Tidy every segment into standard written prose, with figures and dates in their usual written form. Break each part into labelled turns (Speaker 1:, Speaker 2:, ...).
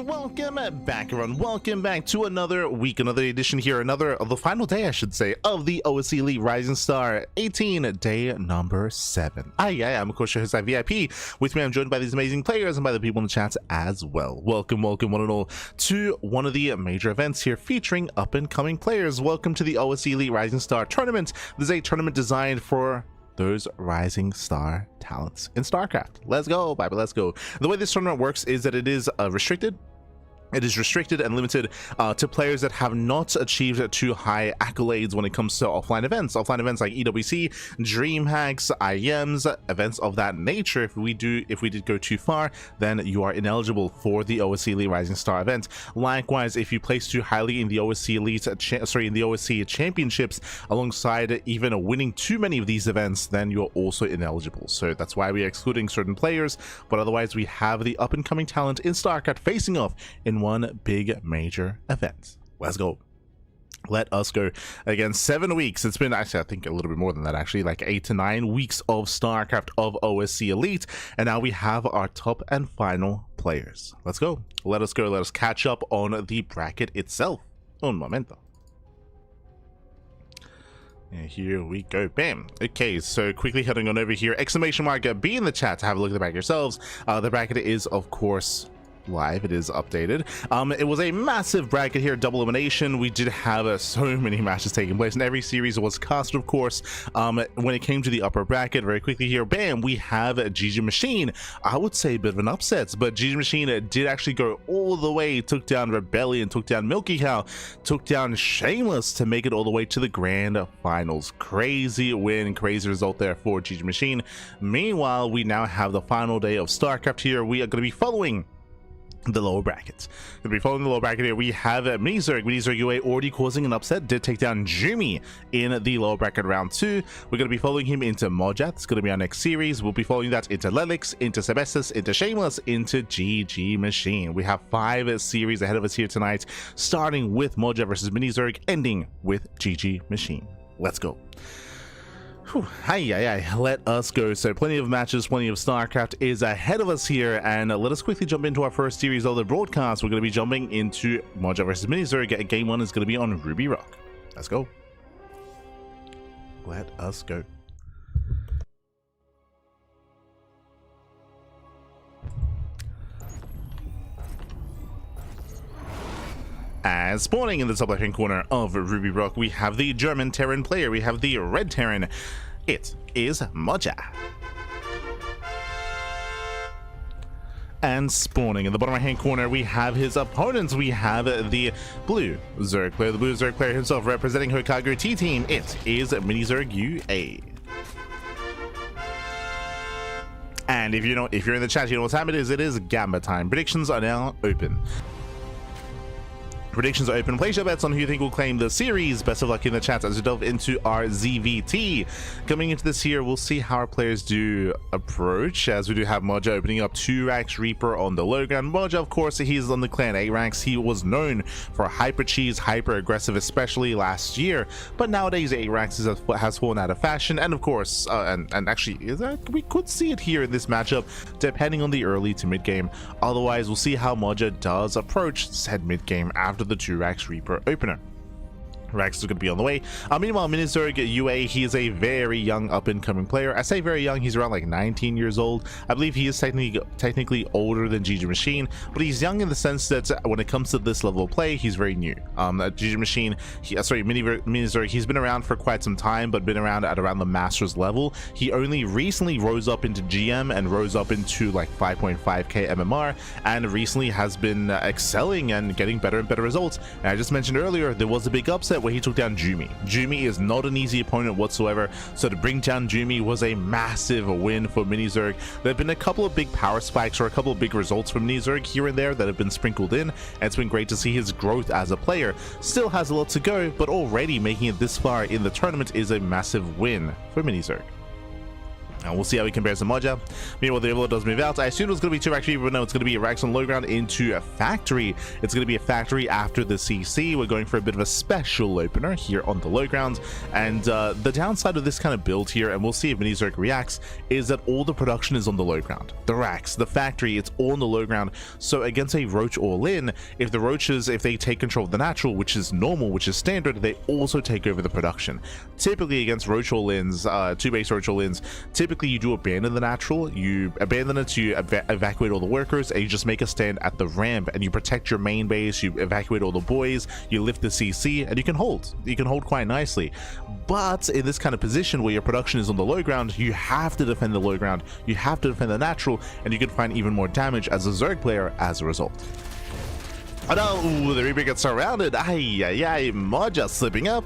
Speaker 1: welcome back everyone. Welcome back to another week, another edition here, another of the final day, I should say, of the OSC Elite Rising Star 18 day number 7. I'm of course your host VIP. With me I'm joined by these amazing players and by the people in the chat as well. Welcome one and all to one of the major events here featuring up and coming players. Welcome to the OSC Elite Rising Star tournament. This is a tournament designed for those rising star talents in StarCraft. Let's go, baby, let's go. The way this tournament works is that it is restricted. It is restricted and limited to players that have not achieved too high accolades when it comes to offline events. Offline events like EWC, DreamHacks, IEMs, events of that nature. If we did go too far, then you are ineligible for the OSC Elite Rising Star event. Likewise, if you place too highly in the OSC Elite, in the OSC Championships, alongside even winning too many of these events, then you're also ineligible. So that's why we are excluding certain players. But otherwise, we have the up and coming talent in StarCraft facing off in one big major event. Let's go. Let us go. Again, 7 weeks. It's been actually, I think, a little bit more than that, actually, like 8 to 9 weeks of StarCraft of OSC Elite, and now we have our top and final players. Let's go. Let us go. Let us catch up on the bracket itself. Un momento. And here we go. Bam. Okay, so quickly heading on over here. Exclamation mark B in the chat to have a look at the bracket yourselves. The bracket is, of course, live. It is updated. It was a massive bracket here, double elimination. We did have so many matches taking place, and every series was cast, of course. When it came to the upper bracket, very quickly here, bam, we have GgMachine. I would say a bit of an upset, but GgMachine did actually go all the way, took down Rebellion, took down Milky Cow, took down Shameless to make it all the way to the grand finals. Crazy win, crazy result there for GgMachine. Meanwhile, we now have the final day of StarCraft here. We are going to be following the lower brackets. Going to be following the lower bracket here. We have Minizerg UA already causing an upset, did take down Jimmy in the lower bracket round 2. We're going to be following him into Mojat. It's going to be our next series. We'll be following that into Lelix, into Sebesdes, into Shameless, into GgMachine. We have 5 series ahead of us here tonight, starting with Mojat versus Minizerg, ending with GgMachine. Let's go. Let us go. So plenty of matches, plenty of StarCraft is ahead of us here, and let us quickly jump into our first series of the broadcast. We're going to be jumping into Mojat versus Minizerg. Game 1 is going to be on Ruby Rock. Let's go. Let us go. As spawning in the top left-hand corner of Ruby Rock, we have the German Terran player. We have the Red Terran. It is Mojat. And spawning in the bottom right-hand corner, we have his opponents. We have the Blue Zerg player, the Blue Zerg player himself, representing Hokago T-Team. It is Minizerg UA. And if you're in the chat, you know what's happening. It is Gamma time. Predictions are now open. Predictions are open. Place your bets on who you think will claim the series. Best of luck in the chat as we delve into our ZVT. Coming into this here, we'll see how our players do approach, as we do have Mojat opening up 2 ranks Reaper on the low ground. Mojat, of course, he's on the clan 8 ranks. He was known for hyper cheese, hyper aggressive, especially last year, but nowadays 8 ranks has fallen out of fashion. And of course, and actually we could see it here in this matchup, depending on the early to mid game. Otherwise, we'll see how Mojat does approach said mid game after the 2 Rax Reaper opener. Rax is going to be on the way. Meanwhile, Minizerg UA, he is a very young up-and-coming player. I say very young, he's around like 19 years old. I believe he is technically older than GgMachine, but he's young in the sense that when it comes to this level of play, he's very new. GgMachine, Minizerg, he's been around for quite some time, but been around at around the Masters level. He only recently rose up into GM and rose up into like 5.5k MMR, and recently has been excelling and getting better and better results. And I just mentioned earlier, there was a big upset where he took down Jumi. Jumi is not an easy opponent whatsoever, so to bring down Jumi was a massive win for Minizerg. There have been a couple of big power spikes or a couple of big results from Minizerg here and there that have been sprinkled in, and it's been great to see his growth as a player. Still has a lot to go, but already making it this far in the tournament is a massive win for Minizerg. And we'll see how he compares to Moja. Meanwhile, the Overlord does move out. I assumed it was going to be 2 Factory, but no, it's going to be a Rax on low ground into a Factory. It's going to be a Factory after the CC. We're going for a bit of a special opener here on the low ground. And the downside of this kind of build here, and we'll see if Mini Zerg reacts, is that all the production is on the low ground. The Rax, the Factory, it's all on the low ground. So against a Roach all-in, if the Roaches, if they take control of the natural, which is normal, which is standard, they also take over the production. Typically against Roach all-ins, 2 base Roach all-ins, typically you do abandon the natural, you abandon it, you evacuate all the workers, and you just make a stand at the ramp, and you protect your main base, you evacuate all the boys, you lift the CC, and you can hold quite nicely. But in this kind of position where your production is on the low ground, you have to defend the low ground, you have to defend the natural, and you can find even more damage as a Zerg player as a result. Oh no, the Reaper gets surrounded. Moja slipping up.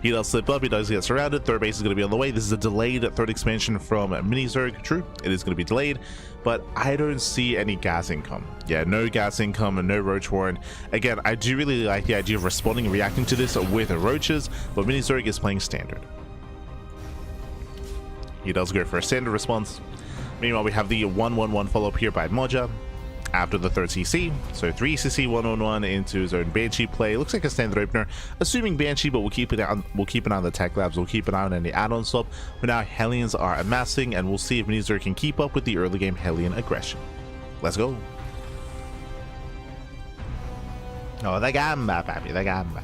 Speaker 1: He does slip up, he does get surrounded. Third base is going to be on the way. This is a delayed third expansion from Mini Zerg. True, it is going to be delayed, but I don't see any gas income. Yeah, no gas income and no Roach Warren. Again, I do really like the idea of responding and reacting to this with Roaches, but Mini Zerg is playing standard. He does go for a standard response. Meanwhile, we have the 1-1-1 follow-up here by Moja after the third CC. So 3 CC 1-1-1 into his own Banshee play. Looks like a standard opener, assuming Banshee, but we'll keep an eye on the tech labs, we'll keep an eye on any add-on swap. But now Hellions are amassing, and we'll see if Mini Zerg can keep up with the early game Hellion aggression. Let's go. Oh, the gamba, papi, the gamba.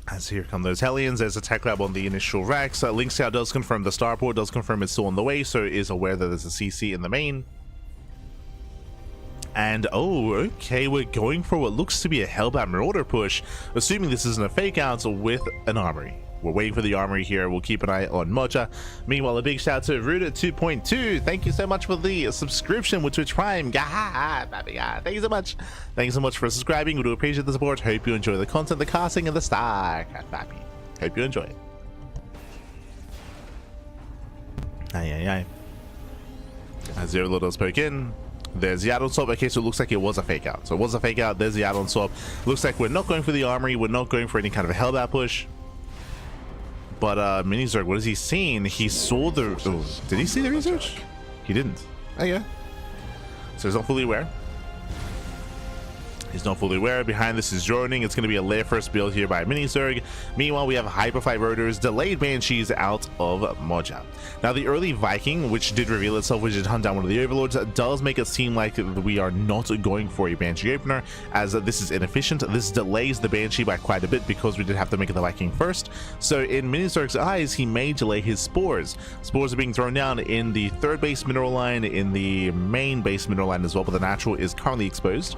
Speaker 1: As here come those Hellions, there's a tech lab on the initial Rax. Link Scout does confirm the starport, does confirm it's still on the way, so is aware that there's a CC in the main. And oh, okay, we're going for what looks to be a Hellbound Marauder push, assuming this isn't a fake out with an armory. We're waiting for the armory here. We'll keep an eye on Moja. Meanwhile, a big shout out to Ruda 2.2. Thank you so much for the subscription with Twitch Prime. Thank you so much. Thank you so much for subscribing. We do appreciate the support. Hope you enjoy the content, the casting, and the star. Hope you enjoy it. As Zero does poke in. There's the add-on swap. Okay, so it looks like it was a fake out. So it was a fake out. There's the add-on swap. Looks like we're not going for the armory. We're not going for any kind of a Hellbound push. But Mini Zerg, what is he seeing? He saw the... Oh, did he see the research? He didn't. Oh, yeah. So he's not fully aware. He's not fully aware. Behind this is droning. It's going to be a lair first build here by Mini Zerg. Meanwhile, we have Hyperfly Rotors, delayed Banshees out of Moja. Now, the early Viking, which did reveal itself, which did hunt down one of the Overlords, does make it seem like we are not going for a Banshee opener, as this is inefficient. This delays the Banshee by quite a bit because we did have to make the Viking first. So in Mini Zerg's eyes, he may delay his spores. Spores are being thrown down in the third base mineral line, in the main base mineral line as well, but the natural is currently exposed.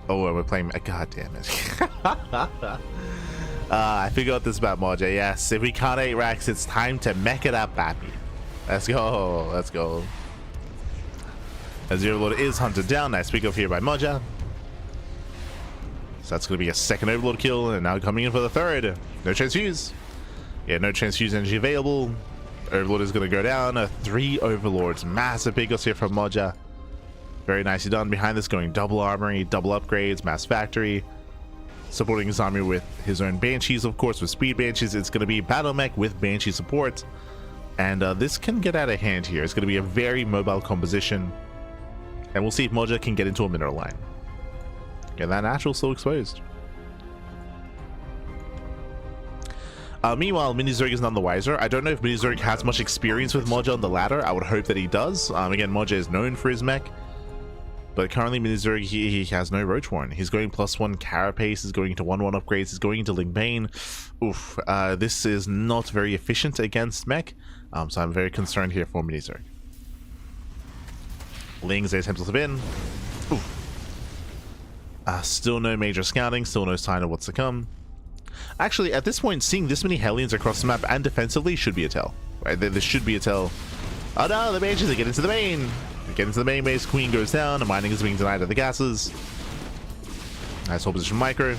Speaker 1: Oh, we're playing... God damn it. I forgot this about Moja. Yes, if we can't 8 racks, it's time to mech it up, papi. Let's go. Let's go. As the Overlord is hunted down. Nice pick up here by Moja. So that's going to be a second Overlord kill. And now coming in for the third. No transfuse. Yeah, no transfuse energy available. Overlord is going to go down. 3 Overlords. Massive pickups here from Moja. Very nicely done. Behind this going double armory, double upgrades, mass factory. Supporting his army with his own Banshees, of course, with speed Banshees. It's going to be battle mech with Banshee support. And this can get out of hand here. It's going to be a very mobile composition. And we'll see if Moja can get into a mineral line. Okay, that natural still exposed. Meanwhile, Mini Zerg is none the wiser. I don't know if Mini Zerg has much experience with Moja on the ladder. I would hope that he does. Again, Moja is known for his mech. But currently, Mini Zerg, he has no Roach Warren. He's going +1 Carapace, he's going into 1-1 upgrades, he's going into Ling Bane. Oof, this is not very efficient against mech, so I'm very concerned here for Mini Zerg. Ling's attempts to slip in. Oof. Still no major scouting, still no sign of what's to come. Actually, at this point, seeing this many Hellions across the map and defensively should be a tell. Right, this should be a tell. Oh no, the Banshees, they get into the main. They get into the main base, Queen goes down, the mining is being denied of the gases. Nice hold position micro.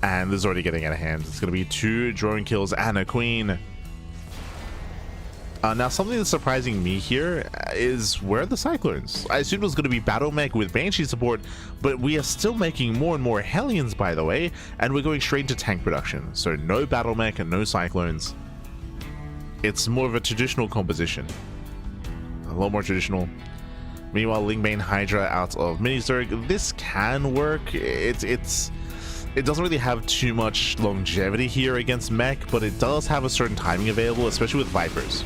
Speaker 1: And this is already getting out of hand. It's going to be 2 drone kills and a Queen. Now, something that's surprising me here is where are the Cyclones? I assumed it was going to be Battle Mech with Banshee support, but we are still making more and more Hellions, by the way, and we're going straight into tank production. So no Battle Mech and no Cyclones. It's more of a traditional composition. A lot more traditional. Meanwhile, Lingbane Hydra out of Mini Zerg. This can work. It doesn't really have too much longevity here against mech, but it does have a certain timing available, especially with Vipers.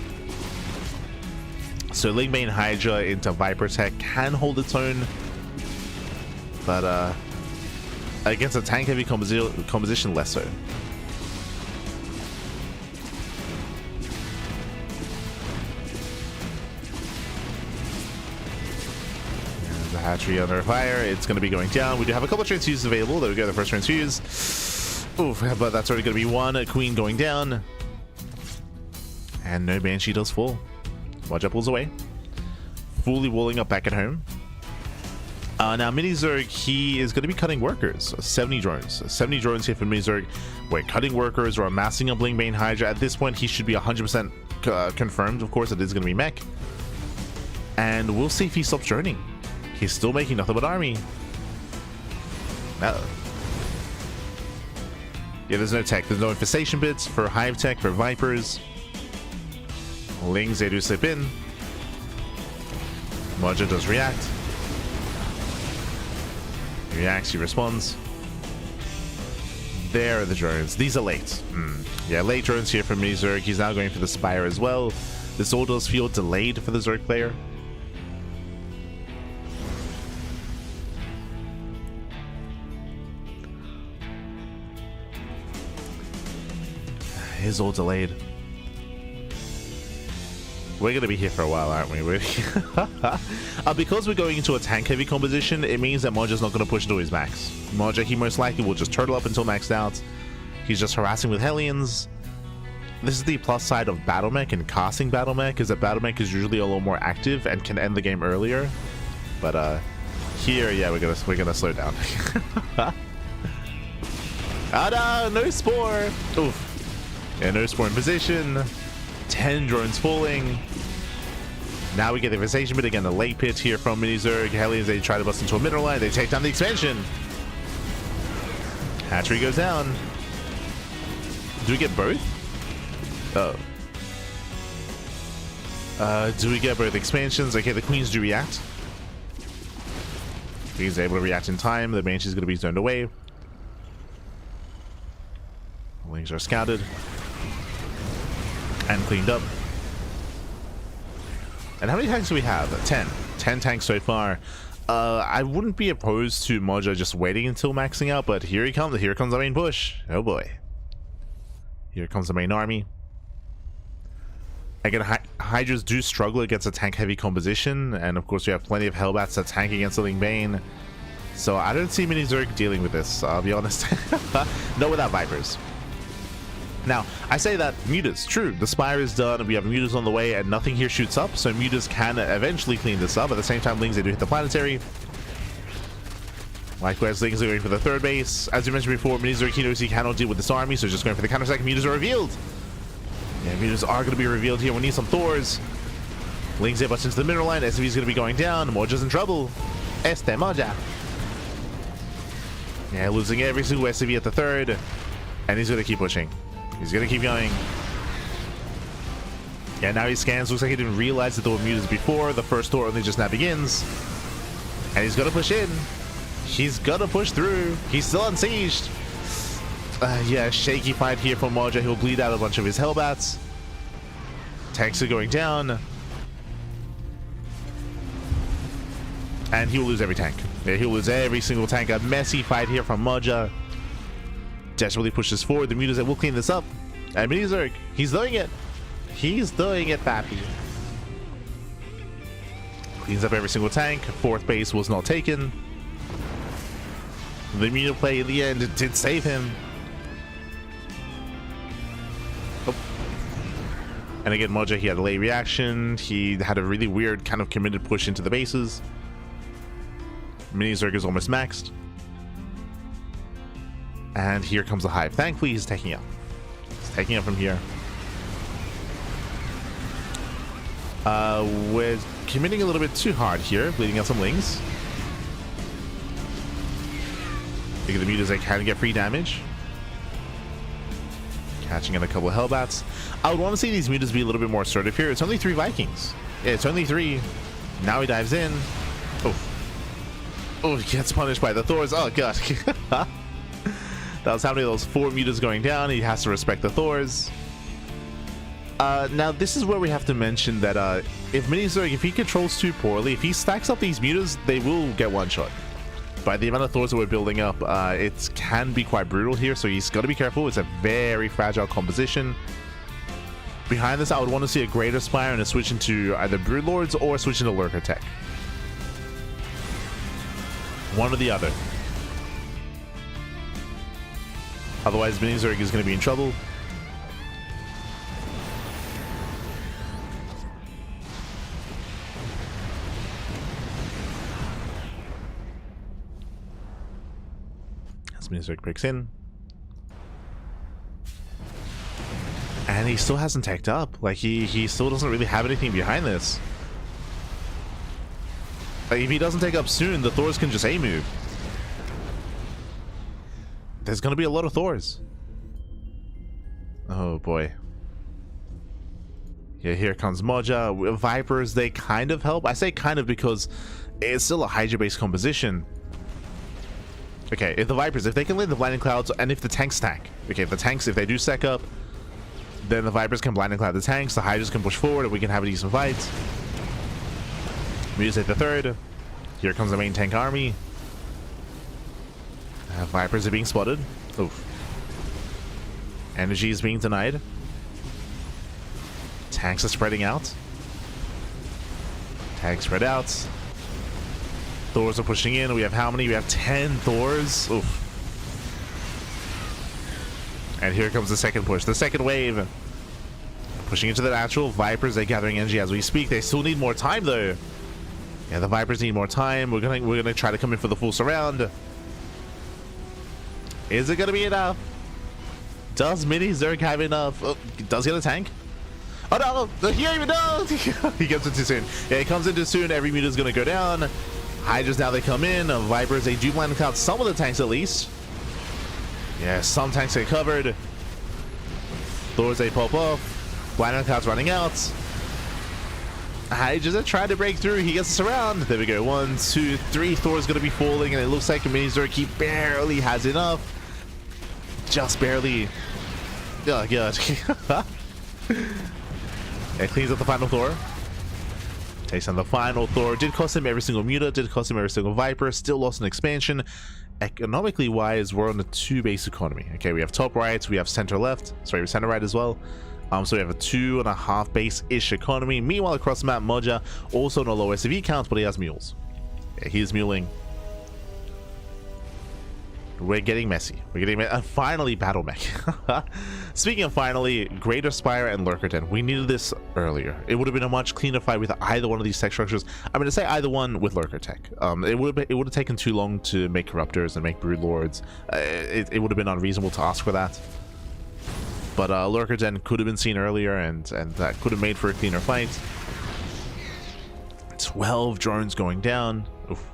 Speaker 1: So Lingbane Hydra into Viper Tech can hold its own, but against a tank heavy composition, less so. There's the hatchery under fire. It's going to be going down. We do have a couple of transfuses available. There we go, the first transfuse. Oof, but that's already going to be one. A queen going down. And no Banshee does fall. Moja pulls away. Fully walling up back at home. Now, Mini Zerg, he is going to be cutting workers. 70 drones. 70 drones here for Mini Zerg. We're cutting workers. We're amassing a Lingbane Hydra. At this point, he should be 100% confirmed. Of course, it is going to be mech. And we'll see if he stops droning. He's still making nothing but army. Yeah, there's no tech. There's no infestation bits for Hive Tech, for Vipers. Lings, they do slip in. Moja does react. He reacts, he responds. There are the drones. These are late. Yeah, late drones here from Mini Zerg. He's now going for the Spire as well. This all does feel delayed for the Zerg player. His all delayed. We're going to be here for a while, aren't we? Because we're going into a tank-heavy composition, it means that Moja's not going to push into his max. Moja, he most likely will just turtle up until maxed out. He's just harassing with Hellions. This is the plus side of Battle Mech and casting Battle Mech, is that Battle Mech is usually a little more active and can end the game earlier. But here, yeah, we're gonna slow down. Ah, no Spore! Oof. Yeah, no Spore in position. 10 drones falling. Now we get the infestation bit again, the late pit here from Mini Zerg. Hellions, they try to bust into a middle line. They take down the expansion. Hatchery goes down. Do we get both? Oh. Do we get both expansions? Okay, the queens do react. Queen's able to react in time. The Banshee's going to be zoned away. Wings are scouted. And cleaned up. And how many tanks do we have? 10. 10 tanks so far. I wouldn't be opposed to Moja just waiting until maxing out, but here he comes. Here comes the main push. Oh boy. Here comes the main army. Again, Hydras do struggle against a tank-heavy composition, and of course we have plenty of Hellbats that tank against the Lingbane. So I don't see Mini Zerg dealing with this, I'll be honest. Not without Vipers. Now, I say that Mutas, true, the Spire is done, we have Mutas on the way, and nothing here shoots up, so Mutas can eventually clean this up. At the same time, Lings, they do hit the Planetary. Likewise, Lings are going for the third base. As you mentioned before, Mini Zerg, he knows he cannot deal with this army, so just going for the counter attack. Mutas are revealed. Yeah, Mutas are going to be revealed here. We need some Thors. Lings there butts into the mineral line. SCV's going to be going down. Moja's in trouble. Moja. Yeah, losing every single SCV at the third. And he's going to keep pushing. He's going to keep going. Yeah, now he scans. Looks like he didn't realize that there were Mutas before. The first Thor only just now begins. And he's going to push in. He's going to push through. He's still unsieged. Yeah, shaky fight here from Moja. He'll bleed out a bunch of his Hellbats. Tanks are going down. And he will lose every tank. Yeah, he'll lose every single tank. A messy fight here from Moja. Desperately pushes forward. The Mutas will clean this up. And Mini Zerg, he's doing it. He's doing it, pappy. Cleans up every single tank. Fourth base was not taken. The Muta play in the end did save him. Oh. And again, Moja, he had a late reaction. He had a really weird kind of committed push into the bases. Mini Zerg is almost maxed. And here comes the Hive. Thankfully, he's taking up. He's taking up from here. We're committing a little bit too hard here, bleeding out some lings. Look at the mutas, they can get free damage. Catching in a couple of Hellbats. I would want to see these mutas be a little bit more assertive here. It's only 3 Vikings. Yeah, it's only 3. Now he dives in. Oh. Oh, he gets punished by the Thors. Oh, God. That was how many of those 4 mutas going down. He has to respect the Thors. Now, this is where we have to mention that if Minizerg, if he controls too poorly, if he stacks up these mutas, they will get one-shot. By the amount of Thors that we're building up, it can be quite brutal here, so he's got to be careful. It's a very fragile composition. Behind this, I would want to see a Greater Spire and a switch into either Broodlords or switch into Lurker Tech. One or the other. Otherwise, Minizerg is going to be in trouble. Minizerg breaks in. And he still hasn't teched up. Like, he still doesn't really have anything behind this. Like, if he doesn't take up soon, the Thors can just A-move. There's gonna be a lot of Thors. Oh boy. Yeah, here comes Moja. Vipers, they kind of help. I say kind of because it's still a Hydra-based composition. Okay, if the Vipers, if they can land the Blinding Clouds, and if the tanks stack. Okay, if the tanks, if they do stack up, then the Vipers can Blinding Cloud the tanks, the Hydras can push forward, and we can have a decent fight. We just hit the 3rd. Here comes the main tank army. Vipers are being spotted. Oof. Energy is being denied. Tanks are spreading out. Tanks spread out. Thors are pushing in. We have how many? We have 10 Thors. Oof. And here comes the second push. The second wave. Pushing into the natural. Vipers, they're gathering energy as we speak. They still need more time though. Yeah, the Vipers need more time. We're gonna try to come in for the full surround. Is it gonna be enough? Does Minizerg have enough? Oh, does he get a tank? Oh no! He even does! He gets in too soon. Yeah, he comes in too soon. Every muta's gonna go down. Hydras now they come in. Vipers, they do blind out some of the tanks at least. Yeah, some tanks get covered. Thors, they pop off. Blind clouds running out. Hydras are trying to break through. He gets us around. There we go. 1, 2, 3. Thor's gonna be falling, and it looks like Minizerg, he barely has enough. Just barely. Oh god. It cleans up the final Thor. Takes on the final Thor. Did cost him every single muta, did cost him every single Viper, still lost an expansion. Economically wise, we're on a 2-base economy. Okay, we have top right, we have center left, sorry, center right as well. So we have a 2.5 base-ish economy. Meanwhile, across the map, Moja also no low SV counts, but he has mules. Yeah, he's muling. We're getting messy. We're getting finally battle mech. Speaking of finally, Greater Spire and Lurker Den. We needed this earlier. It would have been a much cleaner fight with either one of these tech structures. I'm going to say either one with Lurker Tech. It would have taken too long to make Corruptors and make Broodlords. It would have been unreasonable to ask for that. But Lurker Den could have been seen earlier, and that could have made for a cleaner fight. 12 drones going down. Oof.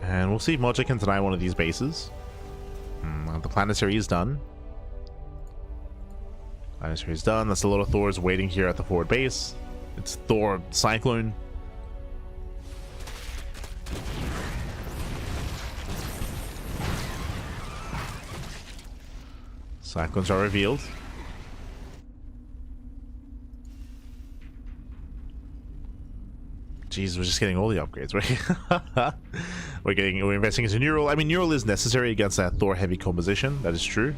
Speaker 1: And we'll see if Moja can deny one of these bases. The planetary is done. Planetary is done. That's a lot of Thors waiting here at the forward base. It's Thor Cyclone. Cyclones are revealed. Jeez, we're just getting all the upgrades, right? we're investing into Neural. I mean, Neural is necessary against that Thor heavy composition. That is true.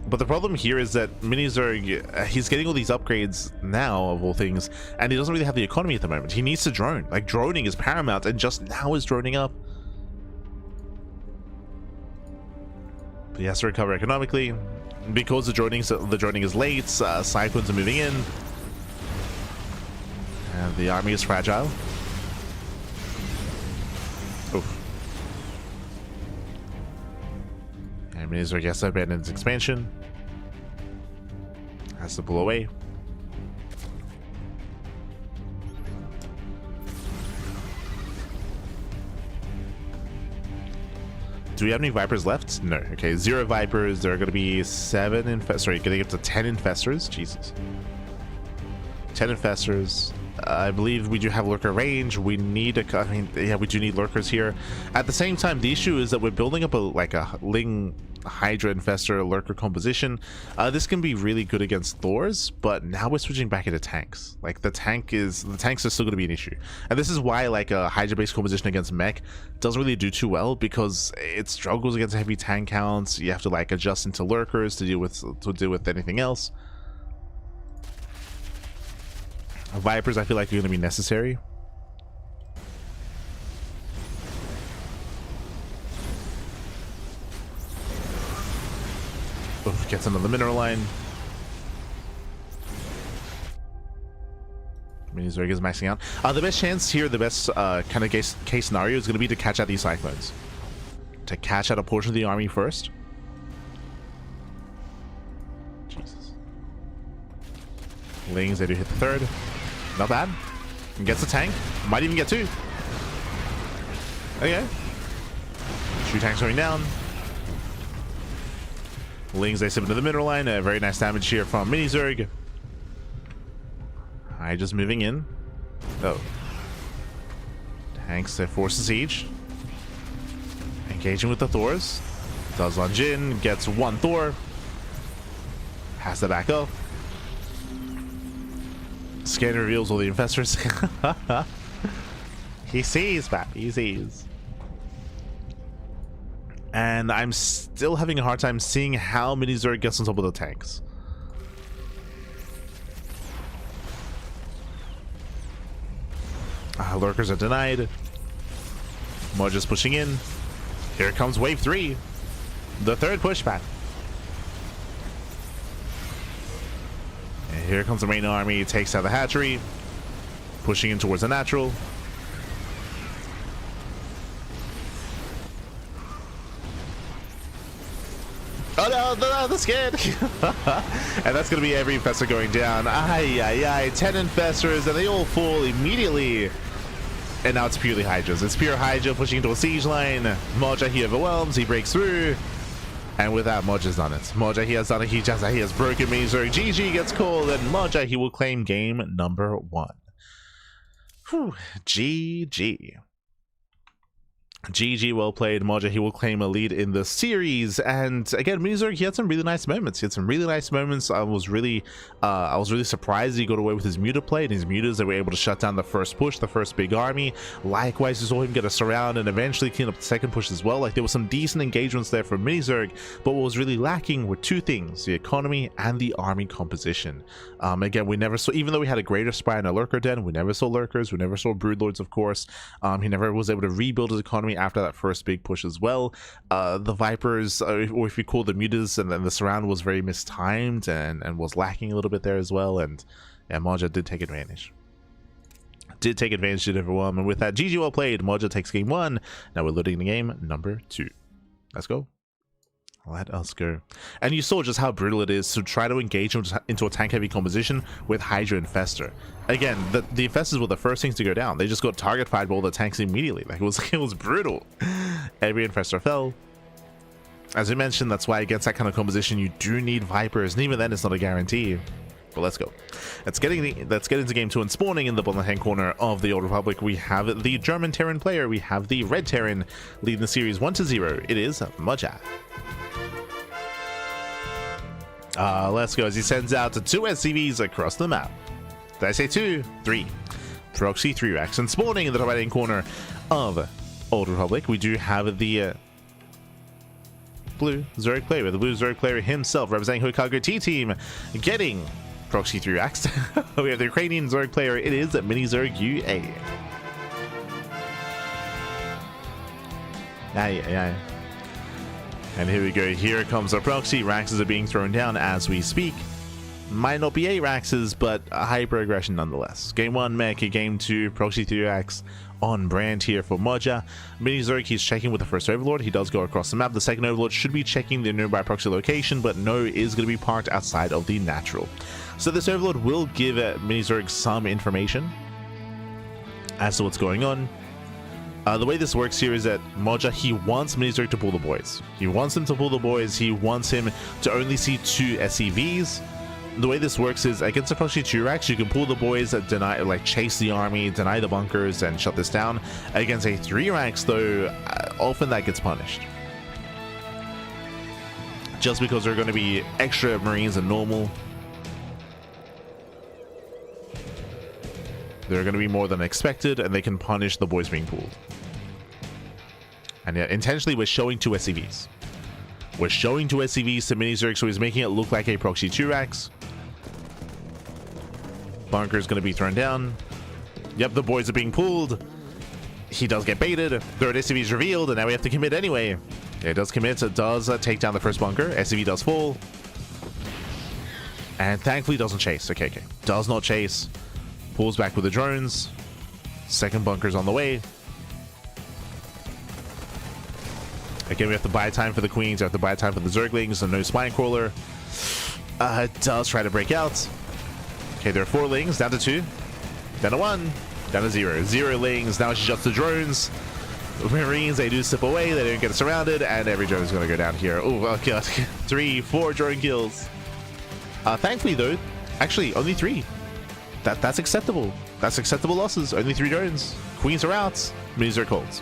Speaker 1: But the problem here is that Minizerg, he's getting all these upgrades now, of all things, and he doesn't really have the economy at the moment. He needs to drone. Like, droning is paramount, and just now is droning up. But he has to recover economically. Because the droning is late, Cyclones are moving in. And the army is fragile. Oof. And Mizurg gets to abandon its expansion. Has to pull away. Do we have any Vipers left? No. Okay, 0 Vipers. There are going to be 7 Sorry, getting up to 10 Infestors. Jesus. 10 Infestors. I believe we do have Lurker range. We need a... I mean, yeah, we do need Lurkers here. At the same time, the issue is that we're building up a Ling Hydra Infestor Lurker composition. This can be really good against Thors, but now we're switching back into tanks. Like, the tanks are still going to be an issue. And this is why, like, a Hydra-based composition against mech doesn't really do too well, because it struggles against heavy tank counts. You have to, like, adjust into Lurkers to deal with anything else. Vipers, I feel like, are going to be necessary. Oof, gets another mineral line. Mizurg is maxing out. The best chance here, the best kind of case scenario is going to be to catch out these Cyclones. To catch out a portion of the army first. Jesus. Lings, they do hit the 3rd. Not bad. And gets the tank. Might even get 2. Okay. 2 tanks going down. Lings, they sip into the mineral line. Very nice damage here from Mizurg. Just moving in. Oh. Tanks, they force the siege. Engaging with the Thors. Does lunge in. Gets 1 Thor. Has to back up. Scan reveals all the Infestors. He sees, man. He sees. And I'm still having a hard time seeing how Mizurg gets on top of the tanks. Lurkers are denied. Moja's pushing in. Here comes wave 3. The 3rd pushback. And here comes the main army. Takes out the hatchery. Pushing in towards the natural. Oh no, the skid! And that's going to be every Infestor going down. 10 Infestors, and they all fall immediately. And now it's purely Hydras. It's pure Hydra pushing into a siege line. Moja, he overwhelms, he breaks through. And with that, Moja's done it. Moja, he has done it. He has broken Mizurg. GG gets called, and Moja, he will claim game number 1. Whew. GG. GG, well played. Moja, he will claim a lead in the series. And again, Mizurg, he had some really nice moments. I was really surprised he got away with his muta play, and his mutas, they were able to shut down the first push, the first big army. Likewise, you saw him get a surround and eventually clean up the second push as well. Like, there were some decent engagements there from Mizurg, but what was really lacking were 2 things: the economy and the army composition. Again, we never saw, even though we had a greater spy and a lurker den, we never saw lurkers, we never saw broodlords, of course. He never was able to rebuild his economy after that first big push as well. The Vipers, or if you call the mutas, and then the surround was very mistimed and was lacking a little bit there as well. And yeah, Moja did take advantage. Did overwhelm. And with that, GG, well played. Moja takes game 1. Now we're loading the game number 2. Let's go. Let us go. And you saw just how brutal it is to try to engage into a tank-heavy composition with Hydra Infestor. Again, the Infestors were the first things to go down. They just got target fired by all the tanks immediately. Like, it was brutal. Every Infestor fell. As we mentioned, that's why against that kind of composition, you do need Vipers, and even then, it's not a guarantee. But let's go. Let's get into game 2, and spawning in the bottom hand corner of the Old Republic, we have the German Terran player. We have the Red Terran leading the series 1-0. It is Moja. Let's go as he sends out 2 SCVs across the map. Did I say 2? 3. Proxy 3 racks, and spawning in the top right hand corner of Old Republic, we do have the blue Zerg player, the blue Zerg player himself representing Hokago T-Team, getting Proxy 3 racks. We have the Ukrainian Zerg player. It is Mini Zerg UA. And here we go. Here comes our proxy. Raxes are being thrown down as we speak. Might not be 8 Raxes, but hyper aggression nonetheless. Game 1 Mecha, Game 2 Proxy 3 Rax. On brand here for Moja. Mini Zerg, he's checking with the first Overlord. He does go across the map. The second Overlord should be checking the nearby proxy location, but no, is going to be parked outside of the natural. So this Overlord will give Mini Zerg some information as to what's going on. The way this works here is that Moja, he wants Mini Zerg to pull the boys. He wants him to pull the boys. He wants him to only see 2 SCVs. The way this works is against a proxy 2 Rax, you can pull the boys that deny, like chase the army, deny the bunkers, and shut this down. Against a 3 Rax, though, often that gets punished. Just because there are going to be extra Marines than normal. They're going to be more than expected, and they can punish the boys being pulled. And yeah, intentionally, we're showing 2 SCVs. We're showing 2 SCVs to Mini Zerg, so he's making it look like a proxy 2 Rax. Bunker is going to be thrown down. Yep, the boys are being pulled. He does get baited. Third SCV is revealed, and now we have to commit anyway. Yeah, it does commit. It does take down the first bunker. SCV does fall. And thankfully doesn't chase. Okay. Does not chase. Pulls back with the drones. Second bunker's on the way. Again, we have to buy time for the queens. We have to buy time for the Zerglings. And no spine crawler. Does try to break out. Okay, there are 4 lings, down to 2, down to 1, down to 0. 0 lings, now it's just the drones. Marines, they do slip away, they don't get surrounded, and every drone is going to go down here. Oh god, 3, 4 drone kills. Thankfully though, actually only 3. That's acceptable. That's acceptable losses, only 3 drones. Queens are out, Mini Zerg holds.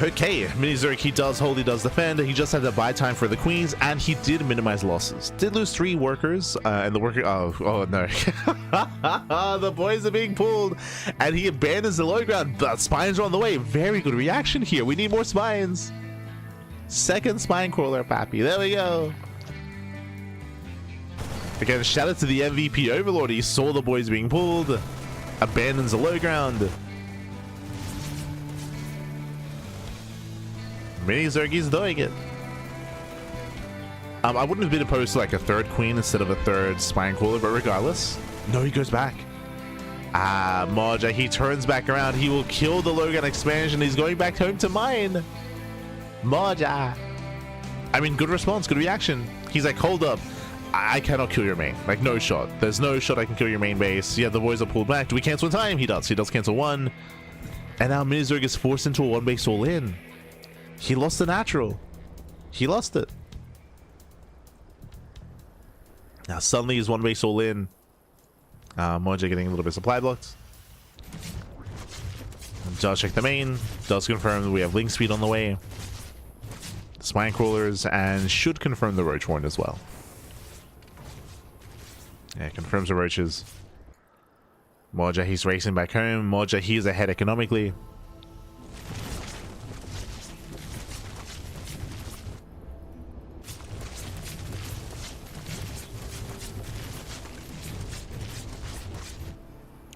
Speaker 1: Okay, Mini Zerg, he does hold, he does defend. He just had to buy time for the queens, and he did minimize losses. Did lose 3 workers, and the worker... Oh no. The boys are being pulled, and he abandons the low ground, but spines are on the way. Very good reaction here. We need more spines. Second spine crawler, Pappy. There we go. Again, shout out to the MVP Overlord. He saw the boys being pulled, abandons the low ground. Mini Zerg is doing it. I wouldn't have been opposed to like a 3rd queen instead of a 3rd spine crawler, but regardless, no, he goes back. Moja, he turns back around. He will kill the low ground expansion. He's going back home to mine. Moja. I mean, good response, good reaction. He's like, hold up. I cannot kill your main. Like, no shot. There's no shot I can kill your main base. Yeah, the boys are pulled back. Do we cancel in time? He does. He does cancel 1. And now Mini Zerg is forced into a 1 base all in. He lost the natural. He lost it. Now suddenly he's 1 base all in. Moja getting a little bit supply blocked. Does check the main. Does confirm that we have link speed on the way. Spine crawlers, and should confirm the roach horn as well. Yeah, confirms the roaches. Moja, he's racing back home. Moja, he's ahead economically.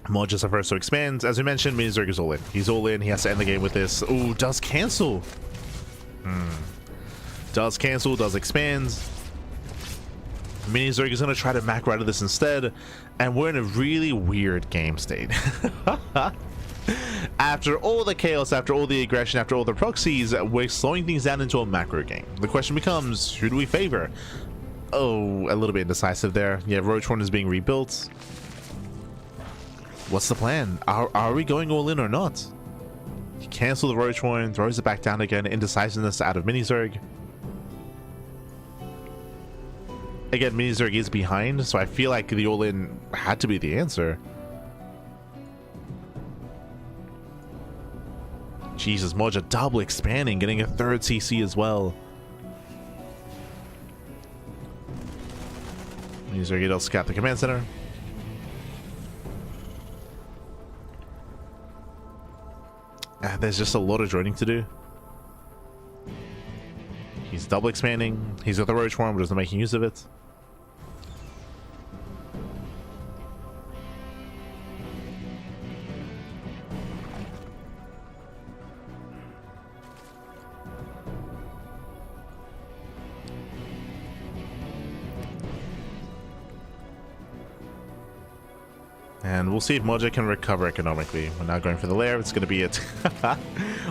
Speaker 1: Moja's the first to expand. As we mentioned, Mini Zerg is all in. He's all in. He has to end the game with this. Ooh, does cancel. Does cancel, does expand. Mini Zerg is going to try to macro out of this instead. And we're in a really weird game state. After all the chaos, after all the aggression, after all the proxies, we're slowing things down into a macro game. The question becomes, who do we favor? Oh, a little bit indecisive there. Yeah, Roach Horn is being rebuilt. What's the plan? Are we going all in or not? Cancel the Roach Horn, throws it back down again. Indecisiveness out of Mini Zerg. Again, Mini Zerg is behind, so I feel like the all-in had to be the answer. Jesus, Moja double expanding, getting a 3rd CC as well. Mini Zerg will scout the command center. There's just a lot of droning to do. He's double expanding. He's got the Roach Worm, but isn't making use of it. And we'll see if Moja can recover economically. We're now going for the lair. It's going to be it.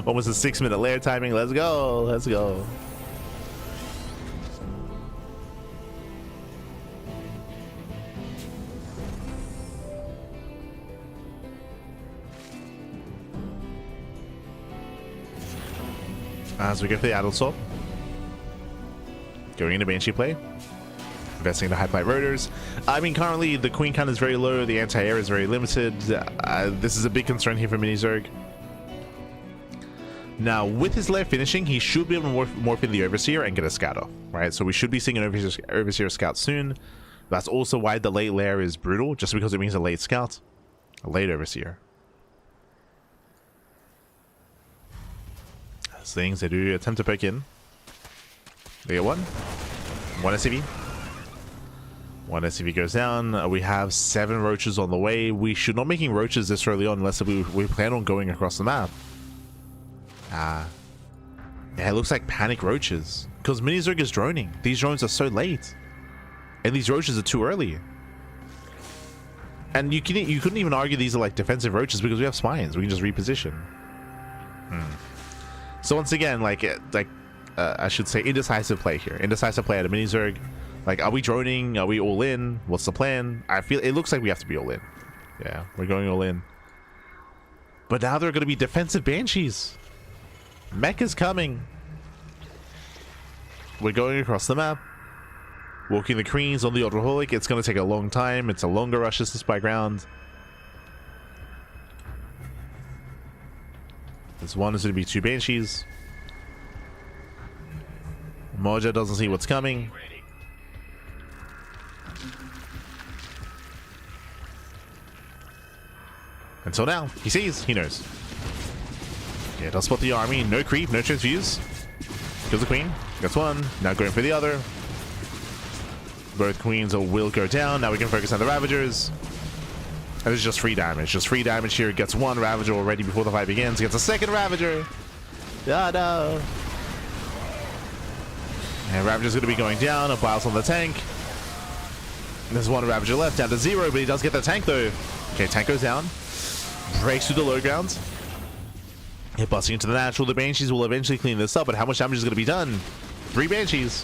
Speaker 1: Almost a 6-minute lair timing. Let's go. Let's go. As we go for the Adult Swap. Going into Banshee play. Investing in the high-flight rotors. I mean, currently the queen count is very low. The anti-air is very limited. This is a big concern here for Mini Zerg. Now, with his lair finishing, he should be able to morph in the Overseer and get a scout off, right? So we should be seeing an Overseer scout soon. That's also why the late lair is brutal, just because it means a late scout. A late Overseer. Those things, they do attempt to poke in. They get one. One SCV. One SCV goes down. We have 7 roaches on the way. We should not be making roaches this early on unless we plan on going across the map. Yeah, it looks like panic roaches. Because Mini Zerg is droning. These drones are so late. And these roaches are too early. And you couldn't even argue these are like defensive roaches because we have spines. We can just reposition. So once again, I should say indecisive play here. Indecisive play at a Mini Zerg. Like, are we droning? Are we all in? What's the plan? I feel it looks like we have to be all in. Yeah, we're going all in. But now they're going to be defensive Banshees. Mech is coming. We're going across the map. Walking the Queens on the Alcoholic. It's going to take a long time. It's a longer rush distance by ground. This one is going to be 2 Banshees. Moja doesn't see what's coming. Until now, he sees, he knows. Yeah, does spot the army. No creep, no transfuse. Kills the queen. Gets one. Now going for the other. Both queens will go down. Now we can focus on the Ravagers. And it's just free damage. Just free damage here. Gets one Ravager already before the fight begins. Gets a second Ravager. Oh no. And Ravager's going to be going down. A Biles on the tank. There's one Ravager left, down to 0, but he does get the tank though. Okay, tank goes down. Breaks through the low ground. Hit busting into the natural. The Banshees will eventually clean this up, but how much damage is going to be done? 3 Banshees.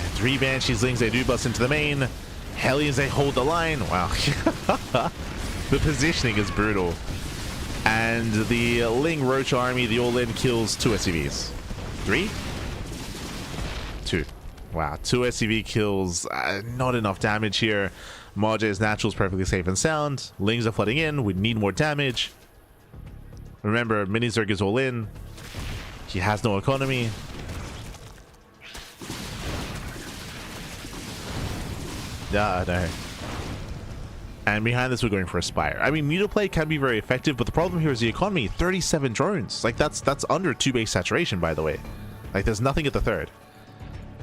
Speaker 1: And 3 Banshees Lings, they do bust into the main. Hellions, they hold the line. Wow. The positioning is brutal. And the Ling Roach army, the all-in kills 2 SCVs. 3? 2. Wow, 2 SCV kills. Not enough damage here. Moja's natural is perfectly safe and sound. Lings are flooding in. We need more damage. Remember, Mini Zerg is all in. He has no economy. No. And behind this, we're going for a Spire. I mean, Mutaplay can be very effective, but the problem here is the economy. 37 drones. Like, that's under 2 base saturation, by the way. Like, there's nothing at the third.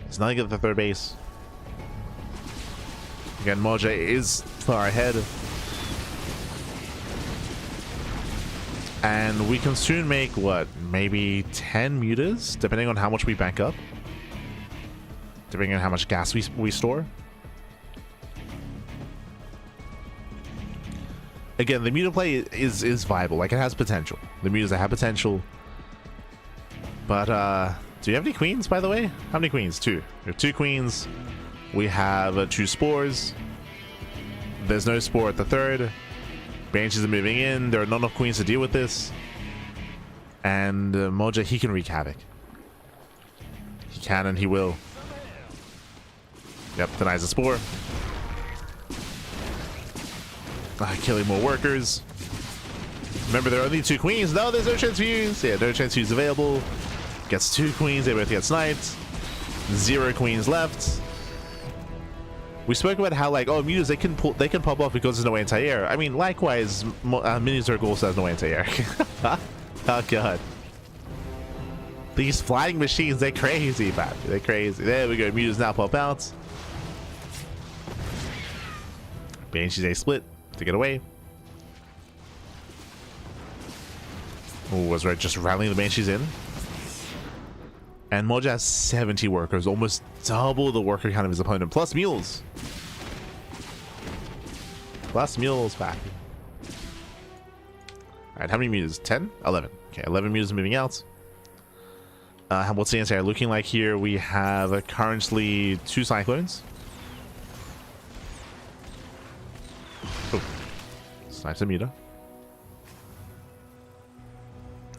Speaker 1: There's nothing at the third base. Again, Moja is far ahead. And we can soon make, what, maybe 10 mutas, depending on how much we back up. Depending on how much gas we store. Again, the muta play is viable. Like, it has potential. The mutas have potential. But, do you have any queens, by the way? How many queens? 2. We have 2 queens. We have 2 spores. There's no spore at the third. Banshees are moving in. There are not enough queens to deal with this. And Moja, he can wreak havoc. He can and he will. Yep, denies the spore. Killing more workers. Remember, there are only 2 queens. No, there's no transfuse. Yeah, no transfuse available. Gets 2 queens. They both get sniped. 0 queens left. We spoke about how, like, oh, mutas, they can pop off because there's no anti-air. I mean, likewise, Mini Zerg also has no anti-air. Oh god, these flying machines, they're crazy, man. They're crazy. There we go. Mutas now pop out. Banshees a split to get away. Oh, was right, just rallying the Banshees in. And Moja has 70 workers, almost double the worker count of his opponent, plus mules. plus mules back. Alright, how many meters? 10? 11. Okay, 11 meters moving out. What's the answer looking like here? We have currently 2 cyclones. Oh, snipes a meter.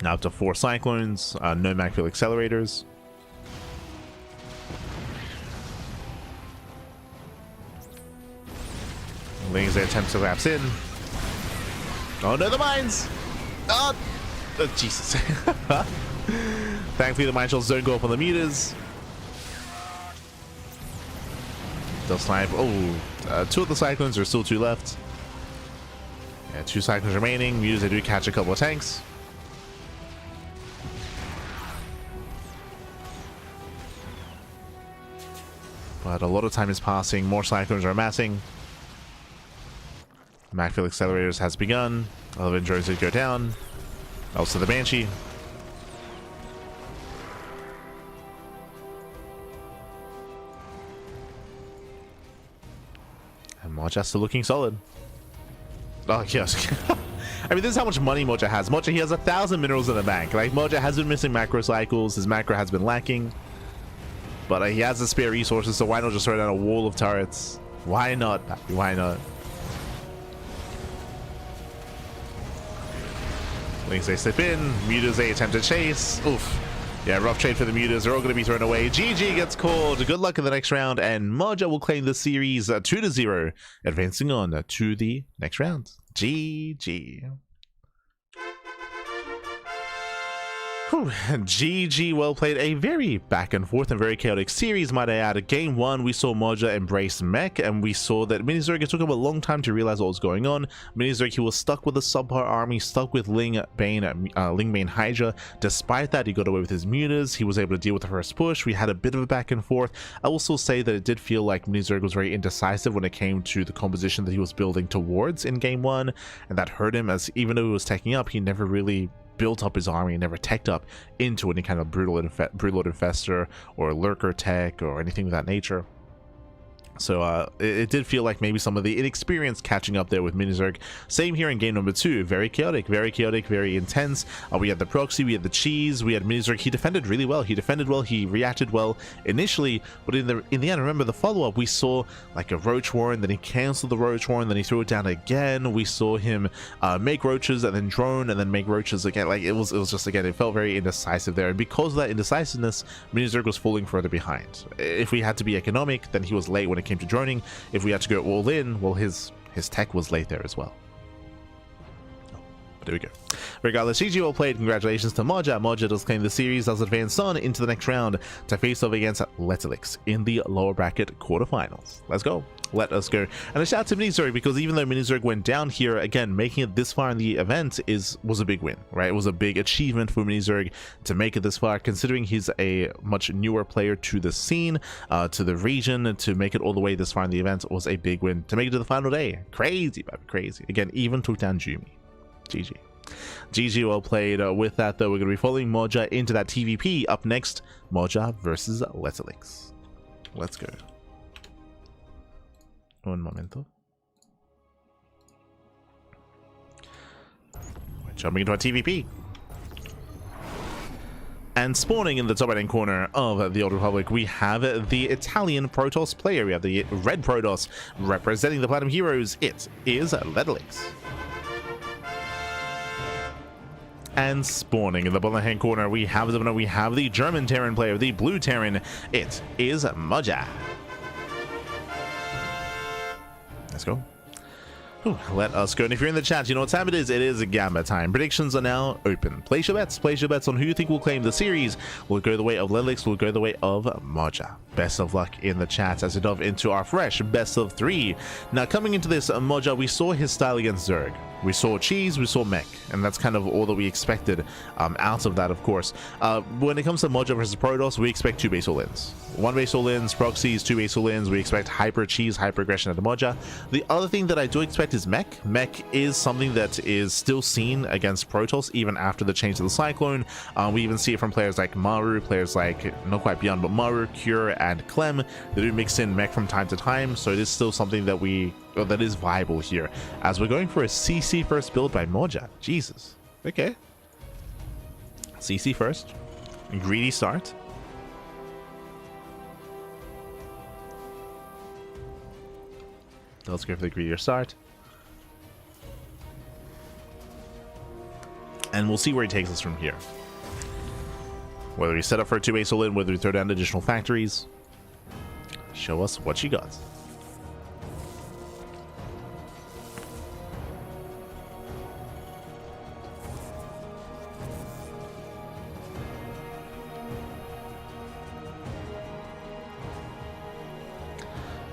Speaker 1: Now up to 4 cyclones, no Macfield accelerators. Lings they attempt to lapse in. Oh no, the mines! Oh, Jesus. Thankfully, the mine shells don't go up on the meters. They'll snipe. Oh, 2 of the cyclones. There's still 2 left. Yeah, 2 cyclones remaining. Meters, they do catch a couple of tanks. But a lot of time is passing. More cyclones are amassing. Macfield accelerators has begun. A lot of injuries did go down. Also the Banshee. And Moja still looking solid. Oh, yes. I mean, this is how much money Moja has. Moja, he has 1,000 minerals in the bank. Like, Moja has been missing macro cycles. His macro has been lacking. But he has the spare resources, so why not just throw down a wall of turrets? Why not? Why not? Lings they slip in. Mutas they attempt to chase. Oof. Yeah, rough trade for the mutas. They're all going to be thrown away. GG gets called. Good luck in the next round. And Moja will claim the series 2-0, advancing on to the next round. GG. Whew. GG, well played. A very back and forth and very chaotic series, might I add. Game 1, we saw Moja embrace mech, and we saw that Minizerg, it took him a long time to realize what was going on. Minizerg, he was stuck with a subpar army, stuck with Ling Bane Hydra. Despite that, he got away with his mutas. He was able to deal with the first push. We had a bit of a back and forth. I will also say that it did feel like Minizerg was very indecisive when it came to the composition that he was building towards in Game 1, and that hurt him, as even though he was teching up, he never really built up his army and never teched up into any kind of brutal infestor or lurker tech or anything of that nature. So it did feel like maybe some of the inexperience catching up there with Minizerg. Same here in game number 2. Very chaotic, very intense. We had the proxy, we had the cheese, we had Minizerg. He defended really well. He defended well. He reacted well initially, but in the end, remember the follow-up, we saw like a roach warren, then he canceled the roach warren, then he threw it down again. We saw him make roaches and then drone and then make roaches again. Like it was just, again, it felt very indecisive there, and because of that indecisiveness, Minizerg was falling further behind. If we had to be economic, then he was late when it came to droning. If we had to go all in, well, his tech was late there as well. But there we go. Regardless, GG well played. Congratulations to Moja. Moja does claim the series, does advance on into the next round to face off against Ducklings in the lower bracket quarterfinals. Let's go. Let us go. And a shout out to Minizerg, because even though Minizerg went down here, again, making it this far in the event was a big win, right? It was a big achievement for Minizerg to make it this far, considering he's a much newer player to the scene, to the region. To make it all the way this far in the event was a big win. To make it to the final day, crazy, baby, crazy. Again, even took down Jumi. GG. GG well played. With that, though, we're going to be following Moja into that TVP. Up next, Moja versus Ducklings. Let's go. Un momento. We're jumping into our TVP. And spawning in the top right-hand corner of the Old Republic, we have the Italian Protoss player. We have the red Protoss representing the Platinum Heroes. It is Ducklings. And spawning in the bottom hand corner, we have the German Terran player, the blue Terran. It is Moja. Let's go. Ooh, let us go. And if you're in the chat, you know what time it is. It is Gamma time. Predictions are now open. Place your bets. Place your bets on who you think will claim the series. Will go the way of Ducklings, will go the way of Moja. Best of luck in the chat as we delve into our fresh best of 3. Now, coming into this, Moja, we saw his style against Zerg. We saw cheese, we saw mech, and that's kind of all that we expected out of that, of course. When it comes to Moja versus Protoss, we expect 2 base all-ins. 1 base all-ins, proxies, 2 base all-ins. We expect hyper cheese, hyper aggression at the Moja. The other thing that I do expect is mech. Mech is something that is still seen against Protoss even after the change to the Cyclone. We even see it from players like Maru, players like, not quite Beyond, but Maru, Cure, and Clem. They do mix in mech from time to time, so it is still something that we that is viable here, as we're going for a CC first build by Moja. Jesus. Okay. CC first. Greedy start. Let's go for the greedier start. And we'll see where he takes us from here. Whether we set up for a 2-base all-in, whether we throw down additional factories. Show us what you got.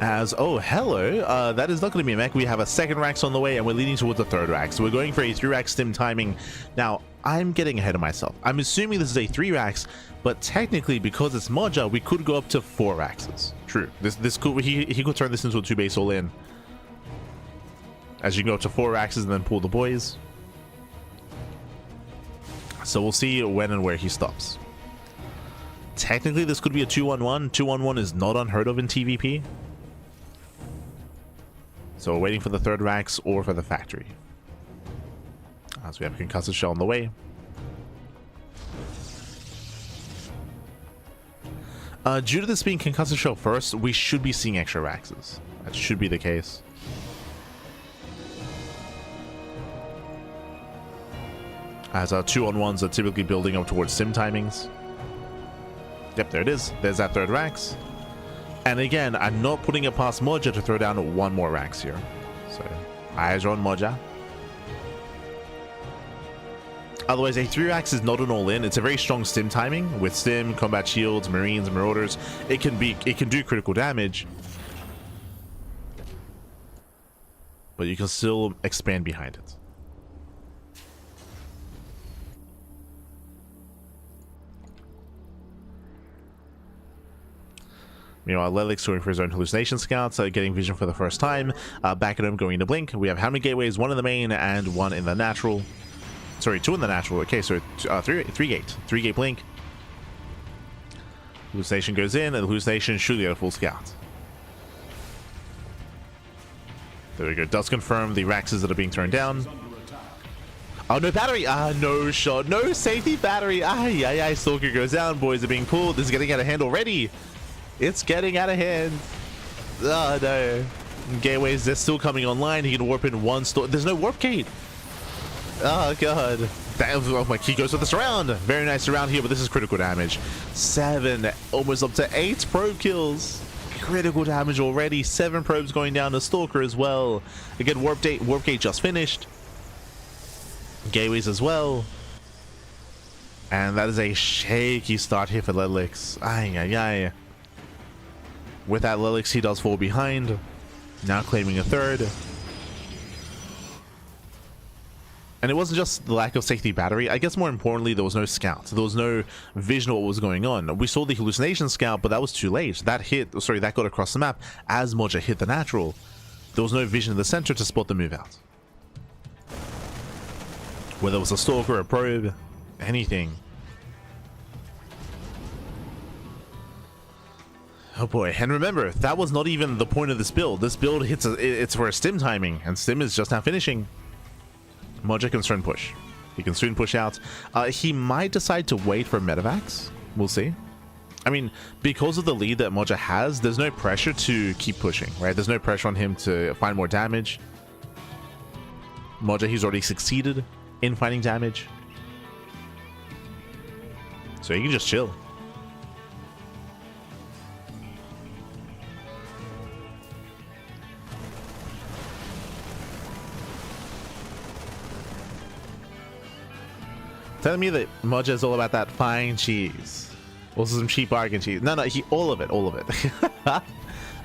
Speaker 1: As, oh, hello, that is not going to be a mech. We have a second Rax on the way, and we're leading towards a third Rax. So we're going for a 3-Rax stim timing. Now, I'm getting ahead of myself. I'm assuming this is a 3-Rax, but technically, because it's Moja, we could go up to 4 Raxes. True. This could, he could turn this into a 2-base all-in. As you go up to 4 Raxes and then pull the boys. So we'll see when and where he stops. Technically, this could be a 2-1-1. 2-1-1 is not unheard of in TVP. So we're waiting for the third Rax or for the factory. As we have a concussive shell on the way. Due to this being concussive shell first, we should be seeing extra Raxes. That should be the case. As our 2-on-1s are typically building up towards sim timings. Yep, there it is. There's that third Rax. And again, I'm not putting it past Moja to throw down one more Rax here. So, eyes are on Moja. Otherwise, a 3-Rax is not an all-in. It's a very strong stim timing. With stim, combat shields, marines, marauders, it can do critical damage. But you can still expand behind it. Meanwhile, Lelix going for his own hallucination scouts, getting vision for the first time. Back at him going to blink. We have how many gateways? 1 in the main and 1 in the natural. Sorry, 2 in the natural. Okay, so 3 gate. 3 gate blink. Hallucination goes in, and the hallucination should get a full scout. There we go. Does confirm the Raxes that are being turned down. Oh, no battery. No shot. No safety battery. Stalker goes down. Boys are being pulled. This is getting out of hand already. It's getting out of hand. Oh no. Gateways, they're still coming online. He can warp in 1 store. There's no warp gate. Oh god. Damn, oh my, he goes for the surround. Very nice surround here, but this is critical damage. 7, almost up to 8 probe kills. Critical damage already. 7 probes going down to Stalker as well. Again, warp gate just finished. Gateways as well. And that is a shaky start here for Lelix. With that Lelix, he does fall behind. Now claiming a third. And it wasn't just the lack of safety battery. I guess more importantly, there was no scout. There was no vision of what was going on. We saw the hallucination scout, but that was too late. That got across the map as Moja hit the natural. There was no vision in the center to spot the move out. Whether it was a stalker, a probe, anything. Oh boy, and remember, that was not even the point of this build. This build it's for a stim timing, and stim is just now finishing. Moja can soon push. He can soon push out. He might decide to wait for Medivacs. We'll see. I mean, because of the lead that Moja has, there's no pressure to keep pushing, right? There's no pressure on him to find more damage. Moja, he's already succeeded in finding damage. So he can just chill. Telling me that Moja is all about that fine cheese. Also some cheap bargain cheese. No, all of it.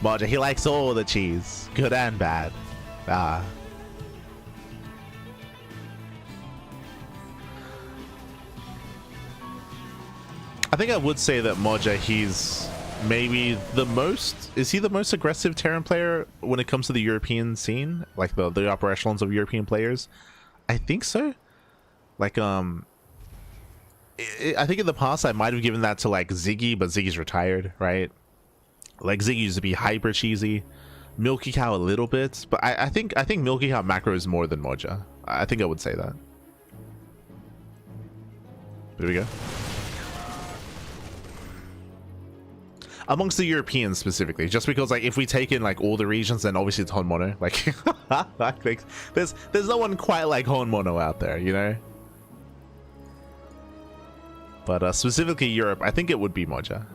Speaker 1: Moja, he likes all the cheese. Good and bad. I think I would say that Moja, he's maybe the most... Is he the most aggressive Terran player when it comes to the European scene? Like the upper echelons of European players? I think so. Like, I think in the past I might have given that to like Ziggy, but Ziggy's retired, right? Like Ziggy used to be hyper cheesy, Milky Cow a little bit, but I think Milky Cow macros more than Moja. I think I would say that. There we go. Amongst the Europeans specifically, just because like if we take in like all the regions, then obviously it's Honmono. Like, there's no one quite like Honmono out there, you know. But specifically Europe, I think it would be Moja.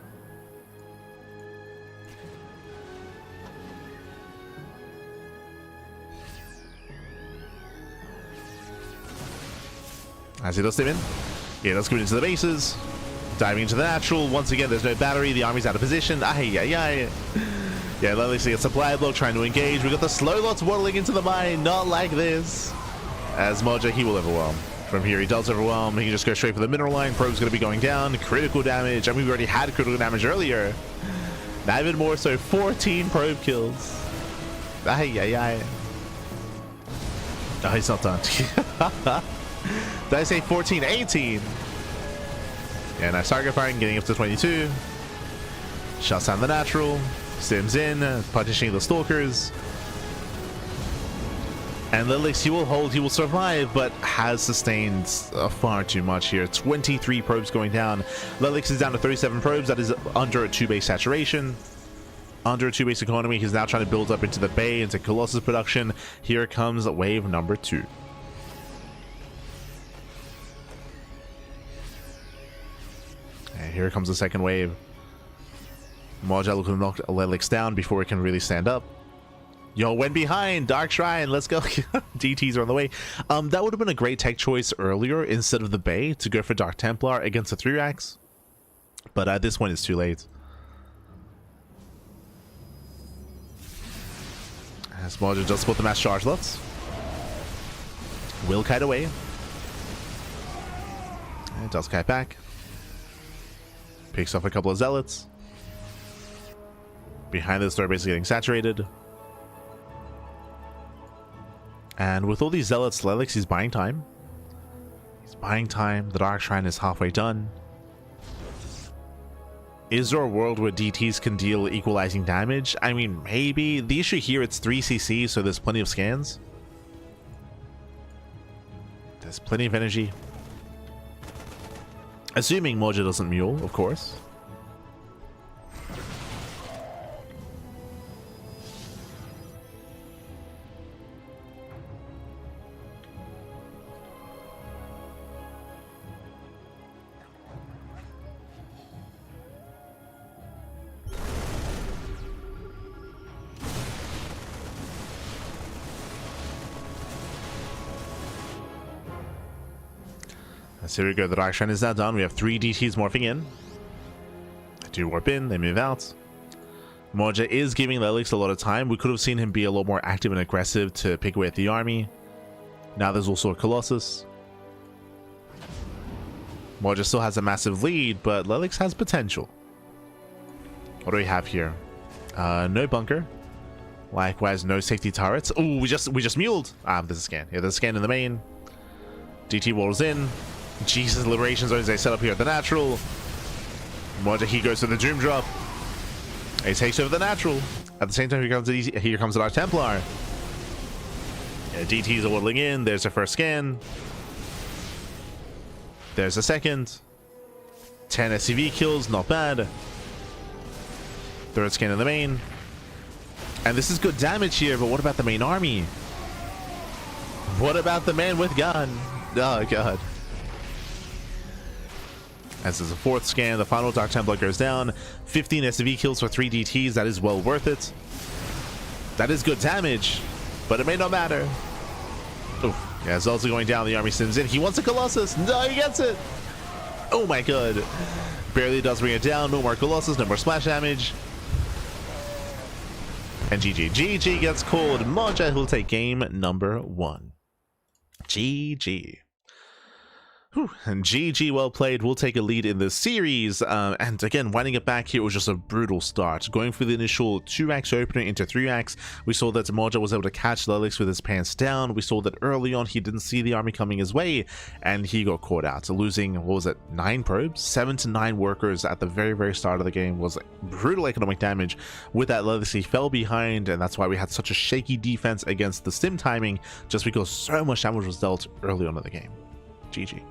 Speaker 1: As he does step in, yeah, let's go into the bases. Diving into the natural. Once again, there's no battery. The army's out of position. Yeah, let's see a supply block trying to engage. We got the slow lots waddling into the mine. Not like this. As Moja, he will overwhelm. From here, he does overwhelm. He can just go straight for the mineral line. Probe's going to be going down. Critical damage. I mean, we already had critical damage earlier. Now even more so. 14 probe kills. Yeah. Oh, he's not done. Did I say 14? 18. Yeah, nice target firing, getting up to 22. Shuts down the natural. Sims in, partitioning the stalkers. And Lilix, he will hold, he will survive, but has sustained far too much here. 23 probes going down. Lilix is down to 37 probes. That is under a 2-base saturation. Under a 2-base economy. He's now trying to build up into the Bay, into Colossus production. Here comes wave number 2. And here comes the second wave. Moja looking to knock Lilix down before it can really stand up. Yo, went behind. Dark Shrine, let's go. DTs are on the way. That would have been a great tech choice earlier instead of the Bay to go for Dark Templar against the 3-racks. But at this point, it's too late. As Moja just put the mass charge lots. Will kite away. And does kite back. Picks off a couple of zealots. Behind this, they're basically getting saturated. And with all these zealots, Lilix is buying time. He's buying time. The Dark Shrine is halfway done. Is there a world where DTs can deal equalizing damage? I mean, maybe. The issue here, it's 3 CC, so there's plenty of scans. There's plenty of energy. Assuming Moja doesn't mule, of course. So here we go, the Dark Shrine is now done. We have 3 DTs morphing in. They do warp in, they move out. Moja is giving Lilix a lot of time. We could have seen him be a lot more active and aggressive to pick away at the army. Now there's also a Colossus. Moja still has a massive lead, but Lilix has potential. What do we have here? No bunker. Likewise, no safety turrets. Oh, we just muled. There's a scan. Yeah, there's a scan in the main. DT rolls in. Jesus, liberation zones they set up here at the natural. Moja, he goes to the Doom drop. He takes over the natural. At the same time, here comes the Dark Templar. Yeah, DTs are waddling in. There's the first scan. There's a second. 10 SCV kills, not bad. Third scan in the main. And this is good damage here, but what about the main army? What about the man with gun? Oh, God. As there's a 4th scan, the final Dark Templar goes down. 15 SCV kills for 3 DTs. That is well worth it. That is good damage, but it may not matter. Oof. Yeah, it's also going down. The army sims in. He wants a Colossus. No, he gets it. Oh, my God. Barely does bring it down. No more Colossus. No more splash damage. And GG gets called. Moja will take game number 1. GG. Whew. And GG, well played. We'll take a lead in this series. And again, winding it back here was just a brutal start. Going for the initial 2-axe opener into 3-axe, we saw that Moja was able to catch Lelix with his pants down. We saw that early on he didn't see the army coming his way, and he got caught out. So losing, what was it, 9 probes? 7 to 9 workers at the very start of the game was brutal economic damage. With that, Lelix, he fell behind, and that's why we had such a shaky defense against the stim timing, just because so much damage was dealt early on in the game. GG.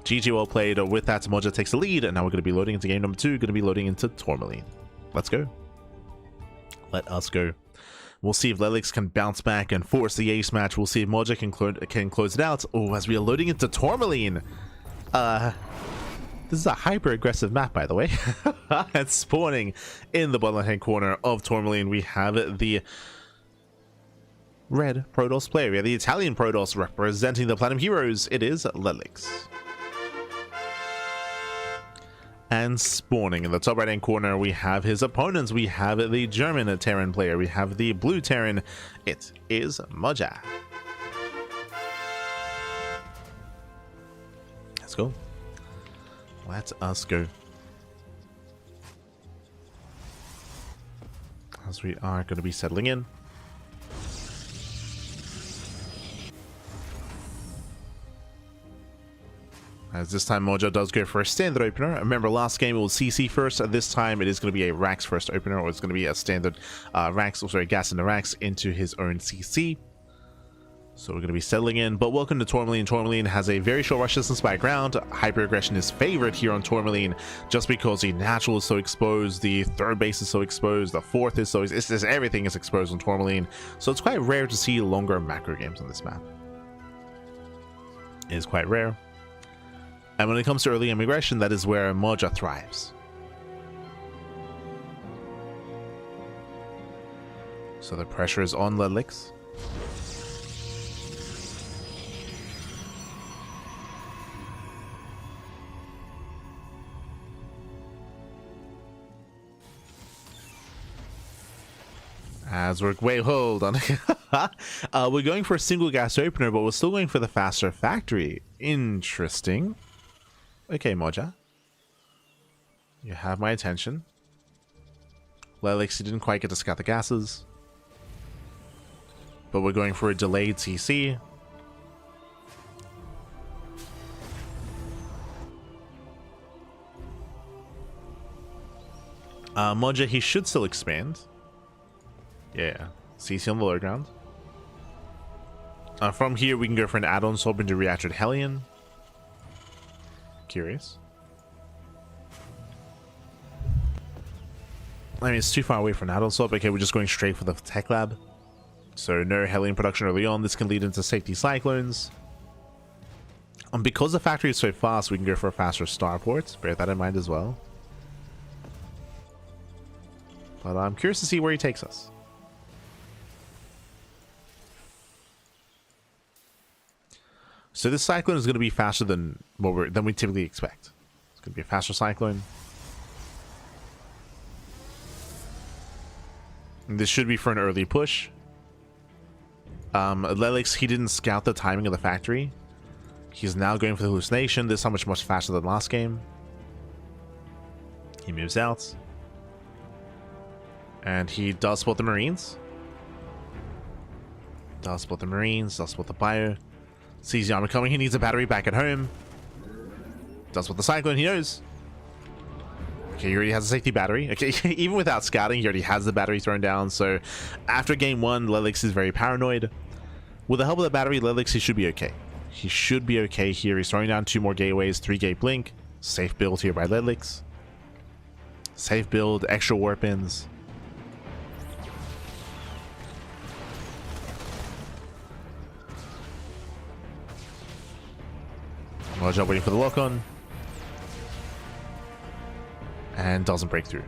Speaker 1: GG, well played. With that, Moja takes the lead, and now we're going to be loading into game number 2, going to be loading into Tourmaline. Let's go. Let us go. We'll see if Lelix can bounce back and force the ace match. We'll see if Moja can close it out. Oh, as we are loading into Tourmaline. This is a hyper-aggressive map, by the way. And spawning in the bottom left-hand corner of Tourmaline, we have the red Protoss player. We have the Italian Protoss representing the Platinum Heroes. It is Lelix. And spawning in the top right hand corner, we have his opponents. We have the German Terran player. We have the blue Terran. It is Moja. Let's go. Let us go. As we are going to be settling in. As this time Mojo does go for a standard opener. Remember, last game it was CC first. This time it is going to be a Rax first opener, or it's going to be a standard Rax, or sorry, gas in the Rax into his own CC. So we're going to be settling in. But welcome to Tourmaline. Tourmaline has a very short rush distance by ground. Hyper aggression is favored here on Tourmaline, just because the natural is so exposed, the third base is so exposed, the fourth is so exposed. Everything is exposed on Tourmaline. So it's quite rare to see longer macro games on this map. It is quite rare. And when it comes to early immigration, that is where Moja thrives. So the pressure is on Lelix. As we're, wait, hold on. We're going for a single gas opener, but we're still going for the faster factory. Interesting. Okay, Moja. You have my attention. Lelix, you didn't quite get to scout the gases. But we're going for a delayed CC. Moja, he should still expand. Yeah, CC on the low ground. From here, we can go for an add-on swap into Reactor Hellion. Curious. I mean, it's too far away for an add-on swap. Okay, we're just going straight for the tech lab. So no Hellion production early on. This can lead into safety cyclones. Because the factory is so fast, we can go for a faster starport. Bear that in mind as well. But I'm curious to see where he takes us. So this cyclone is going to be faster than what we typically expect. It's going to be a faster cyclone. And this should be for an early push. Lelix, he didn't scout the timing of the factory. He's now going for the hallucination. This time much faster than last game. He moves out. And he does spot the Marines. Does spot the Marines. Does spot the Bio. Sees the armor coming. He needs a battery back at home. Does spot the Cyclone. He knows. Okay, he already has a safety battery. Okay, even without scouting, he already has the battery thrown down. So after game one, Lelix is very paranoid. With the help of the battery, Lelix, he should be okay. He should be okay here. He's throwing down 2 more gateways, 3-gate blink. Safe build here by Lelix. Safe build, extra warp ins. Moja waiting for the lock on. And doesn't break through.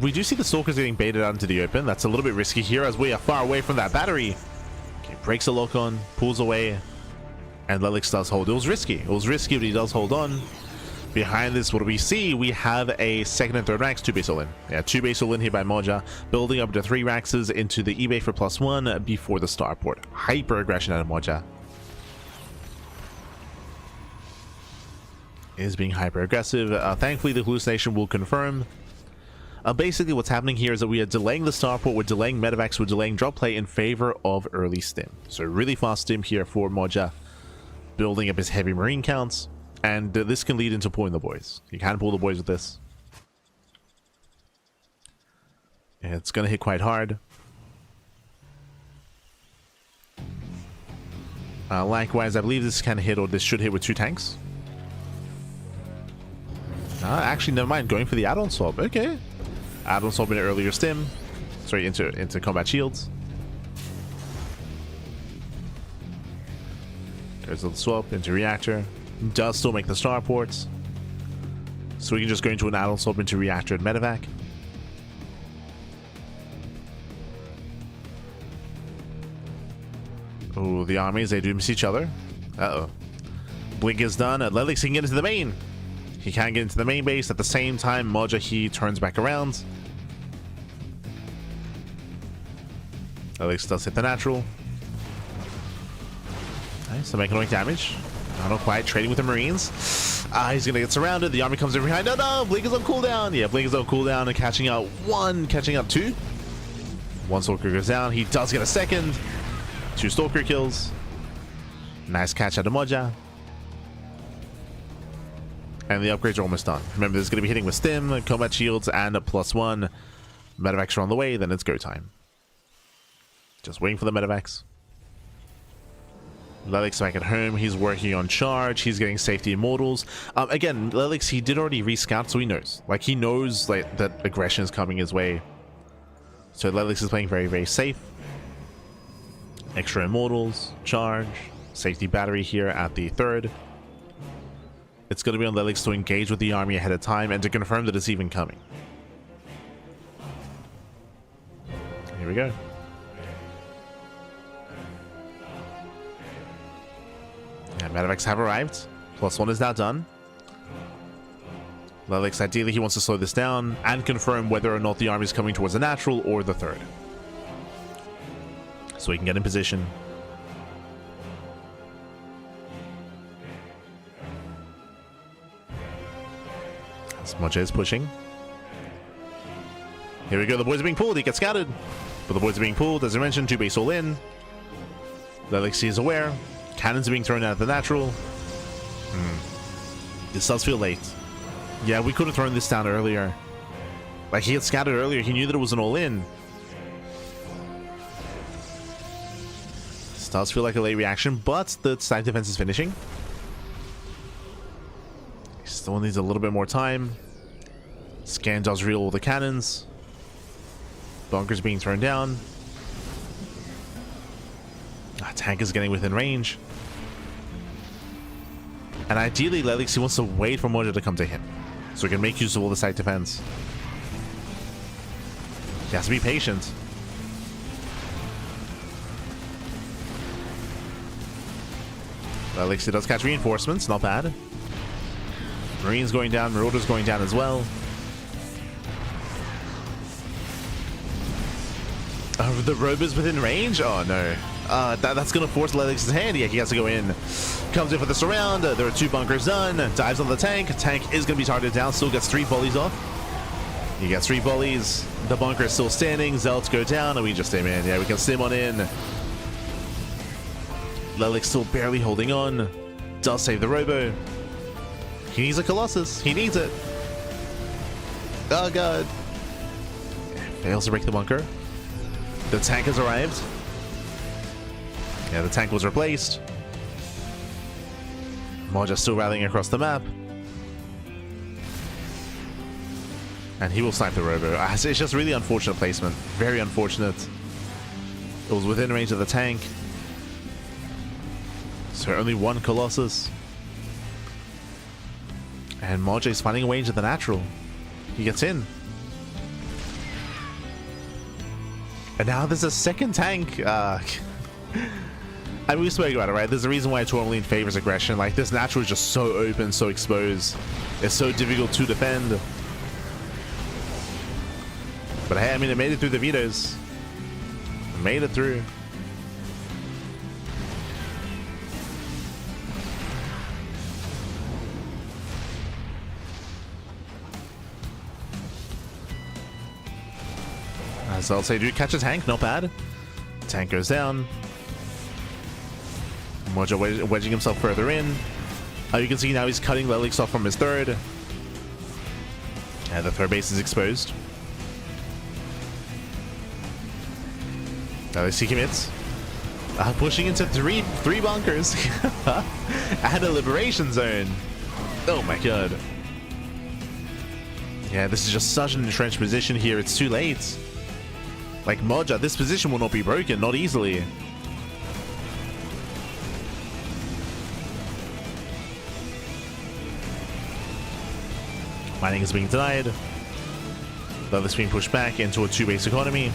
Speaker 1: We do see the Stalkers getting baited out into the open. That's a little bit risky here as we are far away from that battery. Okay, breaks the lock on, pulls away, and Lelix does hold. It was risky. It was risky, but he does hold on. Behind this, what do we see? We have a second and third racks, 2 base all in. Yeah, 2 base all in here by Moja, building up to 3 raxes into the eBay for +1 before the starport. Hyper aggression out of Moja. is being hyper aggressive. Thankfully, the hallucination will confirm. Basically, what's happening here is that we are delaying the starport, we're delaying medevacs, we're delaying drop play in favor of early stim. So really fast stim here for Moja, building up his heavy marine counts, and this can lead into pulling the boys. You can pull the boys with this. And it's going to hit quite hard. Likewise, I believe this can hit, or this should hit with 2 tanks. Actually, never mind. Going for the add-on swap. Okay. Add-on swap in an earlier stim. Sorry, into combat shields. There's the swap into reactor. Does still make the starports. So we can just go into an add-on swap into reactor and medevac. Oh, the armies, they do miss each other. Uh-oh. Blink is done. Lelix can get into the main. He can get into the main base. At the same time, Moja, he turns back around. Lelix does hit the natural. Nice, they're making no damage. Not quite trading with the Marines. He's gonna get surrounded. The army comes in behind. No, Blink is on cooldown. Yeah, Blink is on cooldown and catching out 1, catching out 2. 1 Stalker goes down. He does get a second. 2 Stalker kills. Nice catch out of Moja. And the upgrades are almost done. Remember, this is going to be hitting with stim, combat shields, and a +1. Medevacs are on the way, then it's go time. Just waiting for the medevacs. Lelix back at home. He's working on charge. He's getting safety immortals. Again, Lelix, he did already rescout, so he knows. Like, he knows like that aggression is coming his way. So Lelix is playing very, very safe. Extra immortals, charge, safety battery here at the 3rd. It's going to be on Lelix to engage with the army ahead of time and to confirm that it's even coming. Here we go. Yeah, medevacs have arrived. +1 is now done. Lelix, ideally, he wants to slow this down and confirm whether or not the army is coming towards the natural or the 3rd. So we can get in position. As Moja is pushing. Here we go. The boys are being pulled. He gets scouted. But the boys are being pulled. As I mentioned, 2 base all in. Lelix is aware. Cannons are being thrown out of the natural. This does feel late. Yeah, we could have thrown this down earlier. Like, he had scouted earlier. He knew that it was an all-in. This does feel like a late reaction, but the side defense is finishing. He still needs a little bit more time. Scan does reel all the cannons. Bunkers being thrown down. Tank is getting within range. And ideally, Lelix, he wants to wait for Moja to come to him, so he can make use of all the side defense. He has to be patient. Lelix, he does catch reinforcements, not bad. Marines going down, Marauders going down as well. Oh, the Rovers within range? Oh no. That's going to force Lelix's hand. Yeah, he has to go in. Comes in for the surround. There are 2 bunkers done. Dives on the tank. Tank is going to be targeted down. Still gets 3 volleys off. He gets 3 volleys. The bunker is still standing. Zealots go down, and we just stim in. Yeah, we can stim on in. Lelix still barely holding on. Does save the Robo. He needs a Colossus. He needs it. Oh, God. Fails to break the bunker. The tank has arrived. Yeah, the tank was replaced. Moja still rallying across the map. And he will snipe the Robo. It's just really unfortunate placement. Very unfortunate. It was within range of the tank. So only 1 Colossus. And Moja is finding a way into the natural. He gets in. And now there's a second tank. I mean, we spoke about it, right? There's a reason why Tourmaline favors aggression. Like, this natural is just so open, so exposed. It's so difficult to defend. But hey, I mean, it made it through the vetoes. It made it through. So I'll say, dude, catch a tank, not bad. Tank goes down. Moja wedging himself further in. You can see now he's cutting Lelix off from his third. And the third base is exposed. Now they see commits. Pushing into three bunkers. And a liberation zone. Oh my god. Yeah, this is just such an entrenched position here. It's too late. Like Moja, this position will not be broken, not easily. Mining is being denied. Though this being pushed back into a two-base economy.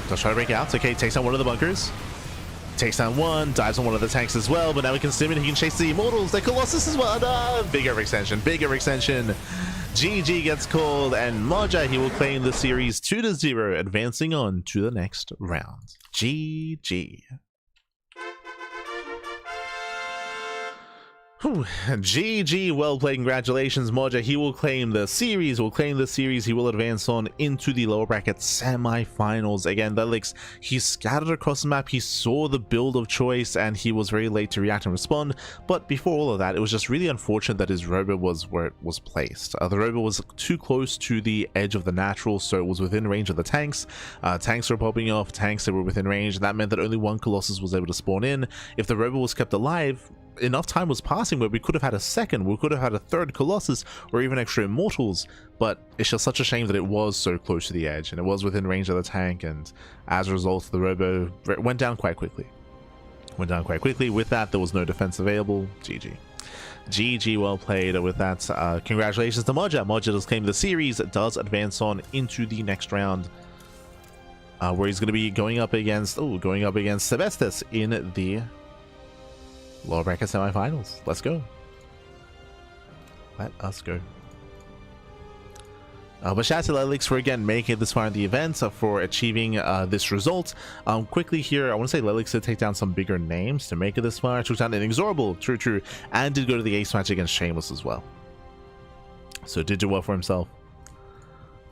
Speaker 1: Does try to break out. Okay, takes down one of the bunkers. Takes down one, dives on one of the tanks as well, but now we can sim and he can chase the Immortals. The Colossus as well. Big overextension, big overextension. GG gets called, and Moja, he will claim the series 2-0, advancing on to the next round. GG. Whew. GG, well played, congratulations Moja. He will claim the series, he will advance on into the lower bracket semi-finals. Again, Lelix, he scattered across the map, he saw the build of choice, and he was very late to react and respond. But before all of that, it was just really unfortunate that his robo was where it was placed. The robo was too close to the edge of the natural, so it was within range of the tanks. Tanks were popping off, tanks that were within range, and that meant that only one Colossus was able to spawn in. If the robo was kept alive, enough time was passing where we could have had a second, we could have had a third Colossus, or even extra Immortals, but it's just such a shame that it was so close to the edge, and it was within range of the tank, and as a result, the robo went down quite quickly. With that, there was no defense available. GG. GG, well played. With that, congratulations to Moja. Moja does claim the series, does advance on into the next round, where he's going to be going up against Sebesdes in the lower bracket semifinals. Let's go. Let us go. But shout out to Lelix for again making it this far in the event, for achieving this result. Quickly here, I want to say Lelix did take down some bigger names to make it this far. Took down Inexorable, true, and did go to the ace match against Shameless as well. So did do well for himself.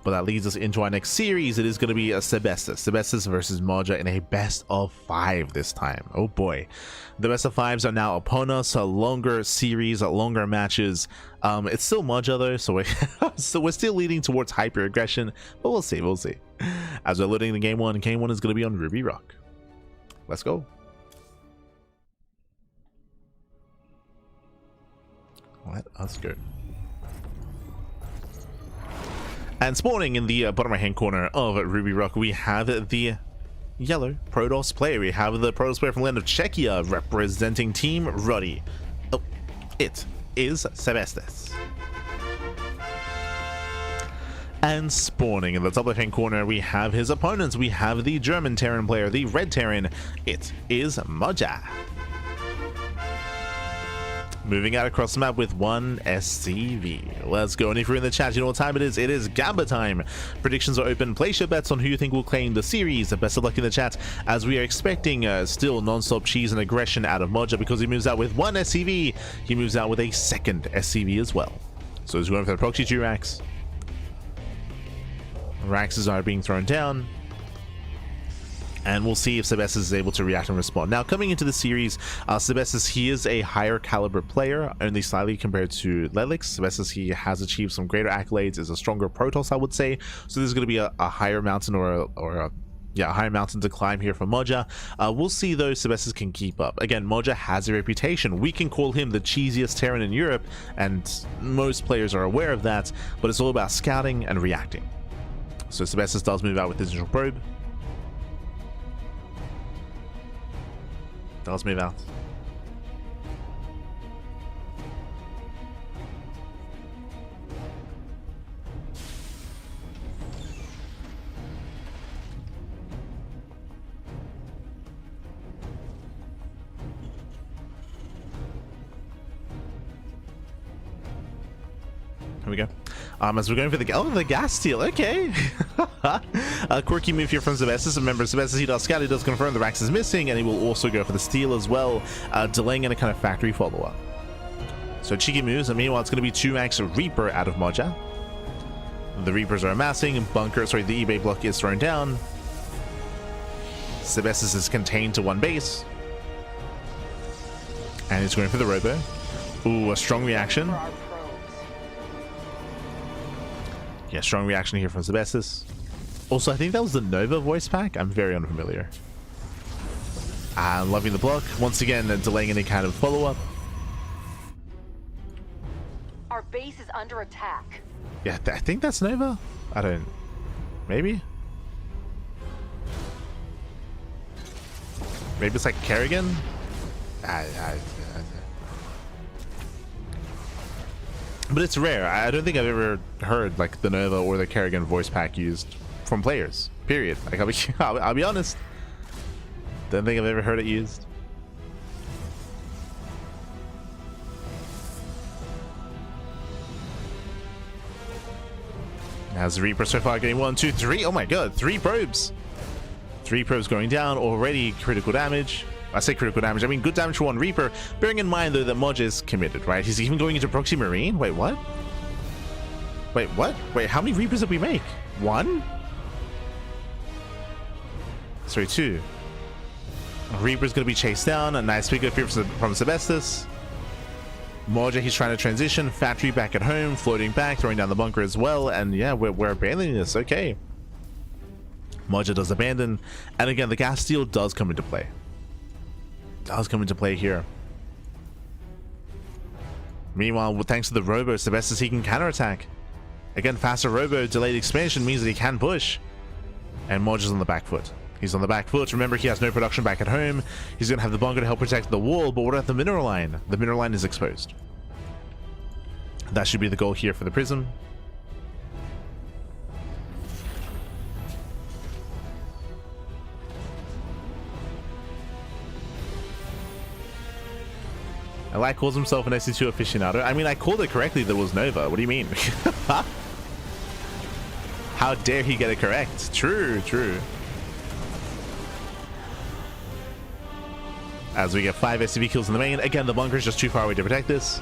Speaker 1: But that leads us into our next series. It is going to be a Sebesdes versus Moja in a best of 5 this time. Oh boy. The best of 5s are now upon us. A longer series, longer matches. It's still Moja though, so we're still leading towards hyper aggression, but we'll see. As we're loading the game 1 is going to be on Ruby Rock. Let's go. Let us go. And spawning in the bottom right hand corner of Ruby Rock, we have the yellow Protoss player. We have the Protoss player from the land of Czechia representing Team Ruddy. Oh, it is Sebesdes. And spawning in the top left hand corner, we have his opponents. We have the German Terran player, the Red Terran. It is Moja. Moving out across the map with one SCV. Let's go. And if you're in the chat, you know what time it is. It is Gamba time. Predictions are open. Place your bets on who you think will claim the series. Best of luck in the chat, as we are expecting still non-stop cheese and aggression out of Moja, because he moves out with one SCV. He moves out with a second SCV as well. So he's going for the proxy 2 racks. Racks are being thrown down. And we'll see if Sebesdes is able to react and respond. Now, coming into the series, Sebesdes, he is a higher caliber player, only slightly compared to Lelix. Sebesdes, he has achieved some greater accolades, is a stronger Protoss, I would say. So there's going to be a higher mountain or a higher mountain to climb here for Moja. We'll see though Sebesdes can keep up. Again, Moja has a reputation. We can call him the cheesiest Terran in Europe, and most players are aware of that, but it's all about scouting and reacting. So Sebesdes does move out with his initial probe. Does move out. Here we go. As we're going for the gas steal, okay. A quirky move here from Sebesdes. Remember, Sebesdes, he does scout, he does confirm the Rax is missing, and he will also go for the steal as well, delaying any kind of factory follow-up. So cheeky moves, and meanwhile it's going to be 2-max Reaper out of Moja. The Reapers are amassing, the eBay block is thrown down. Sebesdes is contained to one base. And he's going for the Robo. Ooh, a strong reaction. Yeah, strong reaction here from Sebesdes. Also, I think that was the Nova voice pack. I'm very unfamiliar. I'm loving the block. Once again, delaying any kind of follow-up.
Speaker 2: Our base is under attack.
Speaker 1: Yeah, I think that's Nova. I don't... Maybe? Maybe it's like Kerrigan? But it's rare. I don't think I've ever heard like the Nova or the Kerrigan voice pack used from players. Period. Like I'll be honest. Don't think I've ever heard it used. As the Reaper so far getting 1, 2, 3. Oh my god, 3 probes. 3 probes going down, already critical damage. I say critical damage, I mean good damage for 1 Reaper. Bearing in mind though that Moja is committed, right? He's even going into Proxy Marine? Wait, what? Wait, what? Wait, how many Reapers did we make? 1? Sorry, 2. Reaper's gonna be chased down. A nice pick up here from Sebesdes. Moja, he's trying to transition. Factory back at home, floating back, throwing down the bunker as well. And yeah, we're abandoning this. Okay. Moja does abandon. And again, the gas steel does come into play. Does come into play here. Meanwhile, thanks to the Robo, Sebesdes, he can counterattack. Again, faster Robo, delayed expansion means that he can push. And Moja's on the back foot. He's on the back foot. Remember, he has no production back at home. He's going to have the bunker to help protect the wall, but what about the mineral line? The mineral line is exposed. That should be the goal here for the Prism. Alak calls himself an SC2 aficionado. I mean, I called it correctly. There was Nova. What do you mean? How dare he get it correct? True, true. As we get 5 SCV kills in the main. Again, the bunker is just too far away to protect this.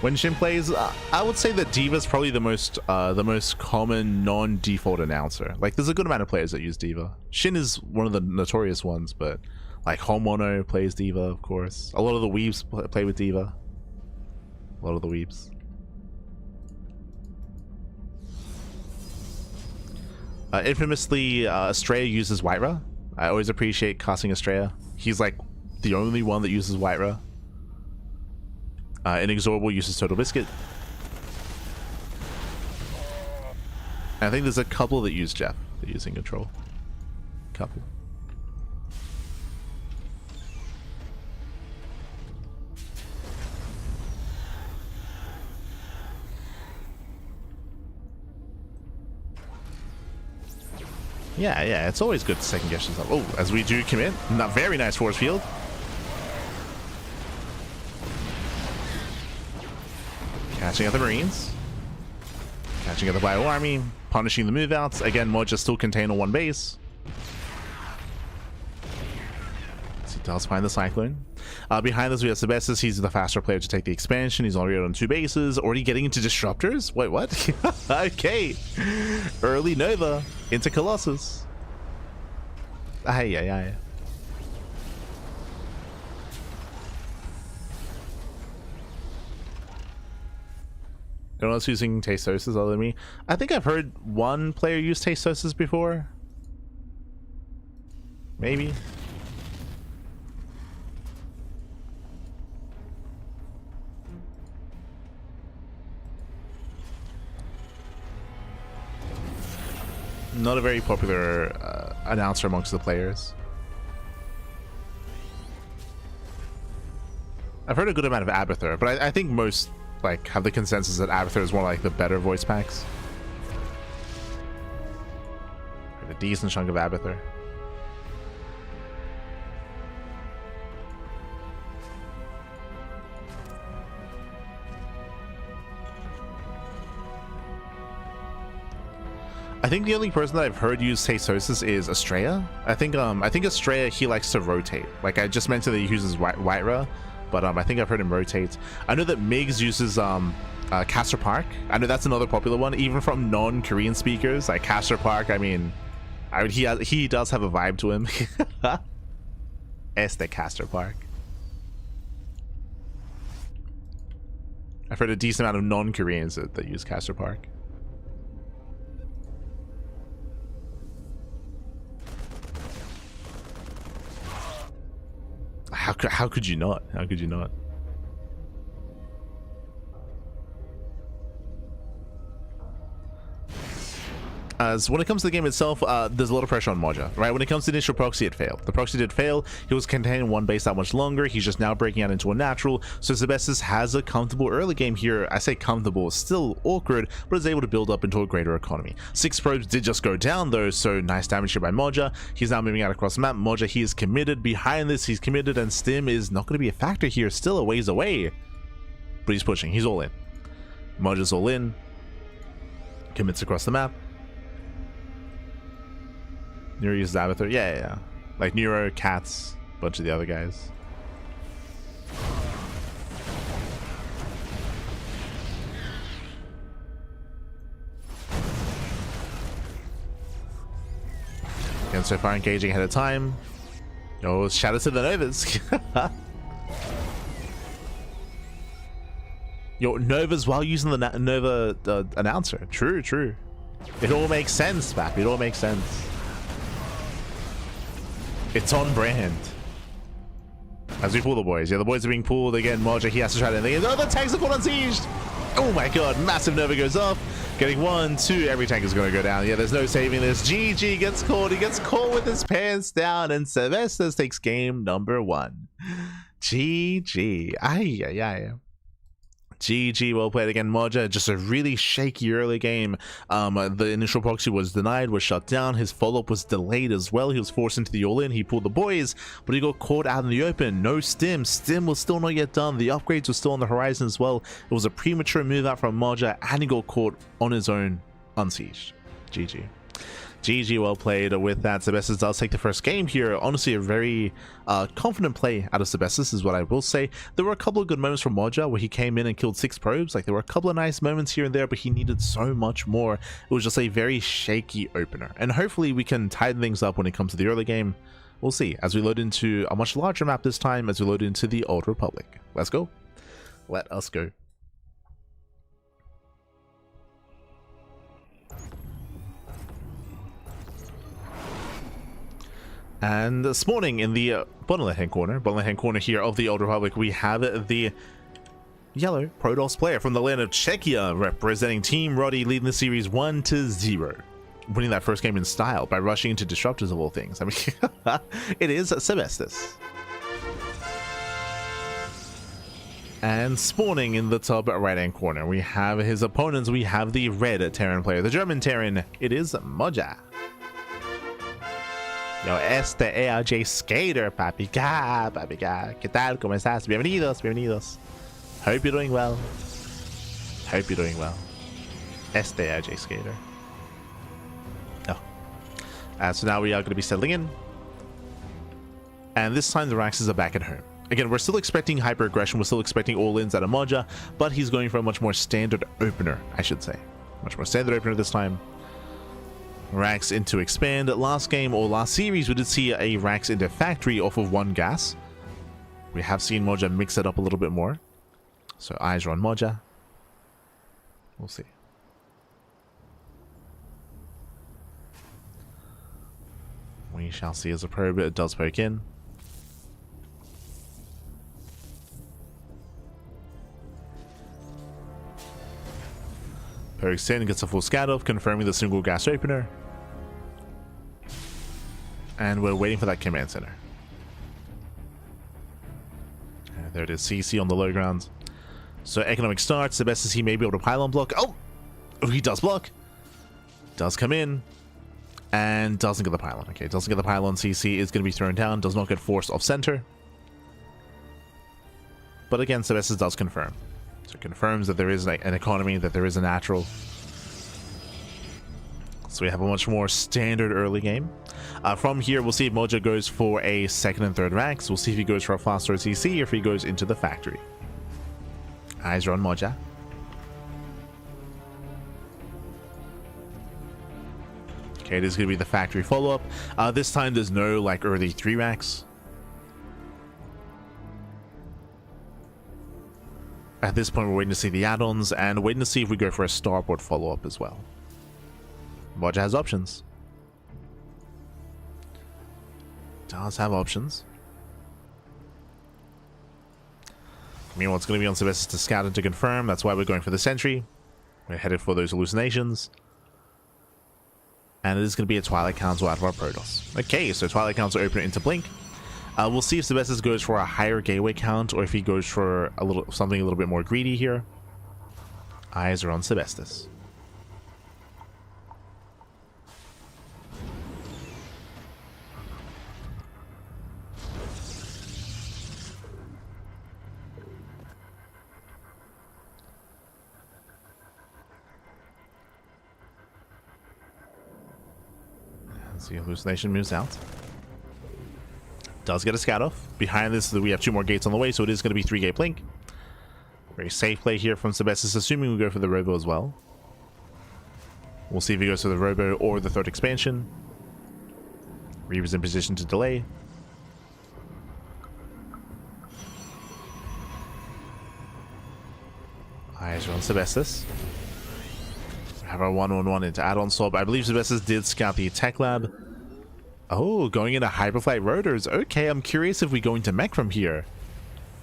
Speaker 1: When Shin plays, I would say that D.Va is probably the most common non-default announcer. Like, there's a good amount of players that use D.Va. Shin is one of the notorious ones, but like Homono plays D.Va, of course. A lot of the weebs play with D.Va. A lot of the weebs. Infamously, Estrella uses Whiterra. I always appreciate casting Estrella. He's like the only one that uses Whiterra. Inexorable uses Total Biscuit. And I think there's a couple that use Jeff. They're using Control. Couple. Yeah, it's always good to second guess yourself. Oh, as we do commit. Not very nice force field. Catching out the Marines. Catching out the Bio Army. Punishing the move outs. Again, Moja still contained on one base. So he does find the Cyclone. Behind us, we have Sebesdes. He's the faster player to take the expansion. He's already on 2 bases. Already getting into Disruptors? Wait, what? Okay. Early Nova into Colossus. Ay. Anyone else using Tastosis other than me? I think I've heard one player use Tastosis before. Maybe. Not a very popular announcer amongst the players. I've heard a good amount of Abathur, but I think most like have the consensus that Abathur is one of like the better voice packs. A decent chunk of Abathur. I think the only person that I've heard use Sebesdes is Estrella. I think Estrella, he likes to rotate. Like I just mentioned that he uses Whitera, but I think I've heard him rotate. I know that Migs uses Castor Park. I know that's another popular one, even from non-Korean speakers. Like Castor Park, I mean, he does have a vibe to him. Este Castor Park. I've heard a decent amount of non-Koreans that use Castor Park. How could you not? How could you not? As when it comes to the game itself, there's a lot of pressure on Moja, right? When it comes to initial proxy, it failed. The proxy did fail. He was contained in one base that much longer. He's just now breaking out into a natural. So Sebesdes has a comfortable early game here. I say comfortable, still awkward, but is able to build up into a greater economy. 6 probes did just go down though, so nice damage here by Moja. He's now moving out across the map. Moja, he is committed. Behind this, he's committed, and Stim is not going to be a factor here. Still a ways away, but he's pushing. He's all in. Moja's all in. Commits across the map. Neuro uses Avatar. Yeah. Like Neuro, Cats, a bunch of the other guys. Again, so far engaging ahead of time. Oh, shout out to the Novas. Yo, Novas while using the Nova announcer. True. It all makes sense, Bap. It all makes sense. It's on brand. As we pull the boys. Yeah, the boys are being pulled. Again, Moja, he has to try to... Oh, the tanks are caught unsieged! Oh my god, massive Nova goes off. Getting 1, 2, every tank is going to go down. Yeah, there's no saving this. GG gets caught. He gets caught with his pants down, and Sebesdes takes game number 1. GG. Ay. GG, well played again, Moja. Just a really shaky early game. The initial proxy was denied, was shut down. His follow-up was delayed as well. He was forced into the all-in. He pulled the boys, but he got caught out in the open. No Stim. Stim was still not yet done. The upgrades were still on the horizon as well. It was a premature move out from Moja, and he got caught on his own, unsieged. GG. GG, well played. With that, Sebesdes does take the first game here. Honestly, a very confident play out of Sebesdes is what I will say. There were a couple of good moments from Moja where he came in and killed 6 probes. Like, there were a couple of nice moments here and there, but he needed so much more. It was just a very shaky opener. And hopefully we can tighten things up when it comes to the early game. We'll see as we load into a much larger map this time, as we load into the Old Republic. Let's go. Let us go. And spawning in the bottom left-hand corner here of the Old Republic, we have the yellow Protoss player from the land of Czechia, representing Team Roddy, leading the series 1-0, winning that first game in style by rushing into disruptors of all things. I mean, it is Sebesdes. And spawning in the top right-hand corner, we have his opponents. We have the red Terran player, the German Terran. It is Moja. Yo, ARJ Skater, papica. ¿Qué tal? ¿Cómo estás? Bienvenidos. Hope you're doing well. ARJ Skater. Oh. So now we are going to be settling in. And this time the Raxes are back at home. Again, we're still expecting hyper aggression. We're still expecting all-ins out of Moja, but he's going for a much more standard opener, I should say. Much more standard opener this time. Rax into expand. Last game or last series we did see a Rax into factory off of 1 gas. We have seen Moja mix it up a little bit more, so eyes are on Moja. We'll see. We shall see as a probe. It does poke in. Pokes in, gets a full scat off, confirming the single gas opener. And we're waiting for that command center. And there it is, CC on the low ground. So economic starts, the best is he may be able to pylon block. Oh, he does block. Does come in. And doesn't get the pylon. Okay, doesn't get the pylon. CC is going to be thrown down. Does not get forced off center. But again, Sebesdes does confirm. So it confirms that there is an economy, that there is a natural. So we have a much more standard early game. From here, we'll see if Moja goes for a second and third racks. We'll see if he goes for a faster OTC or if he goes into the factory. Eyes are on Moja. Okay, it is going to be the factory follow-up. This time there's no like early 3 racks. At this point, we're waiting to see the add-ons and waiting to see if we go for a starboard follow-up as well. Moja has options. Does have options. Meanwhile, it's going to be on Sebesdes to scout and to confirm. That's why we're going for the sentry. We're headed for those hallucinations. And it is going to be a Twilight Council out of our Protoss. Okay, so Twilight Council open it into Blink. We'll see if Sebesdes goes for a higher gateway count or if he goes for something a little bit more greedy here. Eyes are on Sebesdes. The hallucination moves out. Does get a scout off. Behind this, we have 2 more gates on the way, so it is going to be 3-gate blink. Very safe play here from Sebesdes, assuming we go for the Robo as well. We'll see if he goes for the Robo or the 3rd expansion. Reaver's in position to delay. Eyes are on Sebesdes. Have our 1-1-1 into add-on swap. I believe Sebesdes did scout the tech lab. Oh, going into Hyperflight rotors. Okay, I'm curious if we go into mech from here.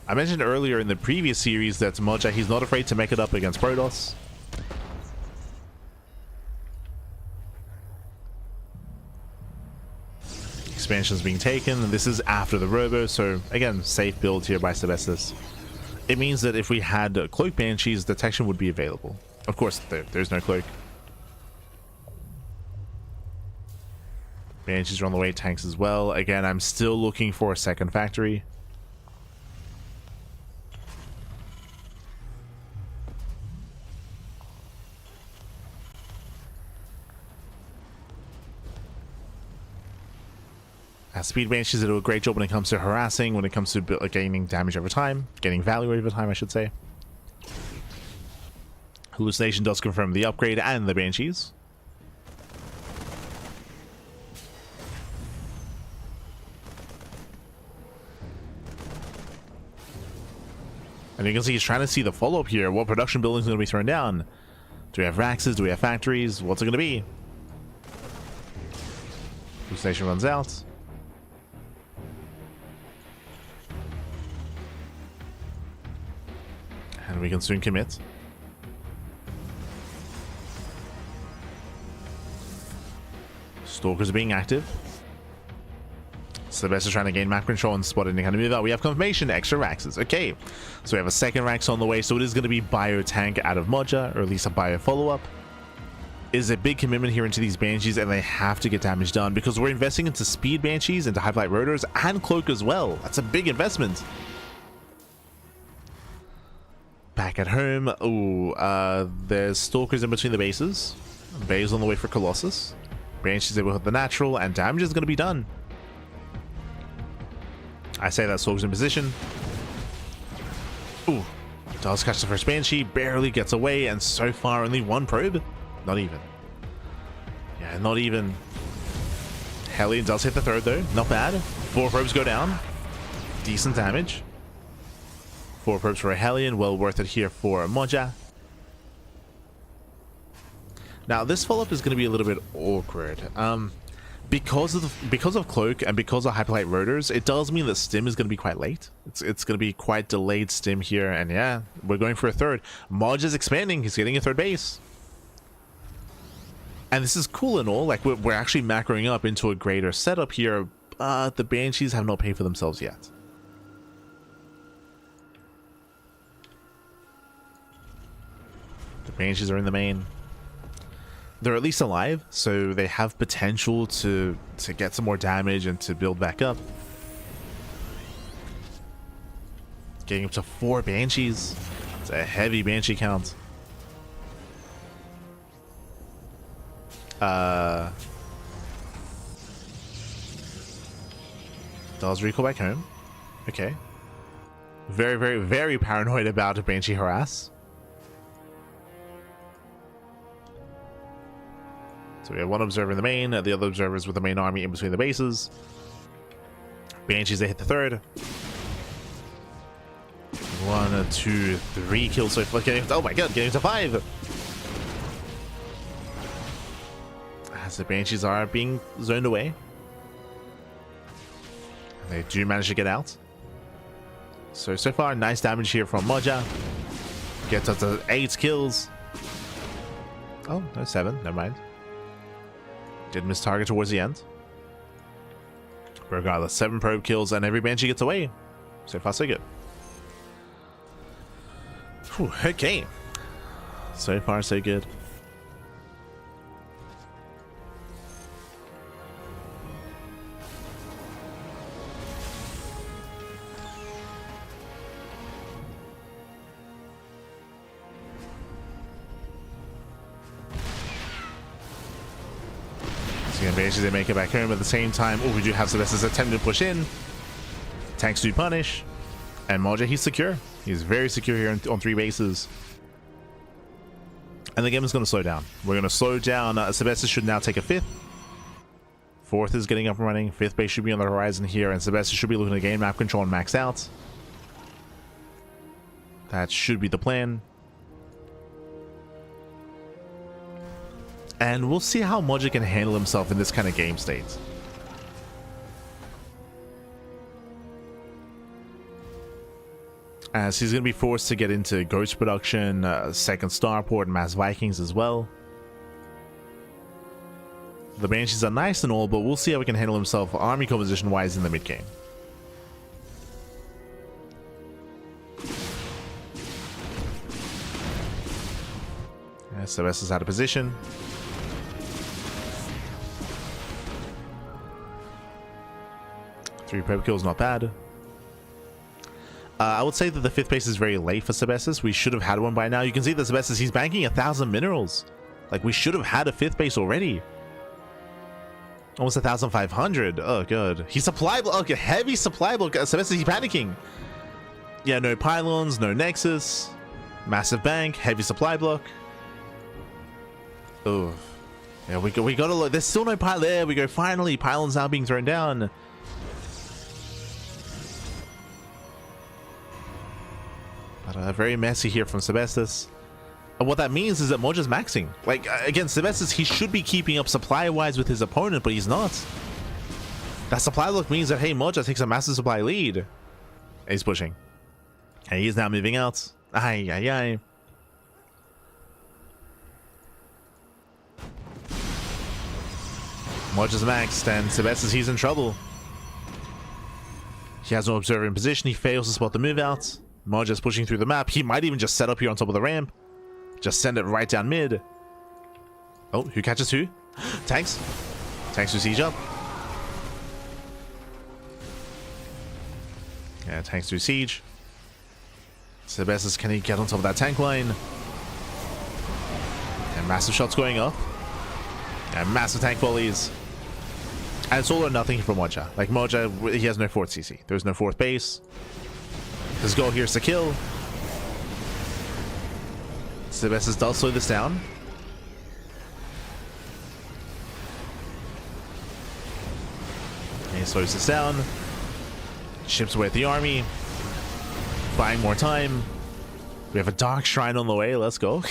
Speaker 1: I mentioned earlier in the previous series that Moja, he's not afraid to mech it up against Protoss. Expansion's being taken, and this is after the Robo, so again, safe build here by Sebesdes. It means that if we had Cloak Banshees, detection would be available. Of course, there's no Cloak. Banshees are on the way, tanks as well. Again, I'm still looking for a second factory. Speed Banshees do a great job when it comes to harassing, when it comes to gaining damage over time, getting value over time, I should say. Hallucination does confirm the upgrade and the Banshees. And you can see he's trying to see the follow-up here. What production building is going to be thrown down? Do we have Raxes? Do we have factories? What's it going to be? Hallucination runs out. And we can soon commit. Stalkers are being active. Sebesdes trying to gain map control and spot any kind of move. We have confirmation, extra Raxes. Okay, so we have a second Rax on the way, so it is going to be bio tank out of Moja, or at least a bio follow-up. It is a big commitment here into these Banshees, and they have to get damage done because we're investing into speed Banshees, into Hyperflight Rotors, and Cloak as well. That's a big investment. Back at home, there's Stalkers in between the bases. Bay's on the way for Colossus. Banshees able to hit the natural, and damage is going to be done. I say that Stalker's in position. Ooh, does catch the first Banshee, barely gets away, and so far only 1 probe. Not even. Yeah, not even. Hellion does hit the 3rd though, not bad. 4 probes go down. Decent damage. 4 probes for a Hellion, well worth it here for Moja. Now this follow-up is going to be a little bit awkward. Because of Cloak and because of Hyperlight Rotors, it does mean that Stim is going to be quite late. It's going to be quite delayed Stim here, and yeah, we're going for a 3rd. Moja is expanding, he's getting a 3rd base. And this is cool and all, like we're actually macroing up into a greater setup here, but the Banshees have not paid for themselves yet. The Banshees are in the main. They're at least alive, so they have potential to get some more damage and to build back up. Getting up to 4 Banshees. It's a heavy Banshee count. Does recall back home. Okay. Very, very, very paranoid about Banshee harass. So we have one observer in the main, the other observers with the main army in between the bases. Banshees, they hit the third. 1, 2, 3 kills so far. Oh my god, getting to 5. As the Banshees are being zoned away. They do manage to get out. So far, nice damage here from Moja. Gets up to 8 kills. Oh, no, 7. Never mind. Did miss target towards the end. But regardless, 7 probe kills and every Banshee gets away. So far, so good. Whew, okay. So far, so good. Banshees, they make it back home at the same time. Oh, we do have Sebesdes attempting to push in. Tanks do punish. And Moja, he's secure. He's very secure here on 3 bases. And the game is going to slow down. We're going to slow down. Sebesdes should now take a 5th. 4th is getting up and running. 5th base should be on the horizon here. And Sebesdes should be looking to gain map control and max out. That should be the plan. And we'll see how Moja can handle himself in this kind of game state. As he's going to be forced to get into Ghost production, 2nd Starport, Mass Vikings as well. The Banshees are nice and all, but we'll see how he can handle himself army composition wise in the mid game. Sebesdes is out of position. 3 probe kills, not bad. I would say that the 5th base is very late for Sebesdes. We should have had one by now. You can see that Sebesdes, he's banking 1,000 minerals. Like, we should have had a 5th base already. Almost 1,500. Oh, good. He's supply block. Okay, heavy supply block. Sebesdes, he's panicking. Yeah, no pylons, no nexus. Massive bank, heavy supply block. Oh. Yeah, we gotta look. There's still no pylon. There we go. Finally, pylons now being thrown down. But very messy here from Sebesdes. And what that means is that Moja's maxing. Like, again, Sebesdes, he should be keeping up supply-wise with his opponent, but he's not. That supply look means that, hey, Moja takes a massive supply lead. And he's pushing. And he's now moving out. Ay, ay, ay. Moja's maxed, and Sebesdes, he's in trouble. He has no observer in position. He fails to spot the move out. Moja's pushing through the map. He might even just set up here on top of the ramp. Just send it right down mid. Oh, who catches who? Tanks. Tanks to siege up. Yeah, tanks to siege. Sebesdes, can he get on top of that tank line? And massive shots going up. And massive tank volleys. And it's all or nothing for Moja. Like, Moja, he has no 4th CC. There's no 4th base. His goal here is to kill. Sebesdes does slow this down. And he slows this down. Chips away at the army. Buying more time. We have a Dark Shrine on the way. Let's go.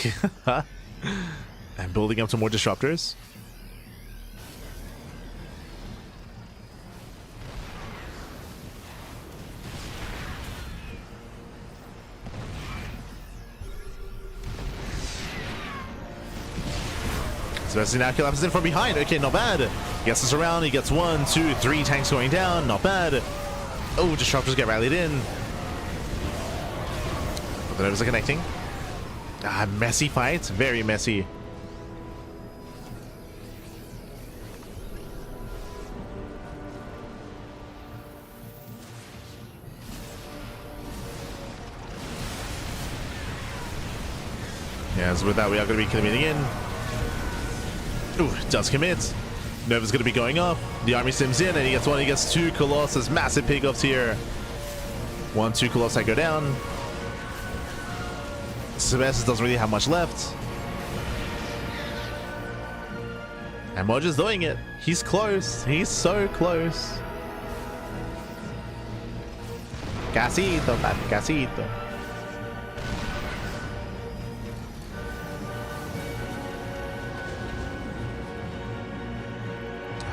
Speaker 1: And building up some more disruptors. Sebesdes now collapses in from behind. Okay, not bad. He gets us around. He gets 1, 2, 3 tanks going down. Not bad. Oh, disruptors get rallied in. But the Novas are connecting. Ah, messy fight. Very messy. Yeah, so with that, we are going to be committing in. Ooh, does commit. Nova's going to be going up. The army sims in, and he gets one. He gets two Colossus. Massive pickups here. 1, 2 Colossi go down. Sebesdes doesn't really have much left. And Moja's doing it. He's close. He's so close. Casito, papi, casito.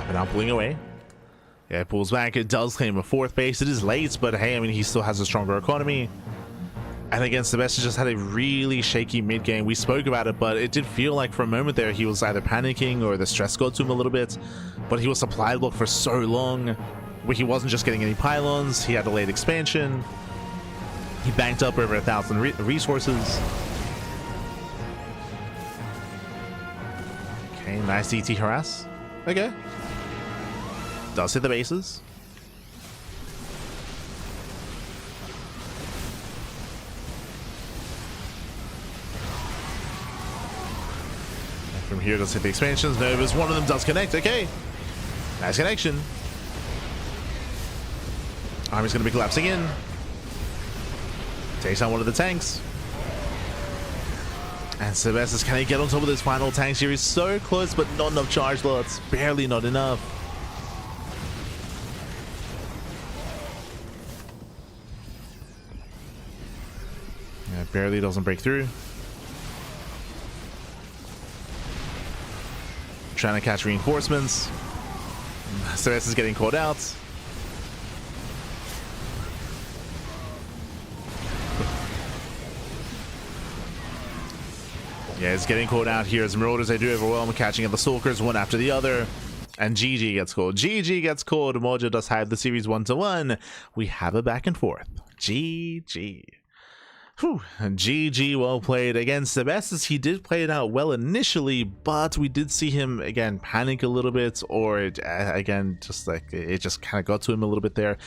Speaker 1: But now pulling away. Yeah, it pulls back. It does claim a 4th base. It is late, but hey, I mean, he still has a stronger economy. And again, Sebesdes just had a really shaky mid game. We spoke about it, but it did feel like for a moment there he was either panicking or the stress got to him a little bit. But he was supply blocked for so long, where he wasn't just getting any pylons. He had a late expansion. He banked up over 1,000 resources. Okay, nice DT harass. Okay. Does hit the bases. And from here, does hit the expansions. Novas, one of them does connect. Okay. Nice connection. Army's going to be collapsing in. Takes on one of the tanks. And Sebesdes, can he get on top of those final tanks here? He's so close, but not enough charge lots. Barely not enough. Yeah, barely doesn't break through. Trying to catch reinforcements. Sebesdes is getting caught out. Yeah, it's getting caught out here as Marauders, they do overwhelm, catching up the Stalkers one after the other. And GG gets called. GG gets called. Moja does have the series 1-1. We have a back and forth. GG. Whew. GG, well played. Again, Sebesdes, he did play it out well initially, but we did see him, again, panic a little bit, or, again, just like, it just kind of got to him a little bit there.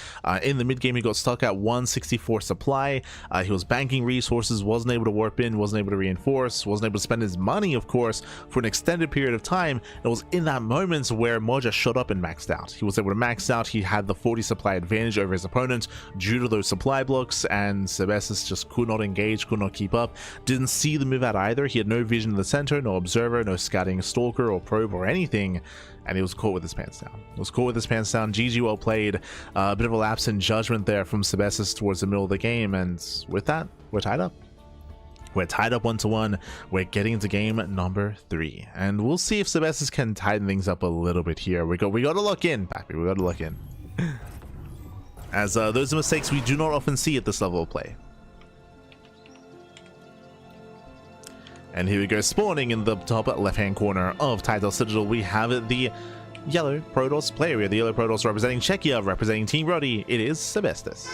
Speaker 1: In the mid-game, he got stuck at 164 supply. He was banking resources, wasn't able to warp in, wasn't able to reinforce, wasn't able to spend his money, of course, for an extended period of time. It was in that moment where Moja shut up and maxed out. He was able to max out. He had the 40 supply advantage over his opponent due to those supply blocks, and Sebesdes just could not engage, could not keep up, didn't see the move out either. He had no vision in the center, no observer, no scouting stalker or probe or anything, and he was caught with his pants down. He was caught with his pants down. GG, well played. A bit of a lapse in judgment there from Sebesdes towards the middle of the game, and with that, we're tied up. We're tied up 1-1. We're getting into game number 3, and we'll see if Sebesdes can tighten things up a little bit here. We got to lock in, papi. We got to lock in, as those are mistakes we do not often see at this level of play. And here we go, spawning in the top left-hand corner of Title Citadel, we have the yellow Protoss player. We have the yellow Protoss representing Czechia, representing Team Roddy. It is Sebesdes.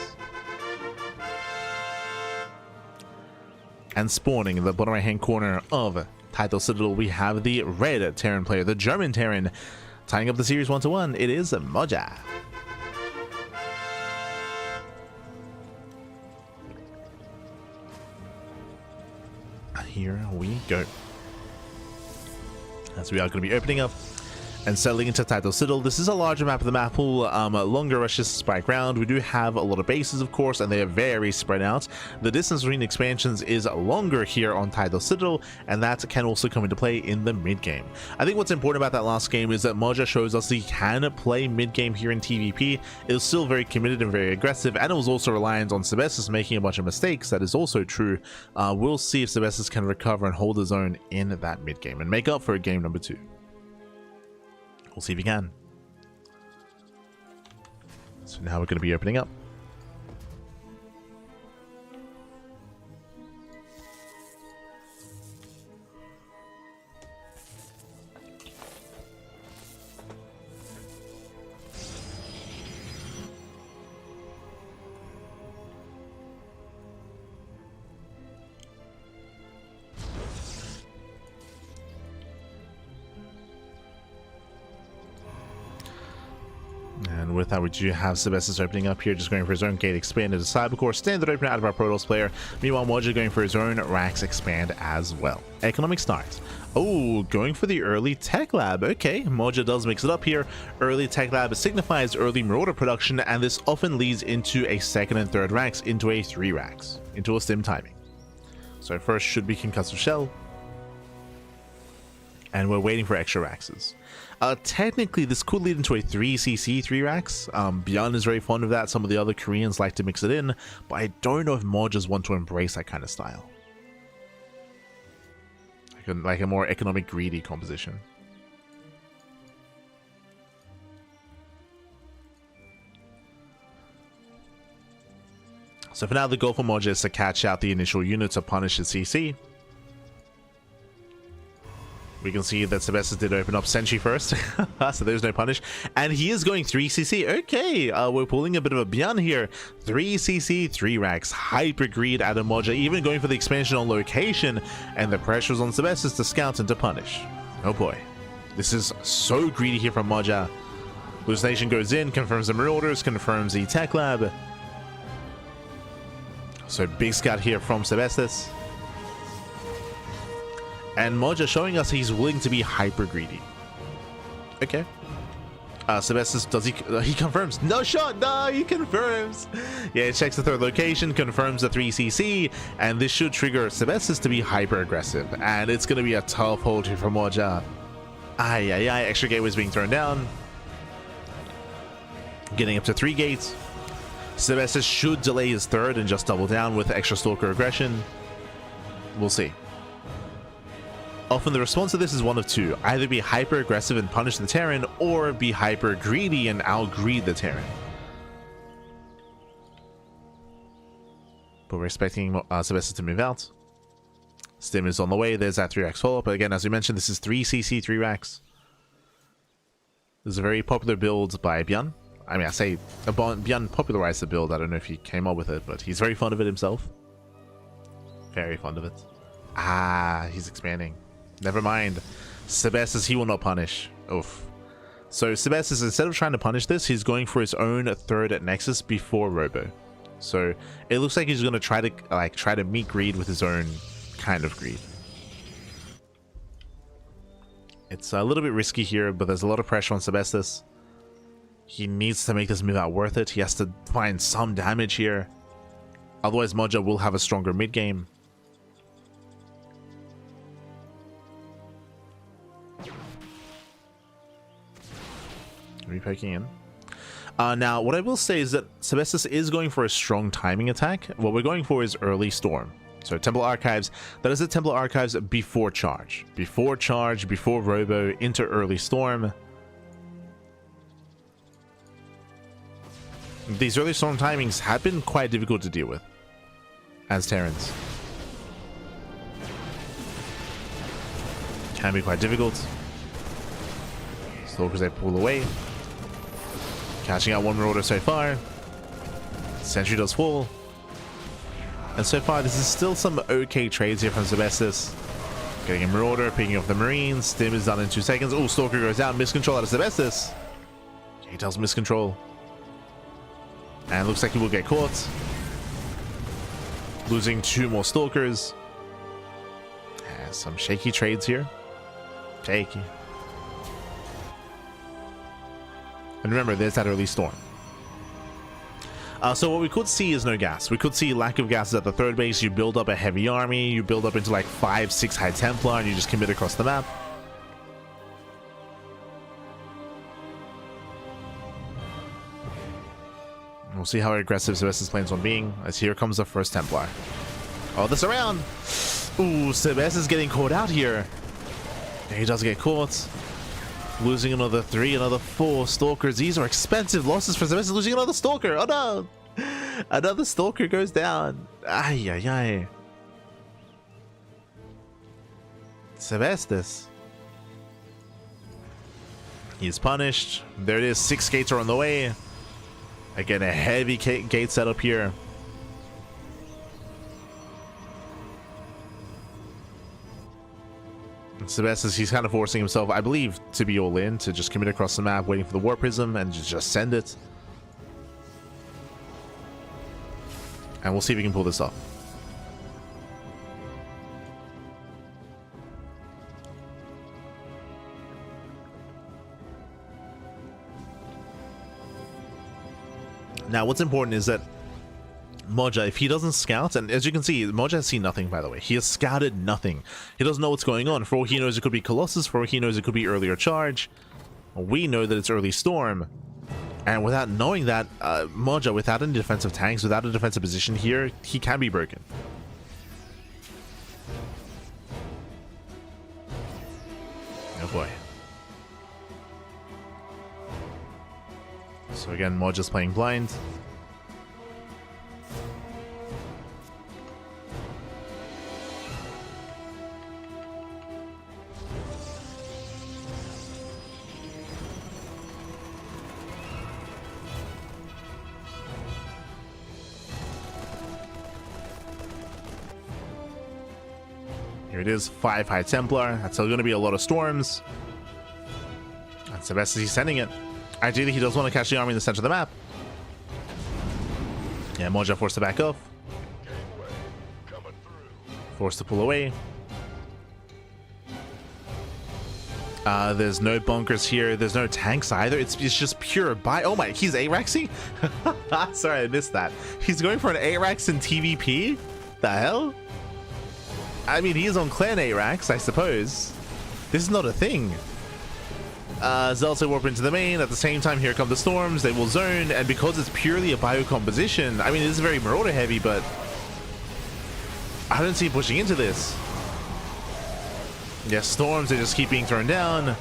Speaker 1: And spawning in the bottom right-hand corner of Title Citadel, we have the red Terran player, the German Terran, tying up the series 1-1. It is Moja. Here we go. As we are going to be opening up and settling into Title Citadel. This is a larger map of the map pool, longer rushes by ground. We do have a lot of bases, of course, and they are very spread out. The distance between expansions is longer here on Title Citadel, and that can also come into play in the mid-game. I think what's important about that last game is that Moja shows us he can play mid-game here in TVP. It was still very committed and very aggressive, and it was also reliant on Sebesdes making a bunch of mistakes. That is also true. We'll see if Sebesdes can recover and hold his own in that mid-game and make up for game number 2. We'll see if he can. So now we're going to be opening up. And with that, we do have Sebesdes opening up here, just going for his own gate expand into Cybercore, standard open out of our Protoss player. Meanwhile, Moja going for his own Rax expand as well. Economic start. Oh, going for the early tech lab. Okay, Moja does mix it up here. Early tech lab signifies early Marauder production, and this often leads into a second and third Rax, into a 3 Rax, into a stim timing. So first should be concussive shell, and we're waiting for extra Raxes. Technically, this could lead into a 3cc 3 Rax. Beyond is very fond of that. Some of the other Koreans like to mix it in, but I don't know if Mojas want to embrace that kind of style. Like a more economic greedy composition. So for now, the goal for Moja is to catch out the initial unit to punish his CC. We can see that Sebesdes did open up Sentry first, so there's no punish. And he is going 3cc. Okay, we're pulling a bit of a Bjorn here. 3cc, 3 Rax, hyper greed out of Moja, even going for the expansion on location. And the pressure is on Sebesdes to scout and to punish. Oh boy, this is so greedy here from Moja. Hallucination goes in, confirms the Marauders, confirms the Tech Lab. So big scout here from Sebesdes. And Moja showing us he's willing to be hyper greedy. Okay. Sebesdes, does he confirms. No shot. No, he confirms. Yeah, he checks the third location, confirms the 3cc, and this should trigger Sebesdes to be hyper aggressive. And it's going to be a tough hold here for Moja. Extra gateways being thrown down. Getting up to 3 gates. Sebesdes should delay his third and just double down with extra Stalker aggression. We'll see. Often the response to this is one of two. Either be hyper aggressive and punish the Terran, or be hyper greedy and out-greed the Terran. But we're expecting Sebesdes to move out. Stim is on the way. There's that 3-Rax follow-up. But again, as we mentioned, this is 3cc 3-Rax. This is a very popular build by Bjorn. I mean, I say Bjorn popularized the build. I don't know if he came up with it, but he's very fond of it himself. Very fond of it. He's expanding. Never mind. Sebesdes, he will not punish. Oof. So Sebesdes, instead of trying to punish this, he's going for his own third Nexus before Robo. So it looks like he's going to try to meet greed with his own kind of greed. It's a little bit risky here, but there's a lot of pressure on Sebesdes. He needs to make this move out worth it. He has to find some damage here. Otherwise, Moja will have a stronger mid game. Poking in. Now, what I will say is that Sebesdes is going for a strong timing attack. What we're going for is early storm. So Temple Archives, that is the Temple Archives before charge. Before charge, before Robo, into early storm. These early storm timings have been quite difficult to deal with as Terrans. Can be quite difficult. Stalkers, they pull away. Catching out one Marauder so far. Sentry does fall. And so far, this is still some okay trades here from Sebesdes. Getting a Marauder, picking off the Marines. Stim is done in 2 seconds. Oh, Stalker goes out. Miscontrol out of Sebesdes. He does miscontrol. And looks like he will get caught. Losing 2 more Stalkers. Some shaky trades here. Shaky. And remember, there's that early storm. So what we could see is no gas. We could see lack of gases at the third base. You build up a heavy army. You build up into like 5-6 High Templar, and you just commit across the map. We'll see how aggressive Sebesdes plans on being, as here comes the first Templar. Oh, this around! Ooh, Sebesdes getting caught out here. He does get caught. Losing another 3, another 4 Stalkers. These are expensive losses for Sebesdes. Losing another Stalker. Oh no! Another Stalker goes down. Ay. Sebesdes. He is punished. There it is. 6 gates are on the way. Again, a heavy gate setup here. Sebesdes, he's kind of forcing himself, I believe, to be all in, to just commit across the map, waiting for the War Prism, and just send it. And we'll see if we can pull this off. Now, what's important is that Moja, if he doesn't scout, and as you can see, Moja has seen nothing, by the way. He has scouted nothing. He doesn't know what's going on. For all he knows, it could be Colossus. For all he knows, it could be earlier charge. We know that it's early storm. And without knowing that, Moja, without any defensive tanks, without a defensive position here, he can be broken. Oh boy. So again, Moja's playing blind. Here it is, 5 High Templar. That's still going to be a lot of storms. And Sebesdes, he's sending it. Ideally, he does want to catch the army in the center of the map. Yeah, Moja forced to back off. Forced to pull away. There's no bunkers here. There's no tanks either. It's just pure buy. Oh my, he's A-Raxing? Sorry, I missed that. He's going for an A-Rax in TVP? The hell? I mean, he's on clan A-Rax, I suppose. This is not a thing. Zelsa warp into the main. At the same time, here come the storms. They will zone, and because it's purely a bio composition, I mean, it is very Marauder heavy, but I don't see pushing into this. Yeah, storms, they just keep being thrown down.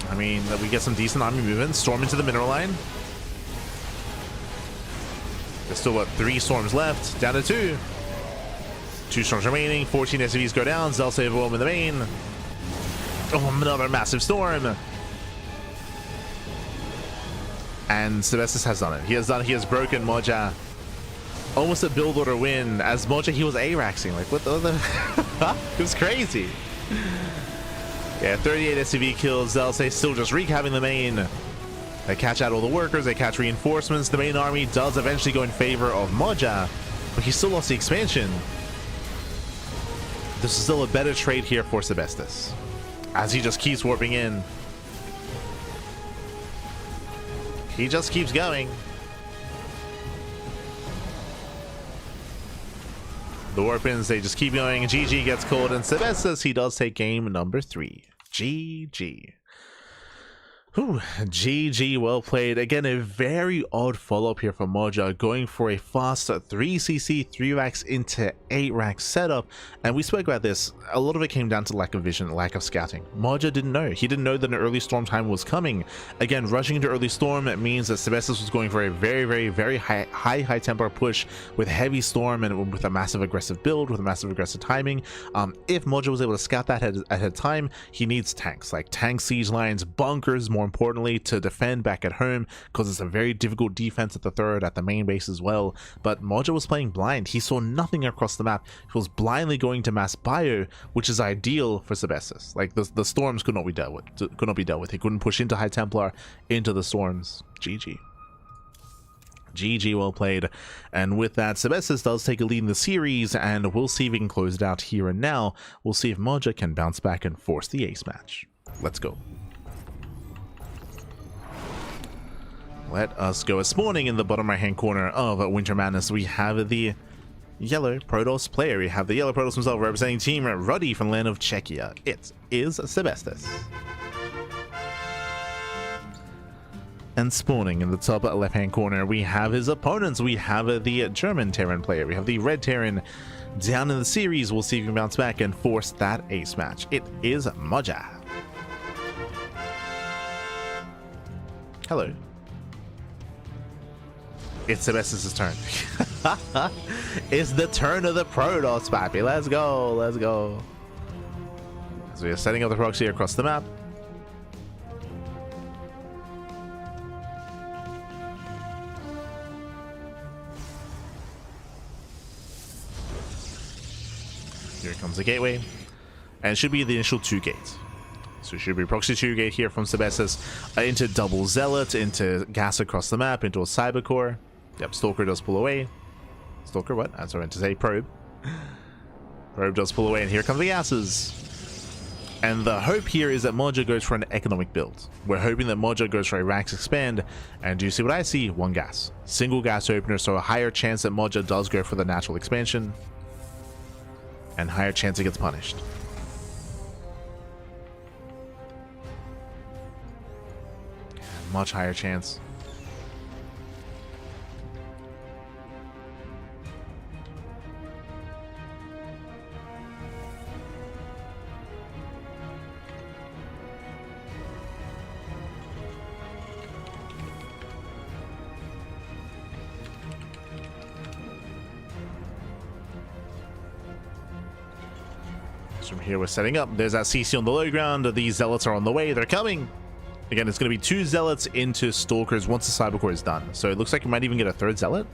Speaker 1: I mean, we get some decent army movement. Storm into the mineral line. There's still, what, 3 storms left. Down to 2. 2 storms remaining. 14 SCVs go down. Zelsa overwhelm in the main. Oh, another massive storm. And Sebesdes has done it. He has done it. He has broken Moja. Almost a build order win. As Moja, he was A-Raxing. Like, what the other? It was crazy. Yeah, 38 SCV kills. Zelsa still just recapping the main. They catch out all the workers, they catch reinforcements. The main army does eventually go in favor of Moja, but he still lost the expansion. This is still a better trade here for Sebesdes, as he just keeps warping in. He just keeps going. The warp-ins, they just keep going. GG gets called, and Sebesdes, he does take game number 3. GG. Whew, GG, well played. Again, a very odd follow-up here from Moja, going for a fast 3cc 3-racks into 8-rack setup. And we spoke about this. A lot of it came down to lack of vision, lack of scouting. Moja didn't know. He didn't know that an early storm time was coming. Again, rushing into early storm, it means that Sebesdes was going for a very high tempo push with heavy storm and with a massive aggressive build, with a massive aggressive timing. If Moja was able to scout that ahead of time, he needs tanks, like tank siege lines, bunkers, more importantly, to defend back at home, because it's a very difficult defense at the third, at the main base as well. But Moja was playing blind. He saw nothing across the map. He was blindly going to mass bio, which is ideal for Sebesdes. Like, the storms could not be dealt with. He couldn't push into High Templar, into the storms. GG. GG, well played. And with that, Sebesdes does take a lead in the series, and we'll see if we can close it out here and now. We'll see if Moja can bounce back and force the ace match. Let's go. Let us go. Spawning in the bottom right hand corner of Winter Madness, we have the yellow Protoss player. We have the yellow Protoss himself representing Team Ruddy from the land of Czechia. It is Sebesdes. And spawning in the top left hand corner, we have his opponents. We have the German Terran player. We have the red Terran. Down in the series, we'll see if he can bounce back and force that ace match. It is Moja. Hello. It's Sebesdes' turn. It's the turn of the Protoss, papi. Let's go. Let's go. So we are setting up the proxy across the map. comes the gateway. And it should be the initial 2 gates. So it should be proxy 2 gate here from Sebesdes into double Zealot, into gas across the map, into a Cyber Core. Yep, Stalker does pull away. Stalker, what? That's what I meant to say. Probe. Probe does pull away, and here come the gases. And the hope here is that Mojo goes for an economic build. We're hoping that Mojo goes for a Rax Expand, and do you see what I see? 1 gas. Single gas opener, so a higher chance that Mojo does go for the natural expansion, and higher chance it gets punished. Much higher chance. From here we're setting up. There's that CC on the low ground. These Zealots are on the way. They're coming. Again, it's going to be 2 Zealots into Stalkers once the Cyber Core is done. So it looks like you might even get a 3rd Zealot.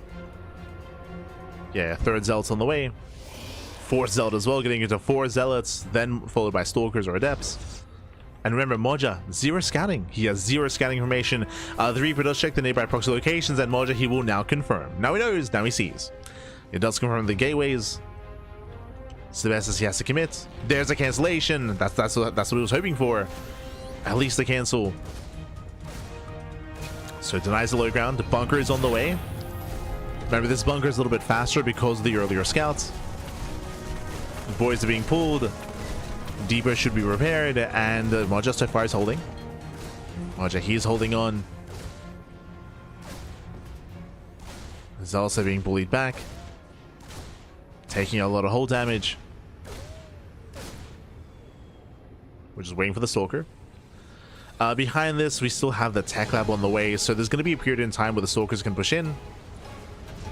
Speaker 1: Yeah, 3rd Zealot's on the way. 4th Zealot as well, getting into 4 Zealots, then followed by Stalkers or Adepts. And remember, Moja, 0 scouting. He has 0 scouting information. The Reaper does check the nearby proxy locations, and Moja, he will now confirm. Now he knows, now he sees. It does confirm the gateways. Sebesdes, he has to commit. There's a cancellation. That's what he was hoping for. At least the cancel. So it denies the low ground. The bunker is on the way. Remember, this bunker is a little bit faster because of the earlier scouts. The boys are being pulled. Depot should be repaired, and Moja so far is holding. Moja, he's holding on. He's also being bullied back, taking a lot of hull damage. We're just waiting for the Stalker. Behind this, we still have the Tech Lab on the way, so there's going to be a period in time where the Stalkers can push in,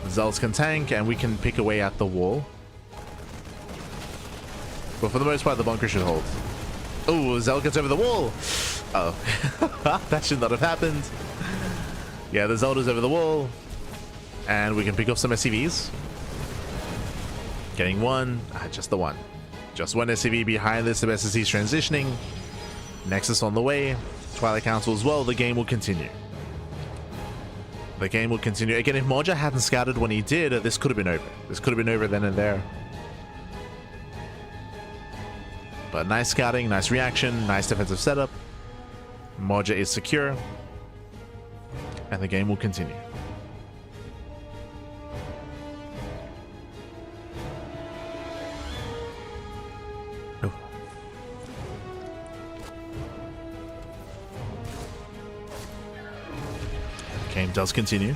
Speaker 1: Zealots can tank, and we can pick away at the wall. But for the most part, the bunker should hold. Oh, Zealot gets over the wall. Uh-oh. That should not have happened. Yeah, the Zealot is over the wall, and we can pick up some SCVs. Getting 1. Just the 1. Just 1 SCV behind this. Sebesdes is transitioning. Nexus on the way. Twilight Council as well. The game will continue. The game will continue. Again, if Moja hadn't scouted when he did, this could have been over. This could have been over then and there. But nice scouting, nice reaction, nice defensive setup. Moja is secure. And the game will continue. Game does continue.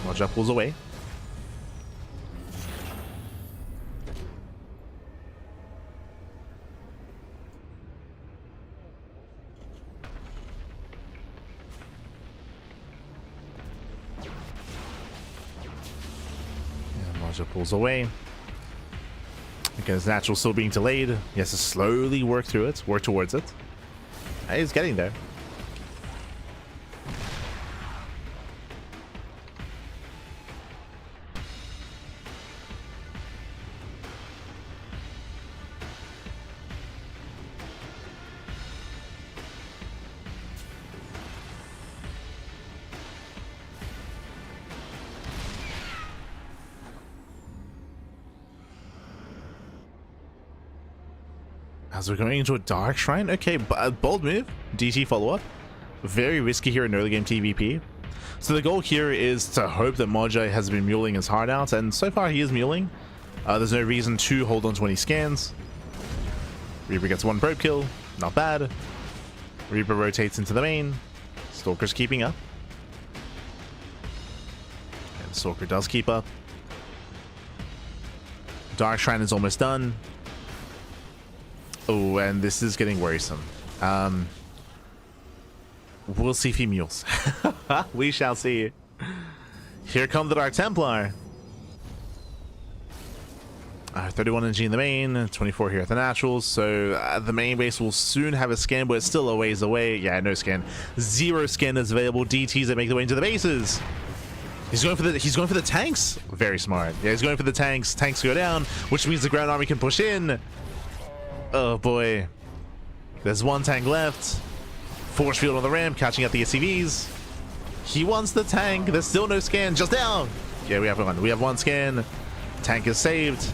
Speaker 1: Moja pulls away. Pulls away. Again, his natural still being delayed. He has to slowly work through it, work towards it. He's getting there. As we're going into a Dark Shrine. Okay, bold move. DT follow-up. Very risky here in early game TVP. So the goal here is to hope that Moja has been muling his heart out, and so far he is muling. There's no reason to hold on to any scans. Reaper gets 1 probe kill. Not bad. Reaper rotates into the main. Stalker's keeping up. And Stalker does keep up. Dark Shrine is almost done. Oh, and this is getting worrisome. We'll see if he mules. We shall see. Here come the Dark Templar. 31 energy in the main, 24 here at the naturals, so the main base will soon have a scan, but it's still a ways away. Yeah, no scan. 0 scan is available. DTs that make their way into the bases. He's going for the tanks. Very smart. Yeah, he's going for the tanks. Tanks go down, which means the ground army can push in. Oh boy. There's 1 tank left. Force field on the ramp, catching out the SCVs. He wants the tank. There's still no scan. Just down. Yeah, we have one. We have 1 scan. Tank is saved.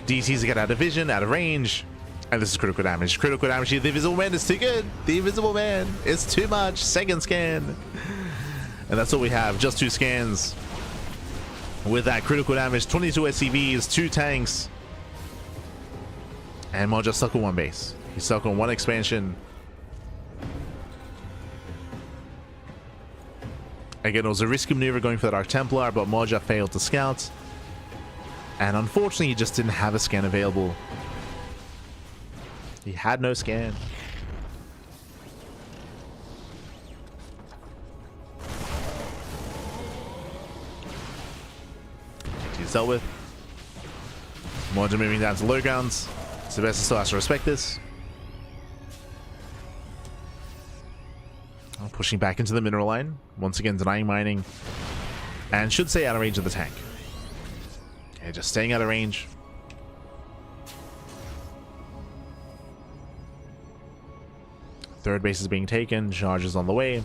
Speaker 1: DTs get out of vision, out of range. And this is critical damage. Critical damage. The invisible man is too good. The invisible man is too much. 2nd scan. And that's all we have. Just 2 scans. With that critical damage, 22 SCVs, 2 tanks. And Moja stuck on 1 base. He's stuck on 1 expansion. Again, it was a risky maneuver going for that Arc Templar, but Moja failed to scout. And unfortunately, he just didn't have a scan available. He had no scan. He's dealt with. Moja moving down to low grounds. Sebesdes still has to respect this. Pushing back into the mineral line. Once again, denying mining. And should stay out of range of the tank. Okay, just staying out of range. Third base is being taken. Charges on the way.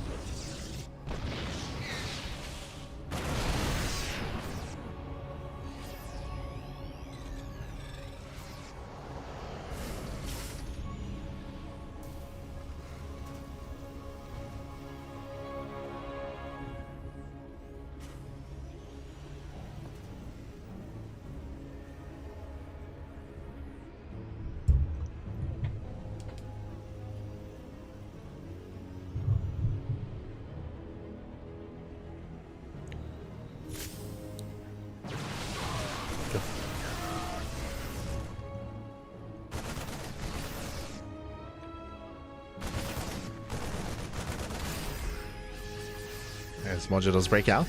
Speaker 1: As Moja does break out.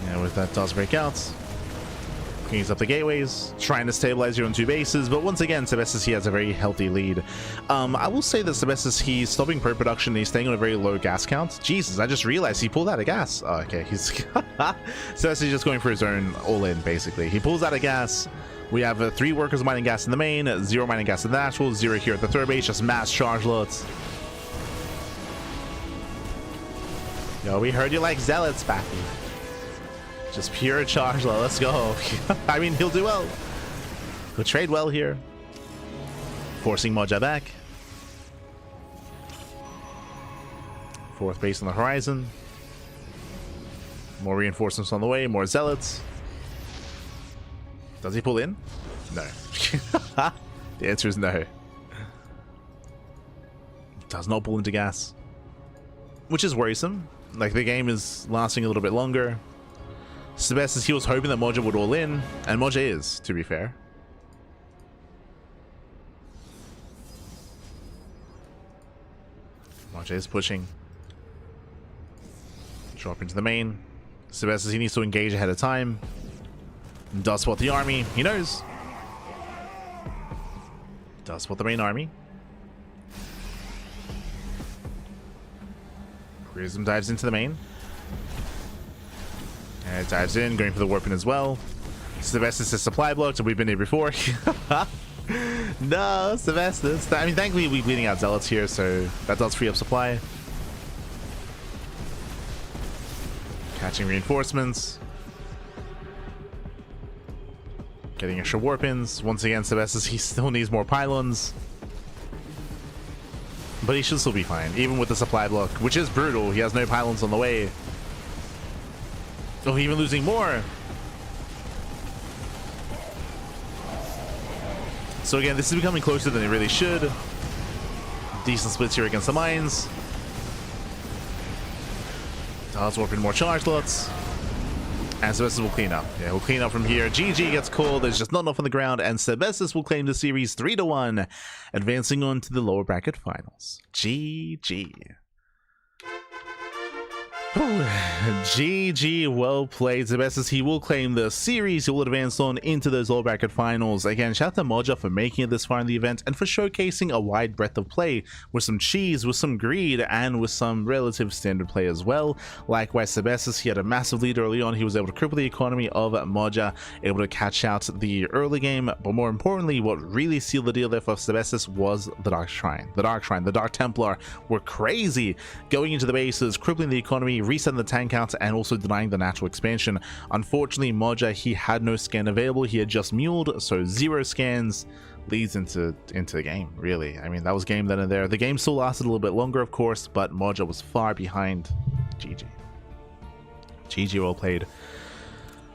Speaker 1: Yeah, with that does break out. Cleans up the gateways, trying to stabilize your own 2 bases, but once again, Sebesdes, he has a very healthy lead. I will say that Sebesdes, he's stopping pro production, he's staying on a very low gas count. Jesus, I just realized he pulled out of gas. Oh, okay, he's Sebesdes is just going for his own all-in, basically. He pulls out of gas. We have 3 workers mining gas in the main, 0 mining gas in the actual, 0 here at the third base, just mass charge loads. Yo, we heard you like zealots, Backy. Just pure charge low. Let's go. I mean, he'll do well. He'll trade well here. Forcing Moja back. 4th base on the horizon. More reinforcements on the way. More zealots. Does he pull in? No. The answer is no. Does not pull into gas. Which is worrisome. Like, the game is lasting a little bit longer. Sebesdes, he was hoping that Moja would all in, and Moja is, to be fair. Moja is pushing. Drop into the main. Sebesdes, he needs to engage ahead of time. Does spot the army. He knows. Does spot the main army. Prism dives into the main. And it dives in, going for the warping as well. Sebesdes is supply blocked, and we've been here before. No, Sebesdes. I mean, thankfully we're bleeding out zealots here, so that does free up supply. Catching reinforcements. Getting extra warpins. Once again, Sebesdes, he still needs more pylons. But he should still be fine, even with the supply block, which is brutal. He has no pylons on the way. Oh, even losing more. So again, this is becoming closer than it really should. Decent splits here against the mines. Does warp in more charge slots. And Sebesdes will clean up. Yeah, we'll clean up from here. GG gets called. There's just not enough on the ground. And Sebesdes will claim the series 3-1, advancing on to the lower bracket finals. GG. GG, well played, Sebesdes. He will claim the series. He will advance on into those lower bracket finals. Again, shout out to Moja for making it this far in the event and for showcasing a wide breadth of play with some cheese, with some greed, and with some relative standard play as well. Likewise, Sebesdes, he had a massive lead early on. He was able to cripple the economy of Moja, able to catch out the early game, but more importantly, what really sealed the deal there for Sebesdes was the Dark Shrine. The Dark Templar were crazy, going into the bases, crippling the economy, resetting the tank out, and also denying the natural expansion. Unfortunately, Moja, he had no scan available. He had just muled, so 0 scans leads into the game, really. I mean, that was game then and there. The game still lasted a little bit longer, of course, but Moja was far behind. GG. GG, well played.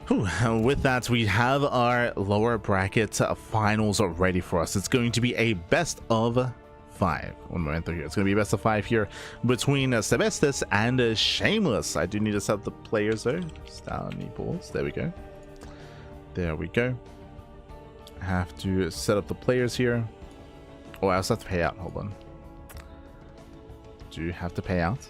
Speaker 1: Whew. With that, we have our lower bracket finals ready for us. It's going to be a best of 5. One moment here. It's going to be best of 5 here between Sebesdes and Shameless. I do need to set up the players though. Style meatballs. There we go. There we go. I have to set up the players here. Oh, I also have to pay out. Hold on. Do have to pay out.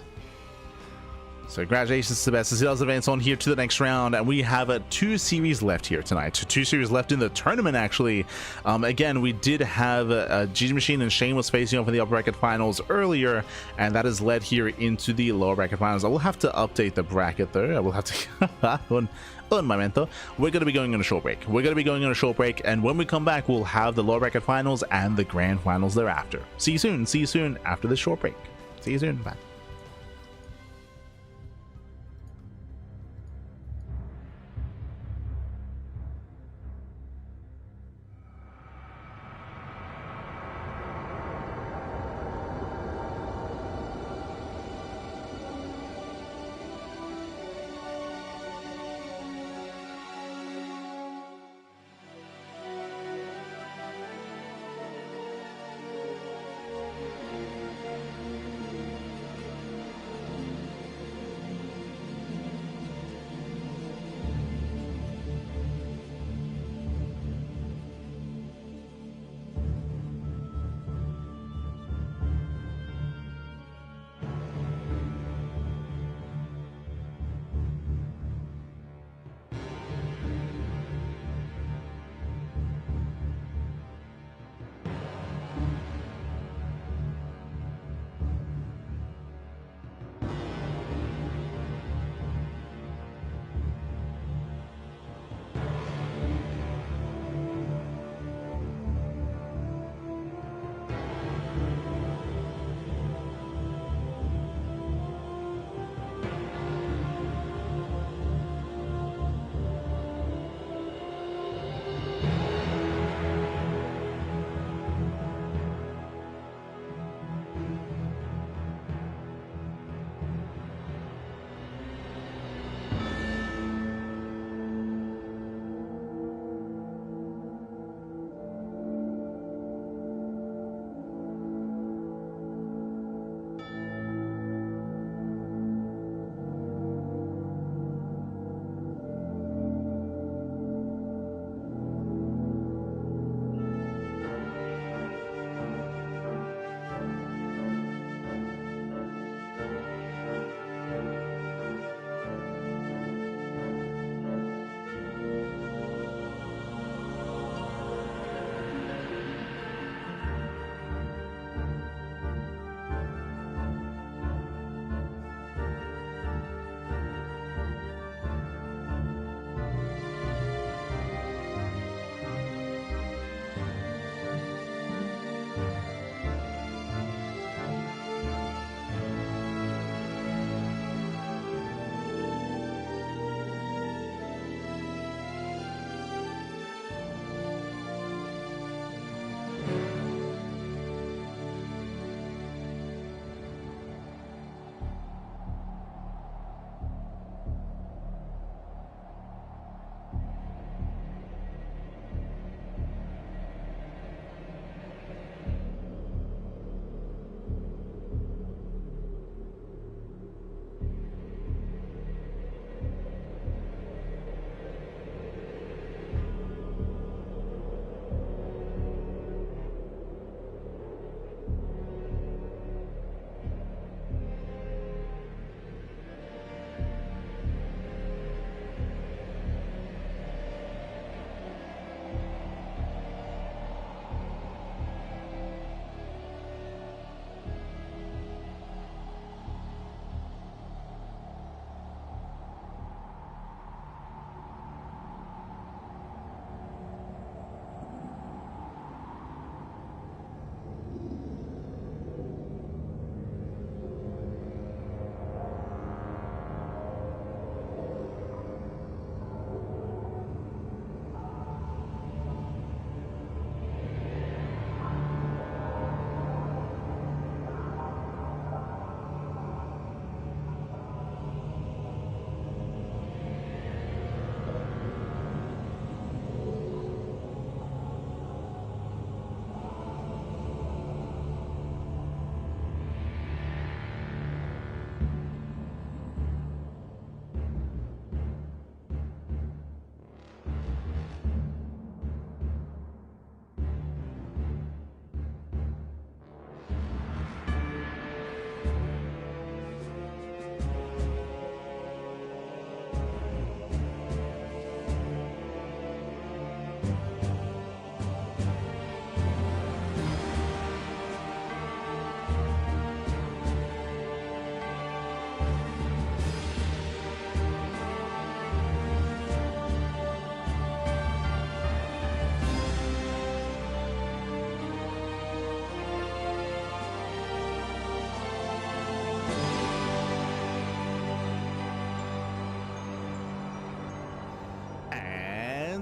Speaker 1: So congratulations, Sebesdes. He does advance on here to the next round, and we have 2 series left here tonight. 2 series left in the tournament, actually. Again, we did have GgMachine and Shameless facing off in the upper bracket finals earlier, and that has led here into the lower bracket finals. I will have to update the bracket, though. I will have to... on my mentor. We're going to be going on a short break. And when we come back, we'll have the lower bracket finals and the grand finals thereafter. See you soon after this short break. See you soon. Bye.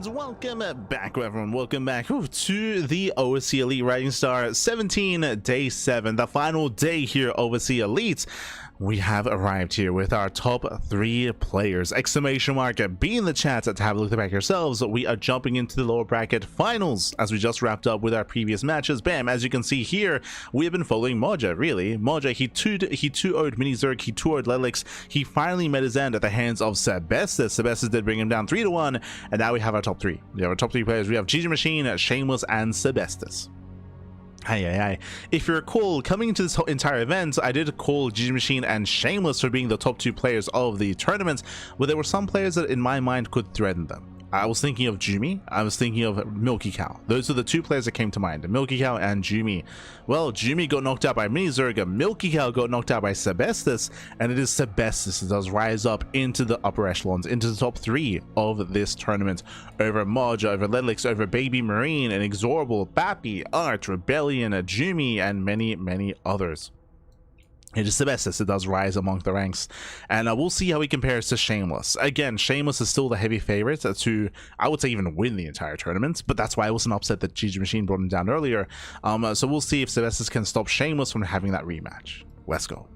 Speaker 1: Welcome back, everyone. Welcome back to the OSC Elite Rising Star 17 Day 7, the final day here, OSC Elite. We have arrived here with our top 3 players. Exclamation mark, be in the chat to have a look back yourselves. We are jumping into the lower bracket finals as we just wrapped up with our previous matches. Bam, as you can see here, we have been following Moja, really. Moja, he 2-0'd Mini Zerg, he 2-0'd Lelix. He finally met his end at the hands of Sebesdes. Sebesdes did bring him down 3-1, and now we have our top 3. We have our top 3 players. We have GgMachine, Shameless, and Sebesdes. If you recall, coming into this entire event, I did call GgMachine and Shameless for being the top 2 players of the tournament, but there were some players that in my mind could threaten them. I was thinking of Jumi, I was thinking of Milky Cow. Those are the 2 players that came to mind, Milky Cow and Jumi. Well, Jumi got knocked out by Mini Zerg, Milky Cow got knocked out by Sebesdes, and it is Sebesdes that does rise up into the upper echelons, into the top 3 of this tournament, over Moja, over Ledlix, over Baby Marine, Inexorable, Bappy, Art, Rebellion, Jumi, and many others. It is Sebesdes that does rise among the ranks, and we'll see how he compares to Shameless. Again, Shameless is still the heavy favorite to, I would say, even win the entire tournament, but that's why I wasn't upset that GgMachine brought him down earlier. So we'll see if Sebesdes can stop Shameless from having that rematch. Let's go.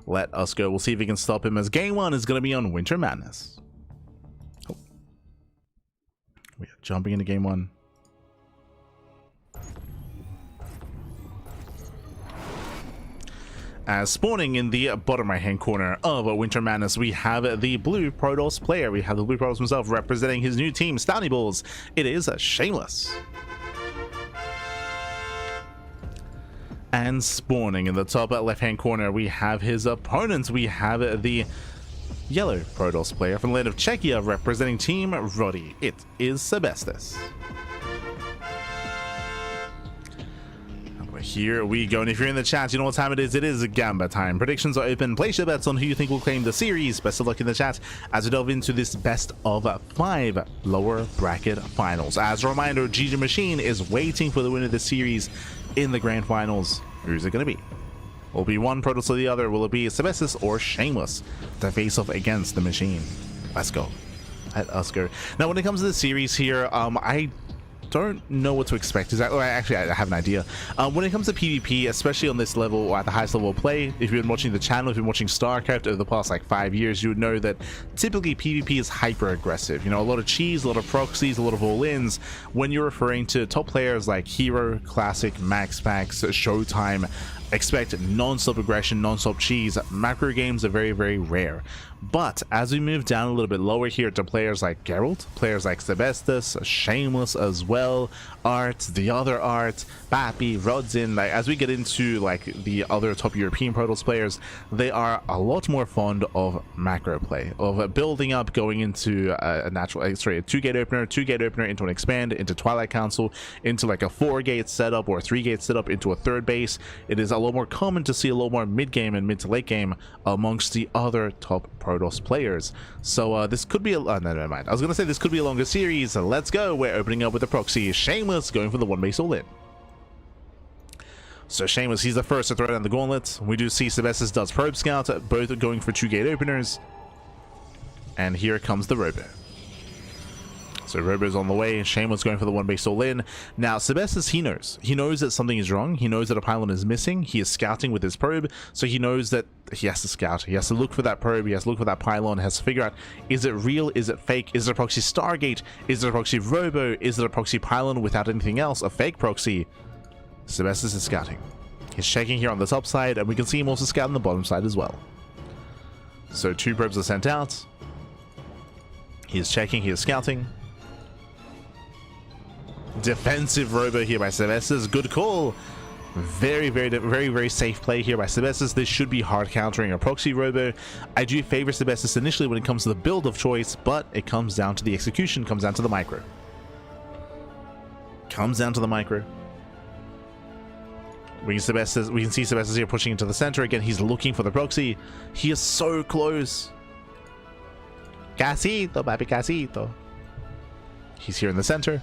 Speaker 1: Let us go. We'll see if he can stop him, as game 1 is going to be on Winter Madness. Oh. We are jumping into game 1. As spawning in the bottom right hand corner of Winter Madness, we have the blue Protoss player. We have the blue Protoss himself representing his new team, Stowny Balls. It is Shameless. And spawning in the top left hand corner, we have his opponents. We have the yellow Protoss player from the land of Czechia representing Team Roddy. It is Sebesdes. Here we go, and if you're in the chat, you know what time it is. It is Gamba time. Predictions are open. Place your bets on who you think will claim the series. Best of luck in the chat as we delve into this best of 5 lower bracket finals. As a reminder, GgMachine is waiting for the winner of the series in the grand finals. Who's it going to be? Will it be one Protoss or the other? Will it be Sebesdes or Shameless to face off against the machine? Let's go. Let us go. Now, when it comes to the series here, I don't know what to expect. Actually, I have an idea. When it comes to PvP, especially on this level or at the highest level of play, if you've been watching the channel, if you've been watching StarCraft over the past like 5 years, you would know that typically PvP is hyper aggressive. You know, a lot of cheese, a lot of proxies, a lot of all-ins. When you're referring to top players like Hero, Classic, Max Packs, Showtime, expect non-stop aggression, non-stop cheese. Macro games are very rare. But as we move down a little bit lower here to players like Geralt, players like Sebesdes, Shameless as well, Art, the other Art, Bappy, Rodzin, like as we get into like the other top European Protoss players, they are a lot more fond of macro play, of building up, going into a 2-gate opener, 2-gate opener into an expand, into Twilight Council, into like a 4-gate setup or a 3-gate setup into a 3rd base. It is a lot more common to see a lot more mid-game and mid to late game amongst the other top Protoss players. So this could be a no, never mind. I was gonna say this could be a longer series. So let's go. We're opening up with the proxy. Shameless going for the 1 base all-in. So Shameless, he's the first to throw down the gauntlet. We do see Sebesdes does Probe Scout, both going for 2-gate openers. And here comes the Robo. So Robo's on the way. Shameless going for the 1 base all-in. Now Sebesdes, he knows that something is wrong. He knows that a pylon is missing. He is scouting with his probe, so he knows that he has to scout. He has to look for that probe. He has to look for that pylon. He has to figure out, is it real? Is it fake? Is it a proxy Stargate? Is it a proxy Robo? Is it a proxy pylon without anything else? A fake proxy? Sebesdes is scouting. He's checking here on the top side, and we can see him also scouting the bottom side as well. So 2 probes are sent out. He is checking. He is scouting. Defensive Robo here by Sebesdes. Good call. Very safe play here by Sebesdes. This should be hard countering a proxy Robo. I do favor Sebesdes initially when it comes to the build of choice, but it comes down to the execution, comes down to the micro. Comes down to the micro. We can see Sebesdes here pushing into the center again. He's looking for the proxy. He is so close. Casito, papi, casito. He's here in the center.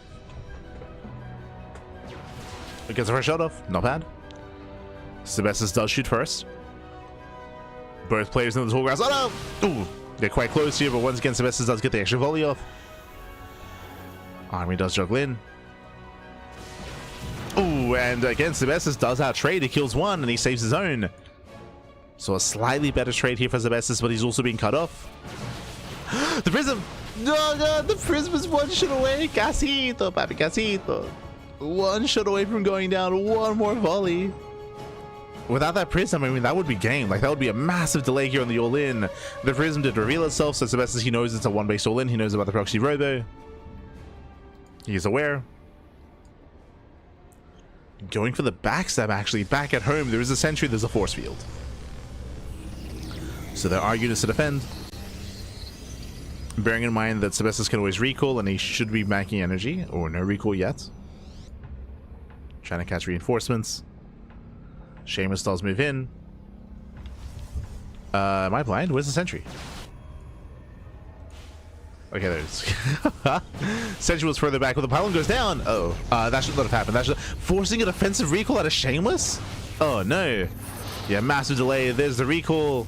Speaker 1: Gets the first shot off. Not bad. Sebesdes does shoot first. Both players in the tall grass. Oh no! Ooh, they're quite close here, but once again, Sebesdes does get the extra volley off. Army does juggle in. Ooh, and again, Sebesdes does outtrade. He kills one, and he saves his own. So a slightly better trade here for Sebesdes, but he's also being cut off. The prism! No, the prism is one shot away. Casito, papi, casito. One shot away from going down. One more volley. Without that prism, I mean, that would be game. Like, that would be a massive delay here on the all-in. The prism did reveal itself, so Sebesdes, he knows it's a one-base all-in. He knows about the proxy robo. He's aware. Going for the backstab, actually. Back at home, there is a sentry, there's a force field. So there are units to defend. Bearing in mind that Sebesdes can always recall, and he should be backing energy. Or no recall yet. Trying to catch reinforcements. Shameless does move in. Am I blind? Where's the sentry? Okay, there it is. Sentry was further back, but the pylon goes down. Oh, that should not have happened. That should forcing a defensive recall out of Shameless. Oh no. Yeah, massive delay. There's the recall.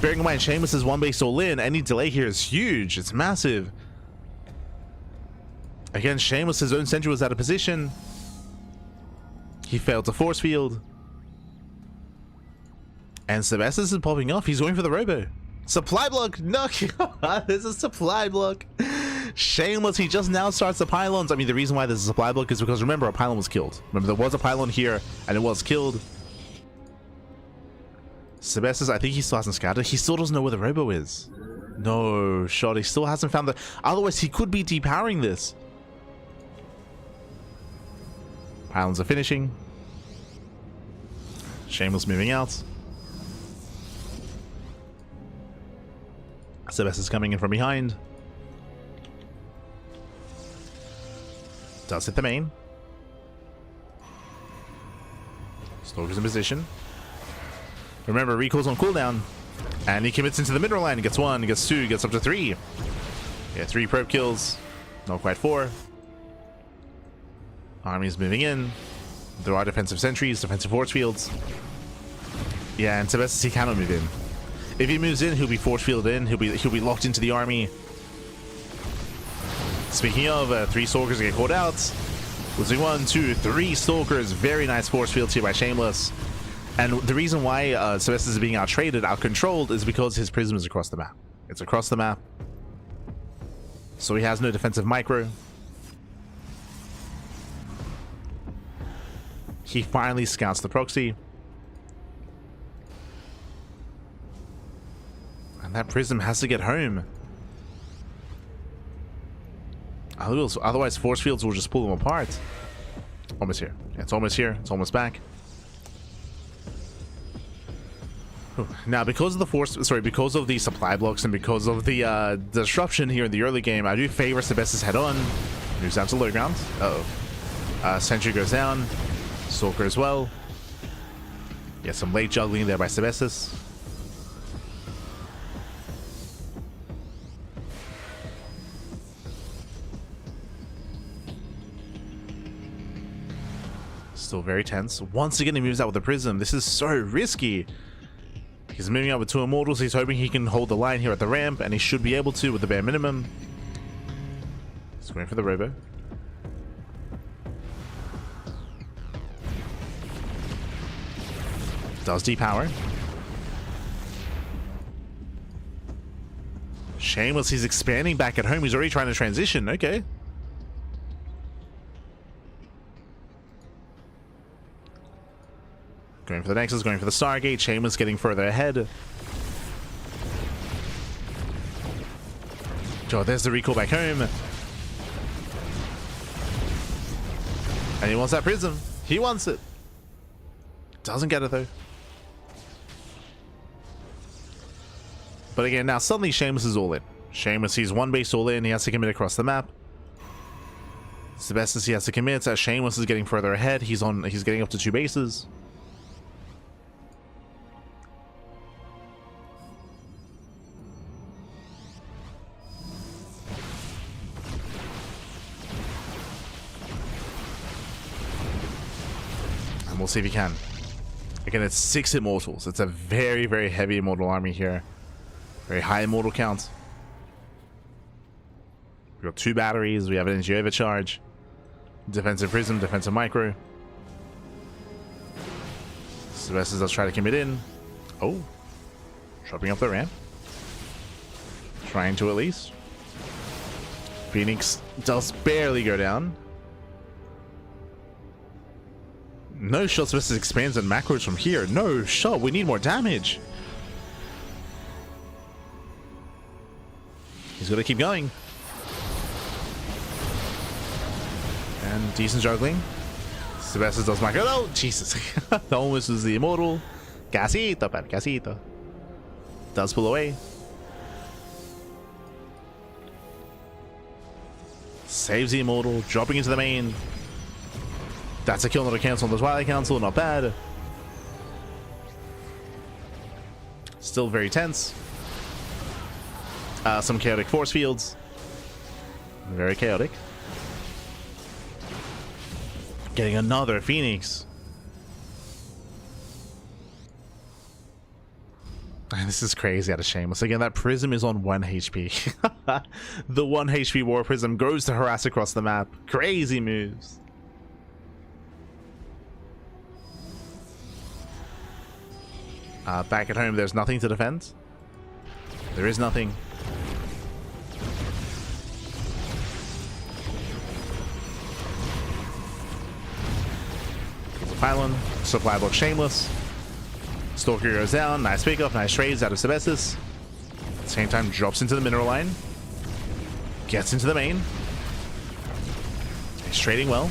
Speaker 1: Bearing in mind, Shameless is one base all in. Any delay here is huge. It's massive. Again, Shameless, his own sentry was out of position. He failed to force field. And Sebesdes is popping off. He's going for the robo. Supply block. No, there's a supply block. Shameless, he just now starts the pylons. I mean, the reason why there's a supply block is because, remember, a pylon was killed. Remember, there was a pylon here, and it was killed. Sebesdes, I think he still hasn't scouted. He still doesn't know where the robo is. No shot. He still hasn't found the... Otherwise, he could be depowering this. Pylons are finishing. Shameless moving out. Sebesdes coming in from behind. Does hit the main. Stalker's in position. Remember, recall's on cooldown. And he commits into the middle line. Gets one, gets two, gets up to three. Yeah, 3 probe kills. Not quite 4. Army's moving in. There are defensive sentries, defensive force fields. Yeah, and Sebesdes, he cannot move in. If he moves in, he'll be force fielded in. He'll be locked into the army. Speaking of, 3 stalkers get caught out. Losing 1, 2, 3 stalkers. Very nice force fields here by Shameless. And the reason why Sebesdes is being out-traded, out-controlled, is because his prism is across the map. It's across the map. So he has no defensive micro. He finally scouts the proxy. And that prism has to get home. Otherwise, force fields will just pull them apart. Almost here. Yeah, it's almost here. It's almost back. Now, because of because of the supply blocks and because of the disruption here in the early game, I do favor Sebesdes head on. Moves down to low ground. Uh-oh. Sentry goes down. Stalker as well. Yeah, some late juggling there by Sebesdes. Still very tense. Once again, he moves out with the prism. This is so risky. He's moving out with 2 immortals. He's hoping he can hold the line here at the ramp, and he should be able to with the bare minimum. He's going for the robo. Does depower. Shameless, he's expanding back at home. He's already trying to transition. Okay. Going for the Nexus, going for the Stargate. Shameless getting further ahead. Oh, there's the recall back home. And he wants that prism. He wants it. Doesn't get it though. But again, now suddenly Shameless is all in. Shameless, he's one base all in. He has to commit across the map. Sebesdes, he has to commit. Shameless is getting further ahead. He's getting up to 2 bases. And we'll see if he can. Again, it's 6 immortals. It's a very, very heavy immortal army here. Very high immortal count. We've got 2 batteries. We have energy overcharge. Defensive prism, defensive micro. Sebesdes does try to commit in. Oh. Dropping up the ramp. Trying to at least. Phoenix does barely go down. No shot. Sebesdes expands and macros from here. No shot. We need more damage. He's got to keep going. And decent juggling. Sebesdes does macro. Oh, Jesus. That almost was the immortal. Casito, papi, casito. Does pull away. Saves the immortal. Dropping into the main. That's a kill, not a cancel on the Twilight Council. Not bad. Still very tense. Some chaotic force fields. Very chaotic. Getting another Phoenix. And this is crazy out of Shameless. Again, that prism is on 1 HP. The 1 HP war prism goes to harass across the map. Crazy moves. Back at home, there's nothing to defend. There is nothing. Pylon, supply block Shameless. Stalker goes down. Nice pick off, nice trades out of Sebesdes. At the same time, drops into the mineral line. Gets into the main. He's trading well.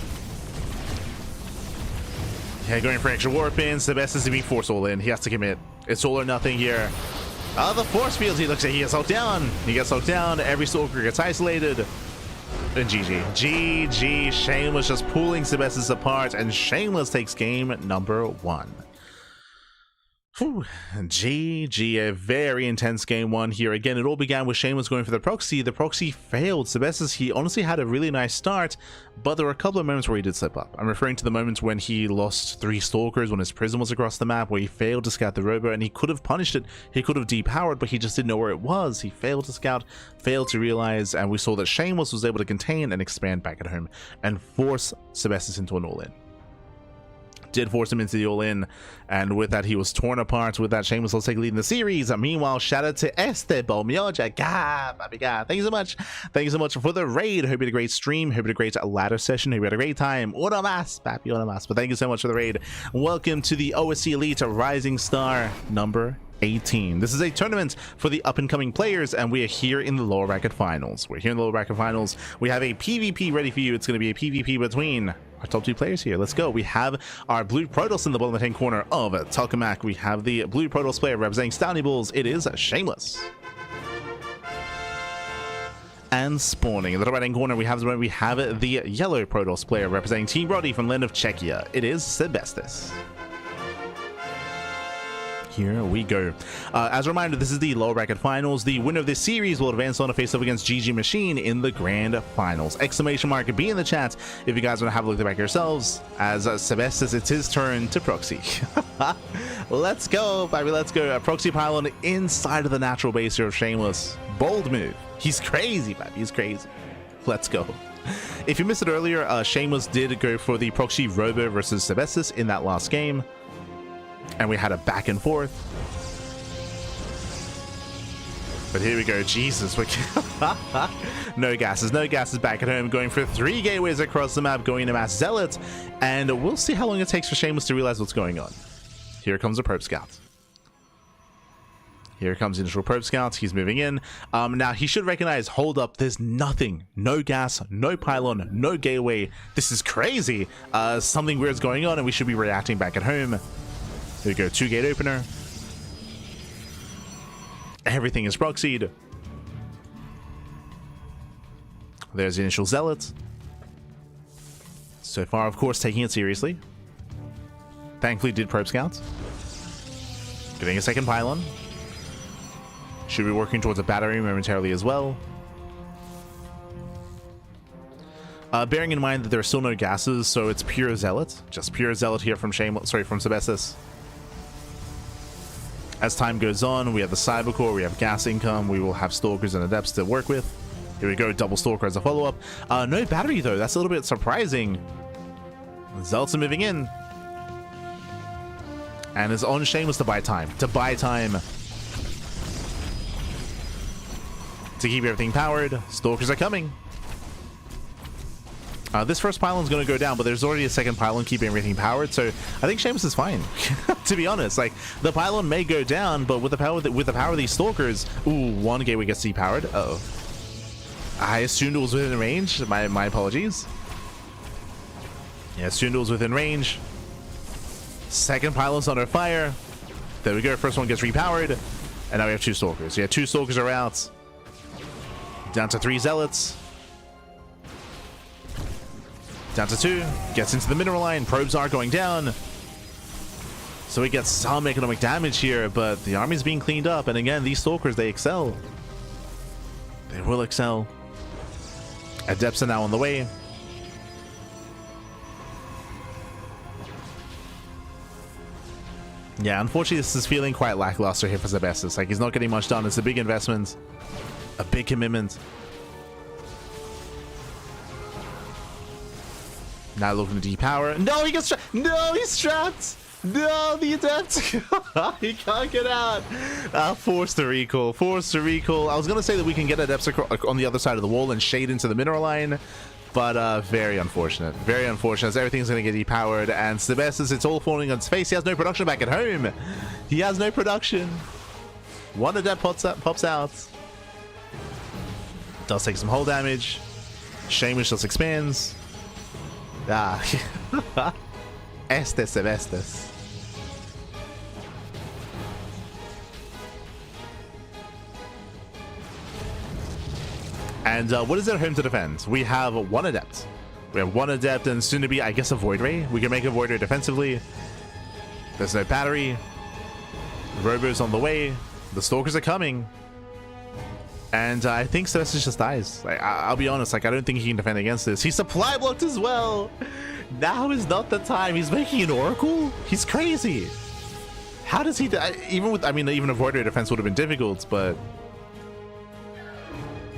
Speaker 1: Yeah, going for extra warp in. Sebesdes to be force all in. He has to commit. It's all or nothing here. The force fields he looks at. He gets soaked down. He gets soaked down. Every stalker gets isolated. And GG. GG. Shameless just pulling Sebesdes apart. And Shameless takes game number 1. Whew. GG, a very intense game 1 here. Again, it all began with Shameless going for the proxy. The proxy failed. Sebesdes, he honestly had a really nice start, but there were a couple of moments where he did slip up. I'm referring to the moments when he lost 3 stalkers when his prism was across the map, where he failed to scout the robo, and he could have punished it. He could have depowered, but he just didn't know where it was. He failed to scout, failed to realize, and we saw that Shameless was able to contain and expand back at home and force Sebesdes into an all-in. Did force him into the all-in, and with that he was torn apart. With that, Shameless will take lead in the series. Meanwhile, shout out to Esteban Mioja. God, baby God, thank you so much. Thank you so much for the raid. Hope you had a great stream. Hope you had a great ladder session. Hope you had a great time. Una más, papi, una más. But thank you so much for the raid. Welcome to the OSC Elite Rising Star number 18. This is a tournament for the up-and-coming players, and we are here in the lower bracket finals. We're here in the lower bracket finals. We have a PvP ready for you. It's going to be a PvP between our top 2 players here. Let's go. We have our blue Protoss in the bottom left-hand corner of Tokamak. We have the blue Protoss player representing Stony Bulls. It is Shameless. And spawning in the right-hand corner, we have the yellow Protoss player representing Team Roddy from land of Czechia. It is Sebesdes. Here we go. As a reminder, this is the lower bracket finals. The winner of this series will advance on to face off against GgMachine in the grand finals. Exclamation mark, be in the chat if you guys want to have a look at the back yourselves. As Sebesdes, it's his turn to proxy. Let's go, baby, let's go. A proxy pylon inside of the natural base here of Shameless. Bold move. He's crazy, baby, he's crazy. Let's go. If you missed it earlier, Shameless did go for the proxy robo versus Sebesdes in that last game. And we had a back and forth. But here we go. Jesus. No gases back at home. Going for 3 gateways across the map. Going to Mass Zealot. And we'll see how long it takes for Shameless to realize what's going on. Here comes a probe scout. Here comes the initial probe scout. He's moving in. Now, he should recognize, hold up, there's nothing. No gas, no pylon, no gateway. This is crazy. Something weird's going on, and we should be reacting back at home. There we go, 2 gate opener. Everything is proxied. There's the initial zealot. So far, of course, taking it seriously. Thankfully, did probe scouts. Getting a second pylon. Should be working towards a battery momentarily as well. Bearing in mind that there are still no gases, so it's pure Zealot. Just pure Zealot here from Shameless, sorry, from Sebesdes. As time goes on, we have the Cyber Core, we have gas income, we will have Stalkers and Adepts to work with. Here we go, double Stalker as a follow-up. No battery though, that's a little bit surprising. Zealots are moving in. And it's on Shameless to buy time. To keep everything powered. Stalkers are coming. This first pylon's going to go down, but there's already a second pylon keeping everything powered, so I think Shameless is fine. To be honest, like the pylon may go down, but with the power of these Stalkers, ooh, one gateway gets depowered. Uh-oh. I assumed it was within range. My apologies. Yeah, assumed it was within range. Second pylon's under fire. There we go. First one gets repowered, and now we have two Stalkers. Yeah, two Stalkers are out. Down to 3 Zealots. Down to 2, gets into the mineral line, probes are going down. So we get some economic damage here, but the army's being cleaned up, and again, these Stalkers, they excel. They will excel. Adepts are now on the way. Yeah, unfortunately, this is feeling quite lackluster here for Sebesdes. Like, he's not getting much done. It's a big investment, a big commitment. Now looking to depower. No, he gets trapped. No, he's trapped. No, the Adept. He can't get out. Forced to recall. Forced to recall. I was going to say that we can get Adepts on the other side of the wall and shade into the mineral line. But very unfortunate. Very unfortunate. As everything's going to get depowered. And Sebesdes, it's all falling on his face. He has no production back at home. He has no production. One Adept pops out. Does take some hull damage. Shameless just expands. Sebesdes. And what is their home to defend? We have one Adept. We have one Adept and soon to be, I guess, a Void Ray. We can make a Void Ray defensively. There's no battery. Robo's on the way. The Stalkers are coming. And I think Sebesdes just dies. Like, I'll be honest, like, I don't think he can defend against this. He's supply blocked as well. Now is not the time. He's making an Oracle? He's crazy. How does he die? Even with, I mean, even a Void Ray defense would have been difficult, but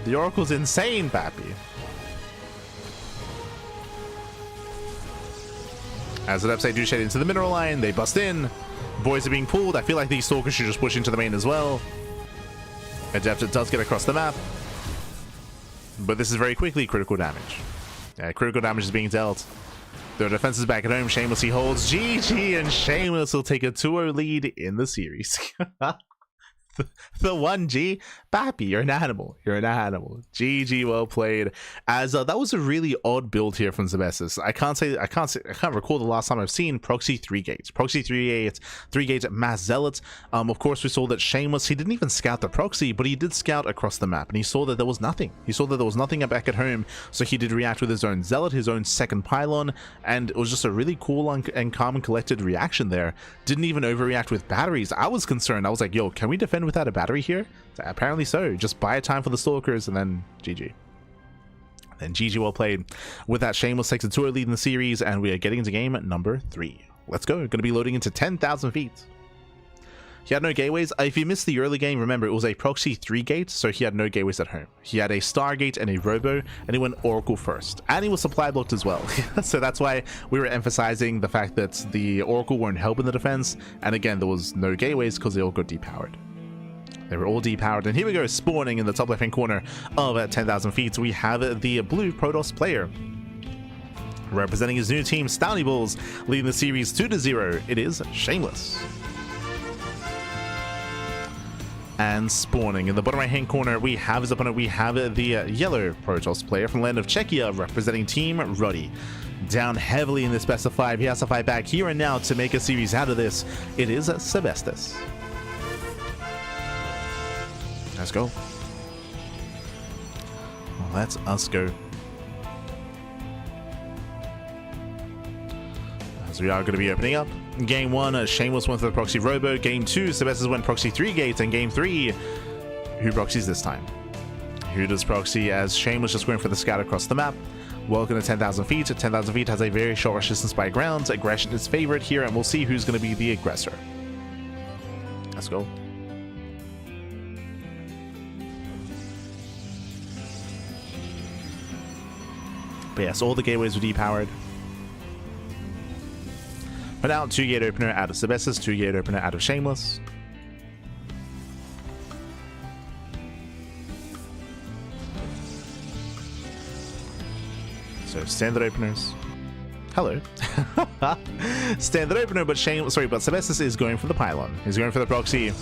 Speaker 1: the Oracle's insane, Pappy. As the Adepts do shade into the mineral line, they bust in. Boys are being pulled. I feel like these Stalkers should just push into the main as well. Adept does get across the map, but this is very quickly critical damage. Yeah, critical damage is being dealt. Their defense is back at home. Shameless he holds. GG, and Shameless will take a 2-0 lead in the series. The 1G, Pappy, you're an animal. You're an animal. GG, well played. As that was a really odd build here from Sebesdes. I can't recall the last time I've seen proxy 3 gates. Proxy 3 gates mass zealots. Of course, we saw that Shameless, he didn't even scout the proxy, but he did scout across the map, and he saw that there was nothing. He saw that there was nothing back at home, so he did react with his own zealot, his own second pylon, and it was just a really cool and calm and collected reaction there. Didn't even overreact with batteries. I was concerned. I was like, yo, can we defend without a battery here? Apparently so. Just buy a time for the Stalkers and then GG. Then GG, well played. With that, Shameless takes a 2-0 lead in the series, and we are getting into game number 3. Let's go. Going to be loading into 10,000 feet. He had no gateways. If you missed the early game, remember, it was a proxy 3 gate, so he had no gateways at home. He had a Stargate and a Robo, and he went Oracle first. And he was supply blocked as well. So that's why we were emphasizing the fact that the Oracle weren't helping the defense. And again, there was no gateways because they all got depowered. They were all depowered, and here we go, spawning in the top left-hand corner of 10,000 feet. We have the blue Protoss player. Representing his new team, Stouty Bulls, leading the series 2-0. It is Shameless. And spawning in the bottom right-hand corner, we have his opponent. We have the yellow Protoss player from the land of Czechia, representing Team Ruddy. Down heavily in this best of 5. He has to fight back here and now to make a series out of this. It is Sebesdes. Let's go. Let's us go. As we are going to be opening up. Game 1, Shameless went for the proxy robo. Game 2, Sebesdes went proxy 3 gates. And game 3, who proxies this time? Who does proxy as Shameless just going for the scout across the map? Welcome to 10,000 feet. 10,000 feet has a very short rush distance by ground. Aggression is favored here, and we'll see who's going to be the aggressor. Let's go. But yes, all the gateways were depowered. But now, 2 gate opener out of Sebesdes, 2 gate opener out of Shameless. So standard openers. Hello. Standard opener, but Sebesdes is going for the pylon. He's going for the proxy.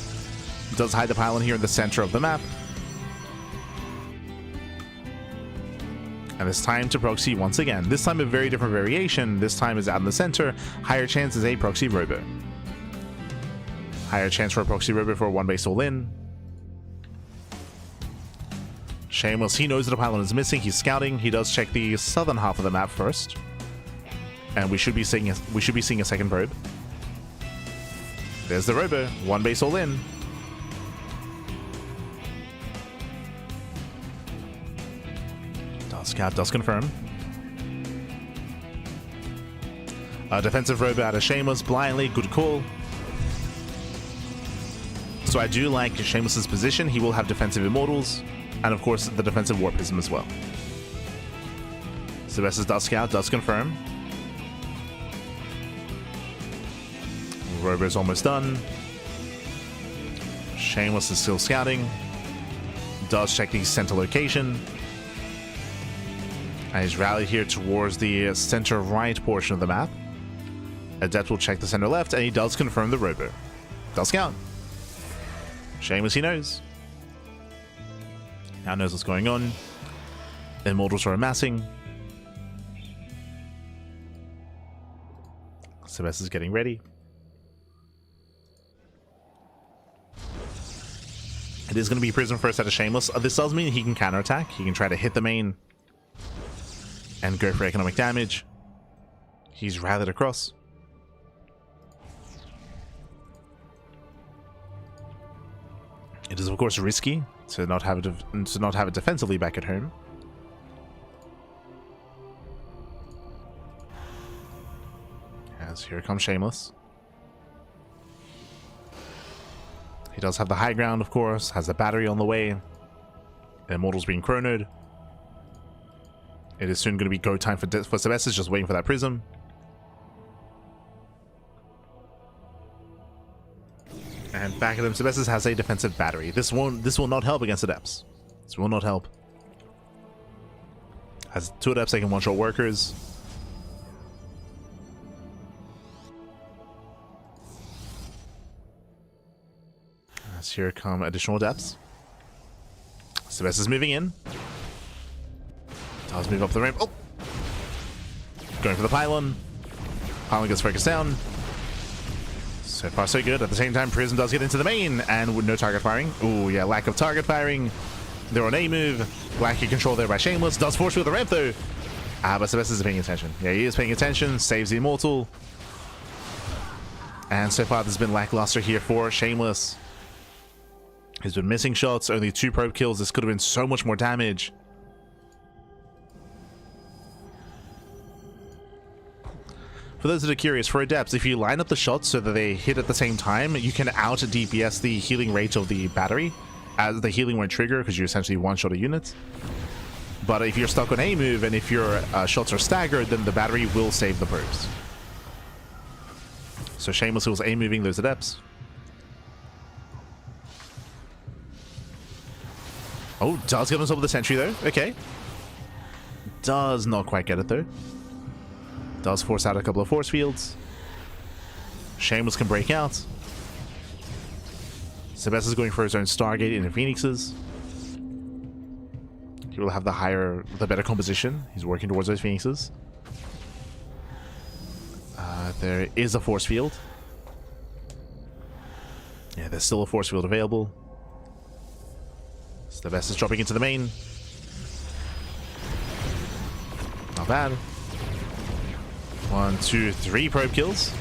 Speaker 1: Does hide the pylon here in the center of the map. And it's time to proxy once again. This time a very different variation. This time is out in the center. Higher chance is a proxy robo. Higher chance for a proxy robo for a 1 base all in. Shameless, he knows that a pylon is missing. He's scouting. He does check the southern half of the map first. And we should be seeing a second probe. There's the robo. 1 base all in. Scout does confirm. A defensive robo out of Shameless blindly. Good call. So I do like Shameless's position. He will have defensive immortals. And of course, the defensive warp prism as well. Sebesdes does scout, does confirm. Robo is almost done. Shameless is still scouting. Does check the center location. And he's rallied here towards the center right portion of the map. Adept will check the center left, and he does confirm the robo. Does scout. Shameless, he knows. Now knows what's going on. Immortals are amassing. Sebesdes is getting ready. It is going to be Prism first out of Shameless. This does mean he can counterattack. He can try to hit the main and go for economic damage. He's rallied across. It is of course risky to not have it defensively back at home. As here comes Shameless. He does have the high ground, of course, has the battery on the way. Immortals being chronoed. It is soon going to be go time for Sebesdes, just waiting for that prism. And back at him, Sebesdes has a defensive battery. This will not help against Adepts. This will not help. Has 2 Adepts, they can one-shot workers. As here come additional Adepts. Sebesdes is moving in. Does move up the ramp. Oh! Going for the pylon. Pylon gets focused down. So far so good. At the same time, Prism does get into the main, and with no target firing. Ooh, yeah, lack of target firing. They're on a move. Lack of control there by Shameless. Does force field the ramp though. But Sebesdes is paying attention. Yeah, he is paying attention. Saves the Immortal. And so far, there's been lackluster here for Shameless. He's been missing shots. Only 2 probe kills. This could have been so much more damage. For those that are curious, for Adepts, if you line up the shots so that they hit at the same time, you can out DPS the healing rate of the battery, as the healing won't trigger because you essentially one-shot a unit. But if you're stuck on a move and if your shots are staggered, then the battery will save the probes. So Shameless was A-moving those Adepts. Oh, does get himself with the sentry though. Okay. Does not quite get it though. Does force out a couple of force fields. Shameless can break out. Sebesdes is going for his own Stargate into Phoenixes. He will have the better composition. He's working towards those Phoenixes. There is a force field. Yeah, there's still a force field available. Sebesdes is dropping into the main. Not bad. 1, 2, 3 probe kills.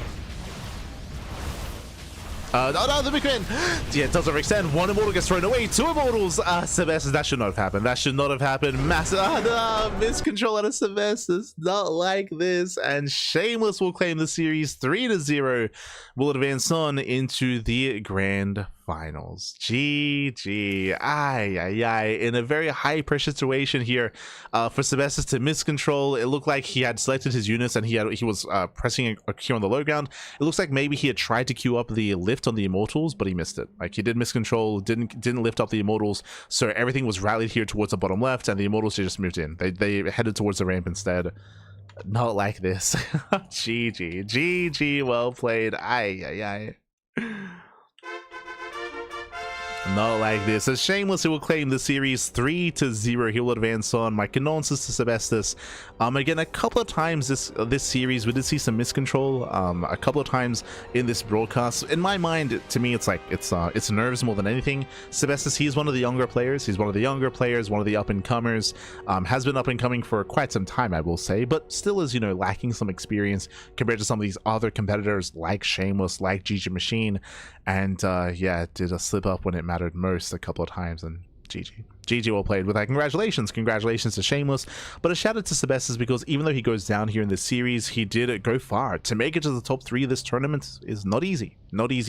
Speaker 1: Oh no, the big win! Yeah, it doesn't extend. One immortal gets thrown away. 2 immortals! Sebesdes, that should not have happened. That should not have happened. Massive, no, miscontrol out of Sebesdes. Not like this. And Shameless will claim the series 3-0. Will advance on into the grand finals. GG. Aye. In a very high pressure situation here for Sebesdes to miscontrol. It looked like he had selected his units and he was pressing a Q on the low ground. It looks like maybe he had tried to queue up the lift on the immortals, but he missed it. Like, he did miscontrol, didn't lift up the immortals, so everything was rallied here towards the bottom left, and the immortals just moved in. They headed towards the ramp instead. Not like this. GG, well played. Aye. Not like this. As Shameless, he will claim the series 3-0. He will advance on. My condolences to Sebesdes. Again, a couple of times this series we did see some miscontrol. A couple of times in this broadcast. In my mind, to me, it's like it's nerves more than anything. Sebesdes, he's one of the younger players. One of the up and comers. Has been up and coming for quite some time, I will say, but still is, lacking some experience compared to some of these other competitors like Shameless, like GgMachine, and yeah, did a slip up when it mattered most a couple of times, and GG well played with that. Congratulations to Shameless, but a shout out to Sebesdes, because even though he goes down here in this series, he did go far. To make it to the top 3 of this tournament is not easy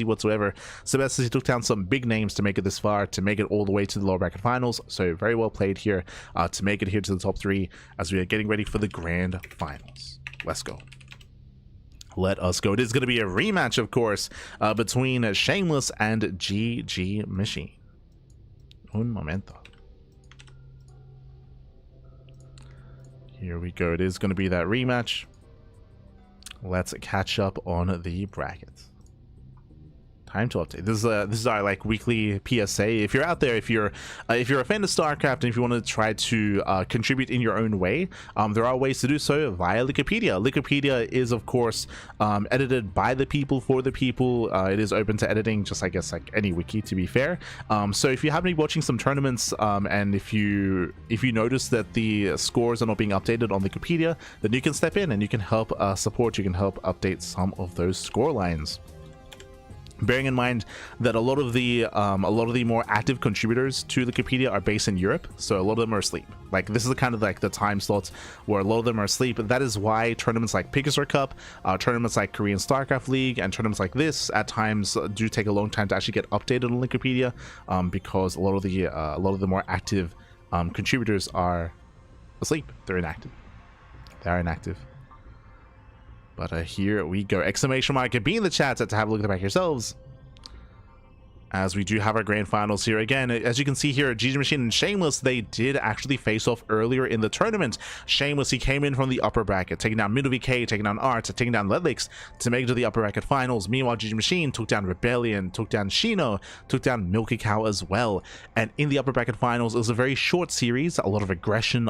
Speaker 1: whatsoever. Sebesdes, he took down some big names to make it this far, to make it all the way to the lower bracket finals, so very well played here to make it here to the top 3 as we are getting ready for the grand finals. Let's go. Let us go. It is going to be a rematch, of course, between Shameless and GgMachine. Un momento. Here we go. It is going to be that rematch. Let's catch up on the brackets. Time to update. This is our like weekly PSA. If you're out there, if you're a fan of StarCraft, and if you want to try to contribute in your own way, there are ways to do so via Wikipedia. Wikipedia is, of course, edited by the people for the people. It is open to editing, just I guess like any wiki, to be fair. So if you happen to be watching some tournaments, and if you notice that the scores are not being updated on Wikipedia, then you can step in and you can help support. You can help update some of those score lines. Bearing in mind that a lot of the more active contributors to Wikipedia are based in Europe, so a lot of them are asleep. Like, this is kind of like the time slots where a lot of them are asleep. That is why tournaments like Picasso Cup, tournaments like Korean StarCraft League, and tournaments like this at times do take a long time to actually get updated on Wikipedia, because a lot of the more active contributors are asleep. They're inactive. But here we go. Exclamation mark. Be in the chat to have a look at the back yourselves, as we do have our grand finals here. Again, as you can see here, GgMachine and Shameless, they did actually face off earlier in the tournament. Shameless, he came in from the upper bracket, taking down MinoVK, taking down Art, taking down Ledlix to make it to the upper bracket finals. Meanwhile, GgMachine took down Rebellion, took down Shino, took down Milky Cow as well. And in the upper bracket finals, it was a very short series, a lot of aggression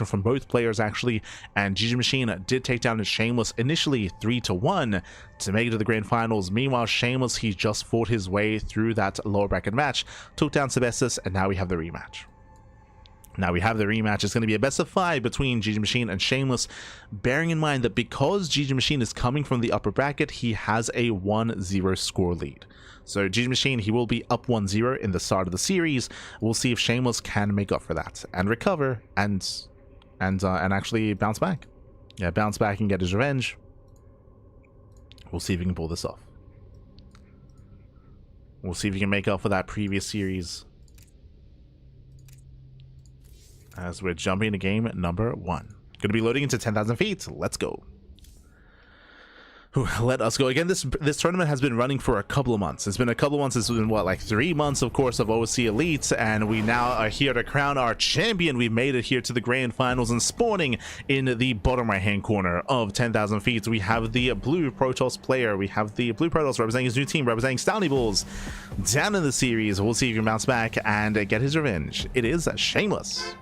Speaker 1: from both players actually, and GgMachine did take down Shameless initially 3-1 to make it to the grand finals. Meanwhile, Shameless, he just fought his way through that lower bracket match, took down Sebesdes, and now we have the rematch. It's going to be a best of 5 between GgMachine and Shameless, bearing in mind that because GgMachine is coming from the upper bracket, he has a 1-0 score lead. So GgMachine, he will be up 1-0 in the start of the series. We'll see if Shameless can make up for that and recover and actually bounce back. Yeah, bounce back and get his revenge. We'll see if he can pull this off. We'll see if he can make up for that previous series, as we're jumping into game number 1. Going to be loading into 10,000 feet. Let's go. Let us go. Again, this tournament has been running for a couple of months. It's been a couple of months. It's been, what, like 3 months, of course, of OSC Elite, and we now are here to crown our champion. We've made it here to the grand finals, and spawning in the bottom right-hand corner of 10,000 feet, we have the blue Protoss player. We have the blue Protoss representing his new team, representing Stony Bulls. Down in the series, we'll see if he can bounce back and get his revenge. It is Shameless.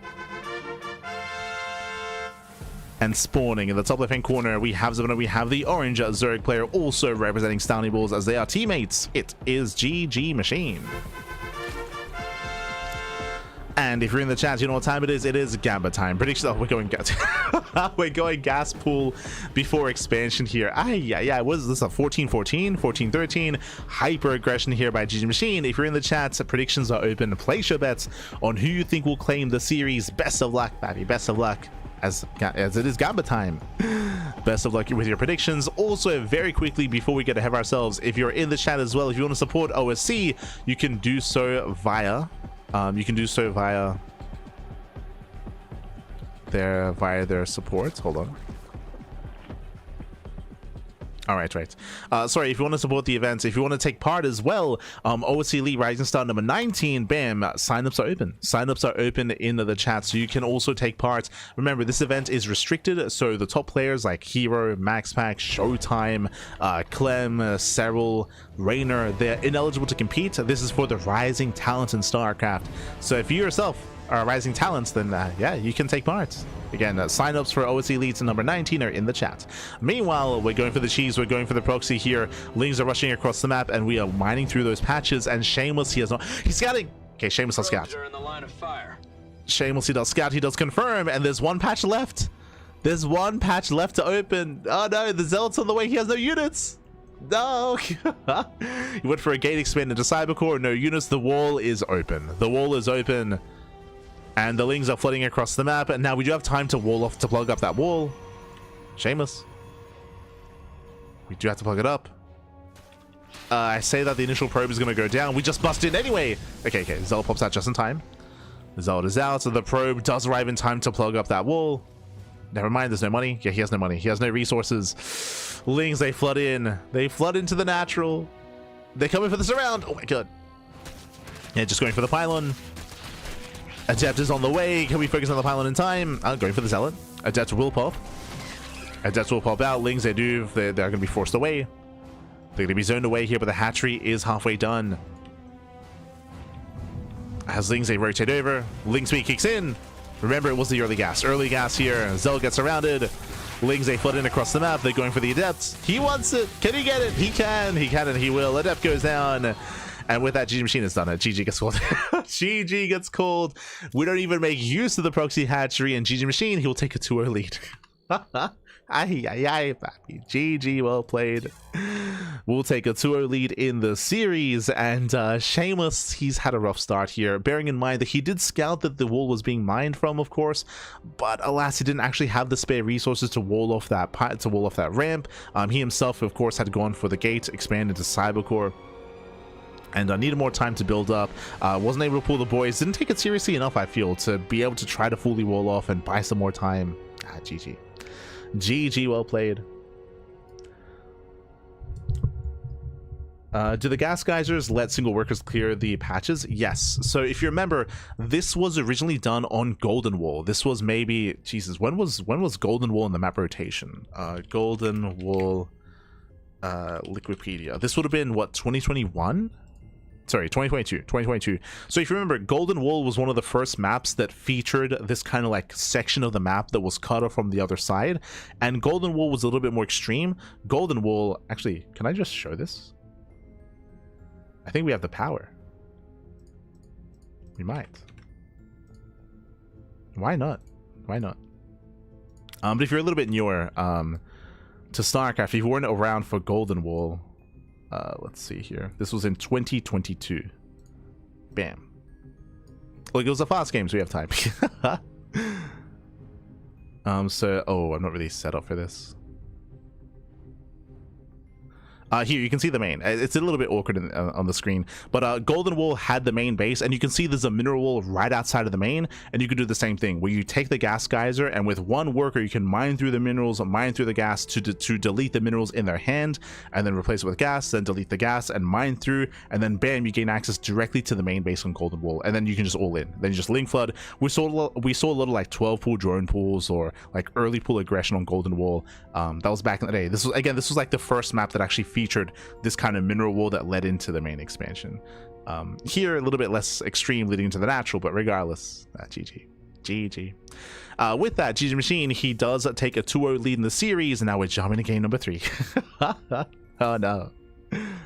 Speaker 1: And spawning in the top left-hand corner, we have the orange Zerg player, also representing Stony Bulls, as they are teammates. It is GgMachine. And if you're in the chat, you know what time it is. It is Gamba time. Pretty sure we're going gas. We're going gas pool before expansion here. Yeah. What is this? A 14-14, 14-13. Hyper aggression here by GgMachine. If you're in the chat, predictions are open. Place your bets on who you think will claim the series. Best of luck, baby. Best of luck. As it is Gamba time. Best of luck with your predictions. Also, very quickly before we get ahead of ourselves, if you're in the chat as well, if you want to support OSC, you can do so via their support. Hold on. All right. Sorry, if you want to support the events, if you want to take part as well, OSC Elite Rising Star number 19, bam, signups are open. Signups are open in the chat, so you can also take part. Remember, this event is restricted, so the top players like Hero, MaxPack, Showtime, Clem, Cyril, Rainer, they're ineligible to compete. This is for the Rising Talent in StarCraft. So if you yourself are rising talents, then yeah, you can take part. Again, signups for OSC Elites number 19 are in the chat. Meanwhile, we're going for the cheese, we're going for the proxy here. Lings are rushing across the map, and we are mining through those patches, and Shameless, he's scouting. Okay, Shameless does scout. Shameless, he does scout, he does confirm, and there's one patch left. There's one patch left to open. Oh no, the Zealot's on the way, he has no units. No. He went for a gate expand into Cybercore, no units, the wall is open. The wall is open. And the Lings are flooding across the map, and now we do have time to plug up that wall. Shameless. We do have to plug it up. I say that the initial probe is going to go down. We just bust in anyway. Okay. Zealot pops out just in time. The Zealot is out, so the probe does arrive in time to plug up that wall. Never mind, there's no money. Yeah, he has no money. He has no resources. Lings, they flood in. They flood into the natural. They're coming for the surround. Oh my god. Yeah, just going for the pylon. Adept is on the way. Can we focus on the pylon in time? Going for the Zealot. Adept will pop. Adept will pop out. Lings, they're going to be forced away. They're going to be zoned away here, but the hatchery is halfway done. As Lings, they rotate over. Lings speed kicks in. Remember, it was the early gas. Early gas here. Zealot gets surrounded. Lings, they flood in across the map. They're going for the Adept. He wants it. Can he get it? He can. He can and he will. Adept goes down. And with that, GgMachine is done. GG gets called. GG gets called. We don't even make use of the proxy hatchery, and GgMachine, he will take a 2-0 lead. GG, well played. We'll take a 2-0 lead in the series, and Shameless, he's had a rough start here, bearing in mind that he did scout that the wall was being mined from, of course, but alas, he didn't actually have the spare resources to wall off that ramp. He himself, of course, had gone for the gate, expand into Cybercore, and needed more time to build up. Wasn't able to pull the boys. Didn't take it seriously enough, I feel, to be able to try to fully wall off and buy some more time. GG. GG, well played. Do the gas geysers let single workers clear the patches? Yes. So if you remember, this was originally done on Golden Wall. This was maybe, Jesus, when was Golden Wall in the map rotation? Golden Wall Liquipedia. This would have been what, 2021? Sorry, 2022. So if you remember, Golden Wall was one of the first maps that featured this kind of like section of the map that was cut off from the other side, and Golden Wall was a little bit more extreme. Golden Wall, actually, can I just show this? I think we have the power. We might. Why not? But if you're a little bit newer to StarCraft, if you weren't around for Golden Wall, let's see here. This was in 2022. Bam. Look, it was a fast game, so we have time. So, I'm not really set up for this. Here, you can see the main. It's a little bit awkward on the screen, but Golden Wall had the main base, and you can see there's a mineral wall right outside of the main, and you can do the same thing, where you take the gas geyser, and with one worker, you can mine through the minerals, mine through the gas to delete the minerals in their hand, and then replace it with gas, then delete the gas, and mine through, and then bam, you gain access directly to the main base on Golden Wall, and then you can just all in. Then you just link flood. We saw a lot of like 12 pool drone pools, or like early pool aggression on Golden Wall. That was back in the day. This was like the first map that actually featured this kind of mineral wall that led into the main expansion. Here a little bit less extreme, leading into the natural, but regardless, GG. With that, GgMachine, he does take a 2-0 lead in the series, and now we're jumping to game number 3. Oh no. I'm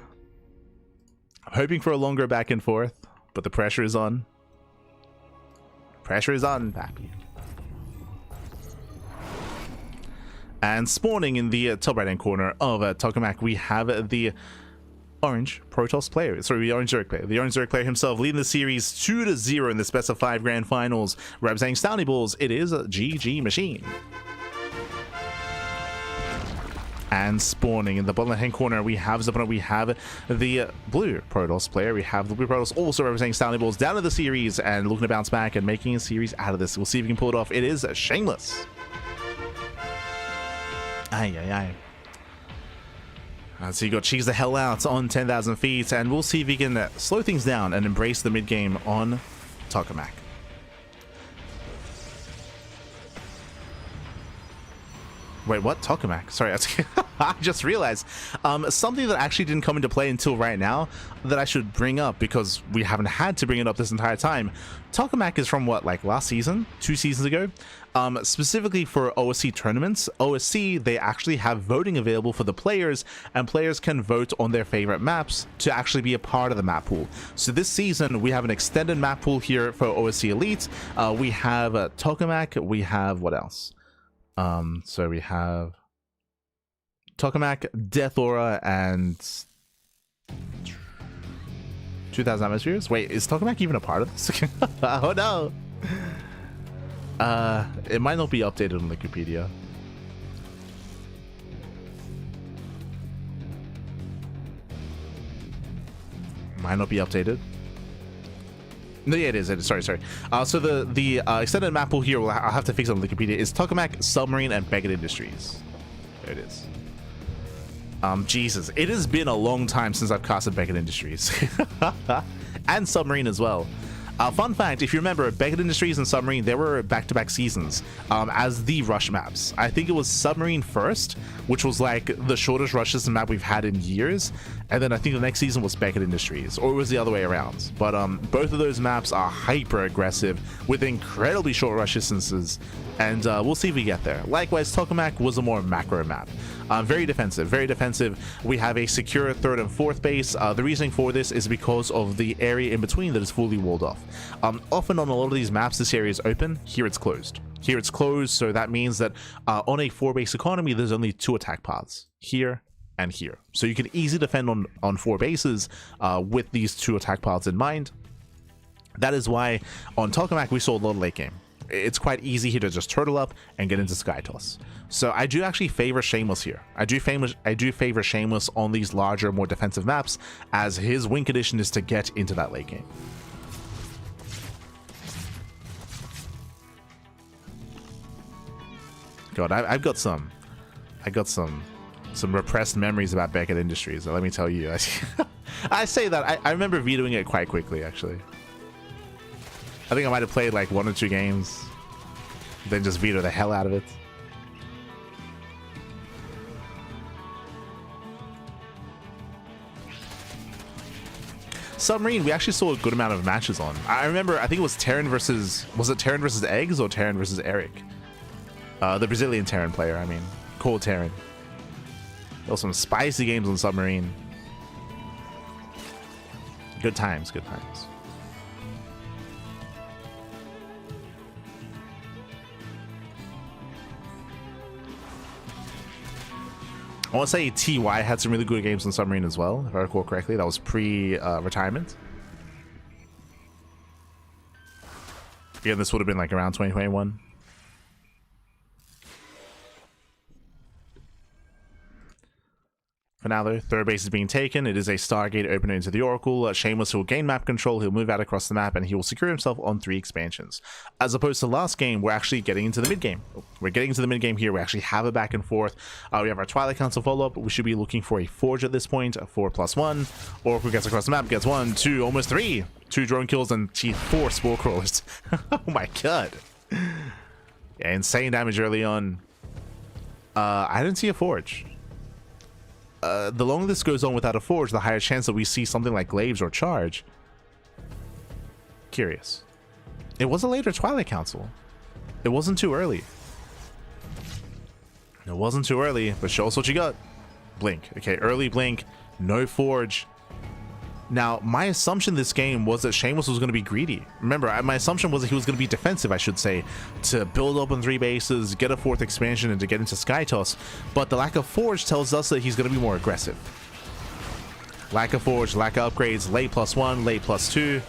Speaker 1: hoping for a longer back and forth, but the pressure is on. Pressure is on, pappy. And spawning in the top right hand corner of Tokamak, we have the orange Protoss player. Sorry, the orange Zerg player. The orange Zerg player himself leading the series 2-0 in the specified grand finals. Representing Stony Balls, it is GgMachine. And spawning in the bottom left-hand corner, we have the blue Protoss player. We have the blue Protoss also representing Stony Balls down to the series and looking to bounce back and making a series out of this. We'll see if we can pull it off. It is Shameless. So you got cheese the hell out on 10,000 feet, and we'll see if he can slow things down and embrace the mid game on Tokamak. Wait, what? Tokamak? Sorry, I just realized something that actually didn't come into play until right now that I should bring up, because we haven't had to bring it up this entire time. Tokamak is from what, like last season? 2 seasons ago? Specifically for OSC tournaments. OSC, they actually have voting available for the players, and players can vote on their favorite maps to actually be a part of the map pool. So this season, we have an extended map pool here for OSC Elite. We have Tokamak, we have what else? So we have Tokamak, Death Aura, and 2000 atmospheres. Wait, is Tokamak even a part of this? Oh no! It might not be updated on Wikipedia. Might not be updated. No, yeah, it is. Sorry. So the extended map pool here, I'll have to fix it on Wikipedia, is Tokamak, Submarine, and Beckett Industries. There it is. Jesus, it has been a long time since I've casted Beckett Industries. And Submarine as well. Fun fact, if you remember, Beckett Industries and Submarine, they were back-to-back seasons as the rush maps. I think it was Submarine first, which was like the shortest rush system map we've had in years, and then I think the next season was Beckett Industries, or it was the other way around. But both of those maps are hyper-aggressive with incredibly short rush distances, and we'll see if we get there. Likewise, Tokamak was a more macro map. Very defensive, very defensive. We have a secure 3rd and 4th base. The reasoning for this is because of the area in between that is fully walled off. Often on a lot of these maps, this area is open. Here it's closed. Here it's closed, so that means that on a 4-base economy, there's only 2 attack paths, here and here. So you can easily defend on 4 bases with these 2 attack paths in mind. That is why on Tokamak we saw a lot of late game. It's quite easy here to just turtle up and get into Sky Toss. So I do actually favor Shameless here. I do favor Shameless on these larger, more defensive maps, as his win condition is to get into that late game. God, I've got some repressed memories about Beckett Industries. Let me tell you, I say that I remember vetoing it quite quickly. Actually, I think I might have played like 1 or 2 games, then just veto the hell out of it. Submarine, we actually saw a good amount of matches on. I remember, I think it was Terran versus, was it Terran versus Eggs or Terran versus Eric? The Brazilian Terran player, I mean, called Terran. There were some spicy games on Submarine. Good times, good times. I want to say TY had some really good games on Submarine as well, if I recall correctly. That was pre-retirement. Again, this would have been like around 2021. For now, though, 3rd base is being taken. It is a Stargate opener into the Oracle. Shameless will gain map control. He'll move out across the map, and he will secure himself on 3 expansions. As opposed to last game, we're actually getting into the mid game. We're getting into the mid game here. We actually have a back and forth. We have our Twilight Council follow-up. We should be looking for a Forge at this point. A 4+1. Oracle gets across the map, gets 1, 2, almost 3. 2 drone kills and 4 Spore Crawlers. Oh my god. Yeah, insane damage early on. I didn't see a Forge. The longer this goes on without a Forge, the higher chance that we see something like Glaives or Charge. Curious. It was a later Twilight Council. It wasn't too early. It wasn't too early, but show us what you got. Blink. Okay, early Blink. No Forge. Now, my assumption this game was that Shameless was going to be greedy. Remember, my assumption was that he was going to be defensive, I should say, to build up on 3 bases, get a 4th expansion, and to get into Sky Toss. But the lack of Forge tells us that he's going to be more aggressive. Lack of Forge, lack of upgrades, late +1, late +2.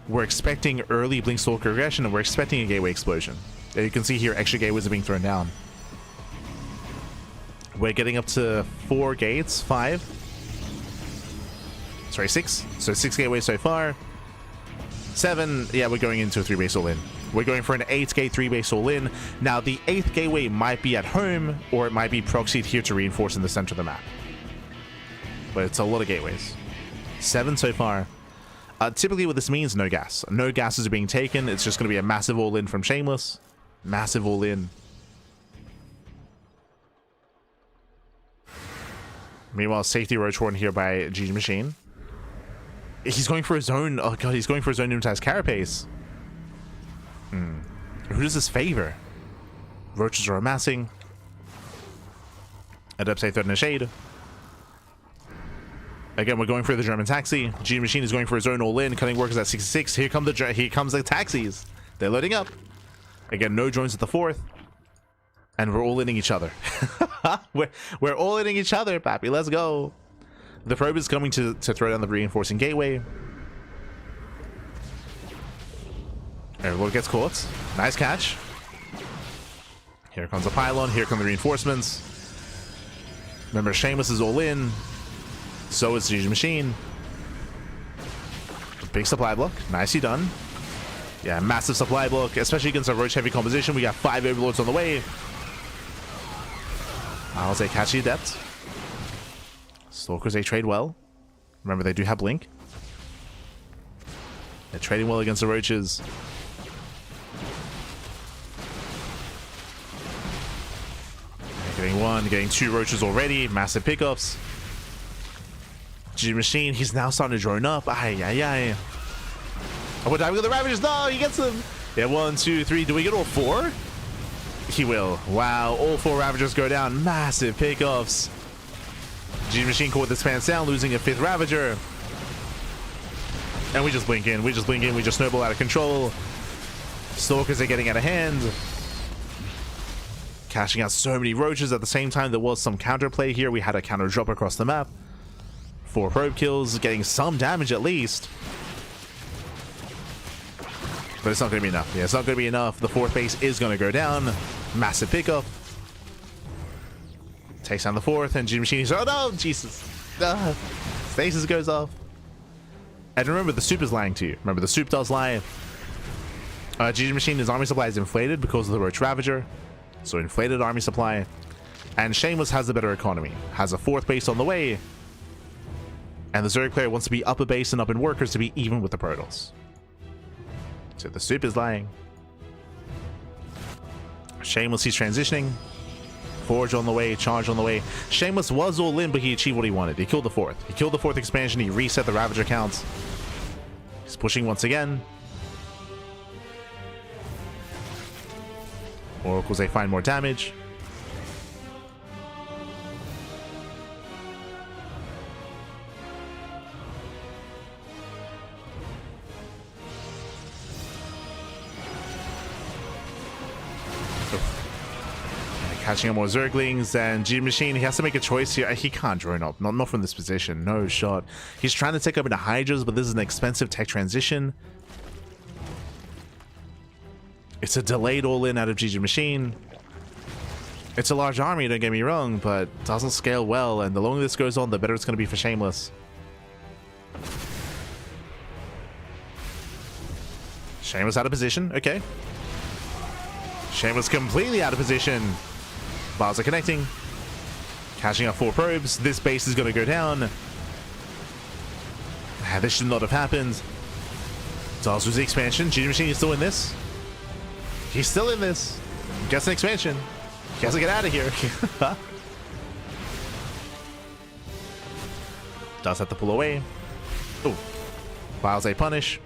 Speaker 1: We're expecting early Blinkstalker aggression, and we're expecting a Gateway Explosion. You can see here, extra gateways are being thrown down. We're getting up to 4 gates, 5. Sorry, 6. So 6 gateways so far. 7. Yeah, we're going into a 3-base all-in. We're going for an 8-gate 3-base all-in. Now, the 8th gateway might be at home, or it might be proxied here to reinforce in the center of the map. But it's a lot of gateways. 7 so far. Typically what this means, no gas. No gases are being taken. It's just going to be a massive all-in from Shameless. Massive all-in. Meanwhile, safety Roach Horn here by GgMachine. He's going for his own... Oh god, he's going for his own Pneumatized Carapace. Who does this favor? Roaches are amassing. Adepts A third in the shade. Again, we're going for the German taxi. GgMachine is going for his own all-in. Cutting workers at 66. Here comes the taxis. They're loading up. Again, no drones at the 4th. And we're all-inning each other. we're all-inning each other, pappy. Let's go. The probe is coming to throw down the reinforcing gateway. Everyone gets caught. Nice catch. Here comes a pylon. Here come the reinforcements. Remember, Shameless is all in. So is GgMachine. Big supply block. Nicely done. Yeah, massive supply block, especially against a Roach heavy composition. We got 5 Overlords on the way. I'll say catch the Adept. Stalkers, they trade well. Remember, they do have Blink. They're trading well against the Roaches. Getting 1, getting 2 Roaches already. Massive pickups. GgMachine, he's now starting to drone up. Ay. Oh, we're diving with the Ravagers. No, he gets them. Yeah, 1, 2, 3. Do we get all 4? He will. Wow, all 4 Ravagers go down. Massive pickups. GgMachine caught this pants down, losing a 5th Ravager. And we just blink in. We just snowball out of control. Stalkers are getting out of hand. Cashing out so many Roaches. At the same time, there was some counterplay here. We had a counter drop across the map. 4 probe kills, getting some damage at least. But it's not going to be enough. Yeah, it's not going to be enough. The 4th base is going to go down. Massive pickup. Takes down the 4th, and GgMachine is... Oh no, Jesus. Stasis goes off. And remember, the soup is lying to you. Remember, the soup does lie. GgMachine, his army supply is inflated because of the Roach Ravager. So inflated army supply. And Shameless has a better economy. Has a 4th base on the way. And the Zerg player wants to be up a base and up in workers to be even with the Protoss. So the soup is lying. Shameless, he's transitioning. Forge on the way, charge on the way. Shameless was all in, but he achieved what he wanted. He killed the 4th. He killed the 4th expansion. He reset the Ravager counts. He's pushing once again. Oracles, they find more damage. Catching up more Zerglings, and GgMachine, he has to make a choice here. He can't drone up, not from this position, no shot. He's trying to take up into Hydras, but this is an expensive tech transition. It's a delayed all-in out of GgMachine. It's a large army, don't get me wrong, but doesn't scale well, and the longer this goes on, the better it's going to be for Shameless. Shameless out of position, okay. Shameless completely out of position. Bars are connecting. Catching up 4 probes. This base is going to go down. This should not have happened. Does lose the expansion. GgMachine is still in this. He's still in this. Gets an expansion. He has to get out of here. Does have to pull away. Oh. Files a punish.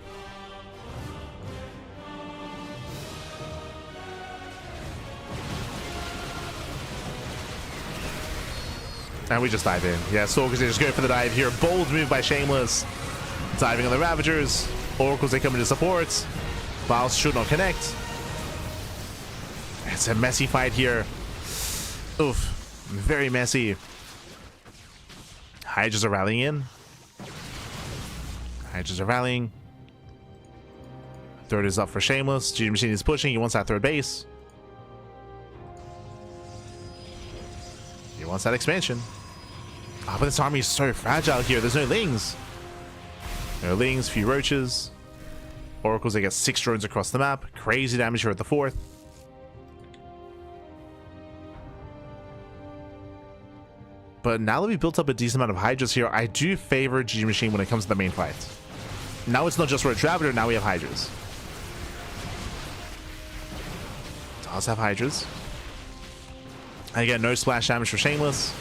Speaker 1: And we just dive in. Yeah, Stalkers, they just go for the dive here. Bold move by Shameless. Diving on the Ravagers. Oracles, they come into support. Files should not connect. It's a messy fight here. Oof. Very messy. Hydras are rallying in. Hydras are rallying. Third is up for Shameless. GgMachine is pushing. He wants that third base. He wants that expansion. Ah, but this army is so fragile here. There's no Lings. No Lings, few Roaches. Oracles, they get 6 drones across the map. Crazy damage here at the 4th. But now that we've built up a decent amount of Hydras here, I do favor GgMachine when it comes to the main fight. Now it's not just Roach Ravager, now we have Hydras. Does have Hydras. And again, no splash damage for Shameless.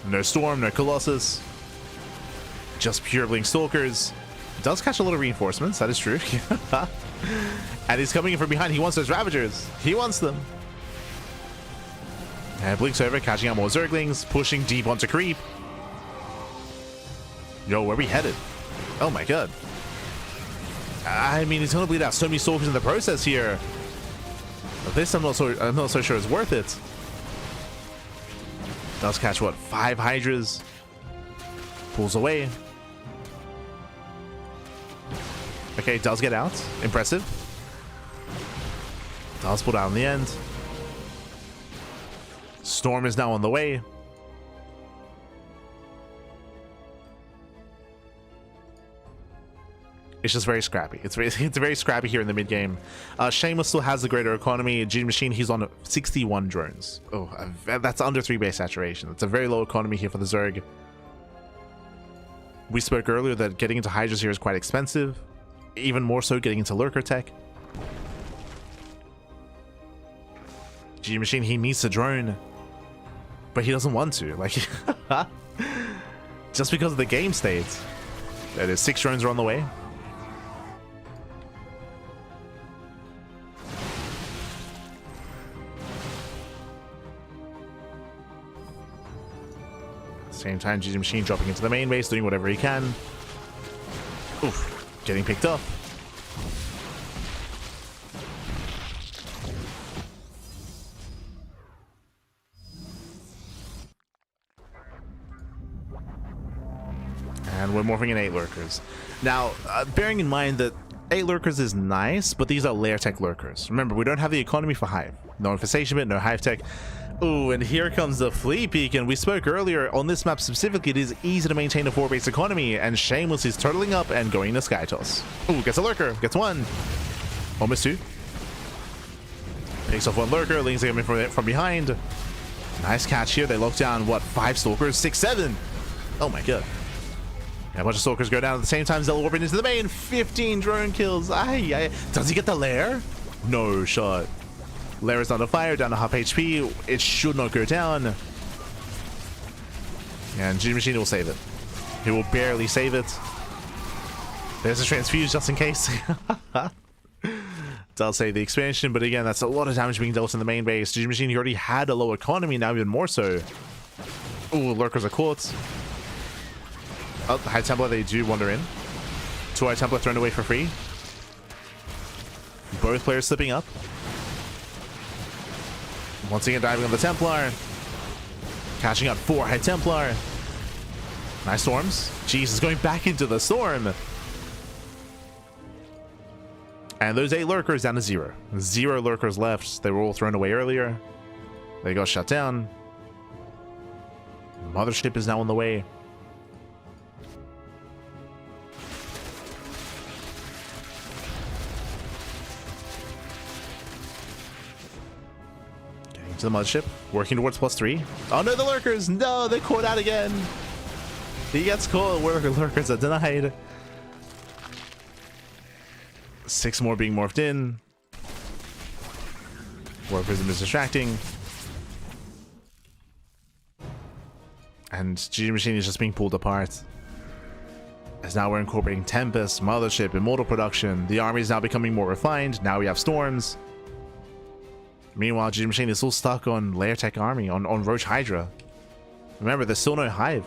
Speaker 1: No Storm, no Colossus. Just pure Blink Stalkers. Does catch a lot of reinforcements, that is true. And he's coming in from behind. He wants those Ravagers. He wants them. And Blinks over, catching out more Zerglings, pushing deep onto creep. Yo, where are we headed? Oh my god. I mean, he's gonna bleed out so many Stalkers in the process here. But this I'm not so sure is worth it. Does catch what? 5 Hydras. Pulls away. Okay, does get out. Impressive. Does pull down in the end. Storm is now on the way. It's just very scrappy. It's very scrappy here in the mid game. Shameless still has the greater economy. GgMachine, he's on 61 drones. Oh, that's under 3 base saturation. It's a very low economy here for the Zerg. We spoke earlier that getting into Hydras here is quite expensive. Even more so getting into Lurker tech. GgMachine, he needs a drone. But he doesn't want to. Like, just because of the game state. There is 6 drones are on the way. Same time, GgMachine dropping into the main base, doing whatever he can. Oof, getting picked up. And we're morphing in 8 Lurkers. Now, bearing in mind that 8 Lurkers is nice, but these are lair tech Lurkers. Remember, we don't have the economy for Hive. No Infestation Bit, no Hive tech. Ooh, and here comes the Flea Peak, and we spoke earlier, on this map specifically, it is easy to maintain a 4-base economy, and Shameless is turtling up and going to Sky Toss. Ooh, gets a Lurker, gets 1. Almost 2. Picks off 1 Lurker, Lings him in from behind. Nice catch here, they lock down, what, 5 Stalkers? 6, 7! Oh my god. Yeah, a bunch of Stalkers go down at the same time, they'll orbit into the main. 15 drone kills. Aye. Does he get the lair? No shot. Lair is under fire, down to half HP. It should not go down. And GgMachine will save it. He will barely save it. There's a transfuse just in case. Does save the expansion, but again, that's a lot of damage being dealt in the main base. GgMachine, he already had a low economy, now even more so. Ooh, Lurkers are caught. Oh, High Templar, they do wander in. 2 High Templar thrown away for free. Both players slipping up. Once again, diving on the Templar. Catching out 4 High Templar. Nice Storms. Jesus, going back into the Storm. And those 8 Lurkers down to 0. 0 Lurkers left. They were all thrown away earlier. They got shut down. Mothership is now on the way. To the mothership, working towards +3. Oh no, the Lurkers! No, they caught out again. He gets caught. Lurkers are denied. 6 more being morphed in. War Prism is distracting. And GgMachine is just being pulled apart. As now we're incorporating Tempest, Mothership, Immortal production. The army is now becoming more refined. Now we have Storms. Meanwhile, GgMachine is still stuck on Lair Tech Army, on Roach Hydra. Remember, there's still no hive.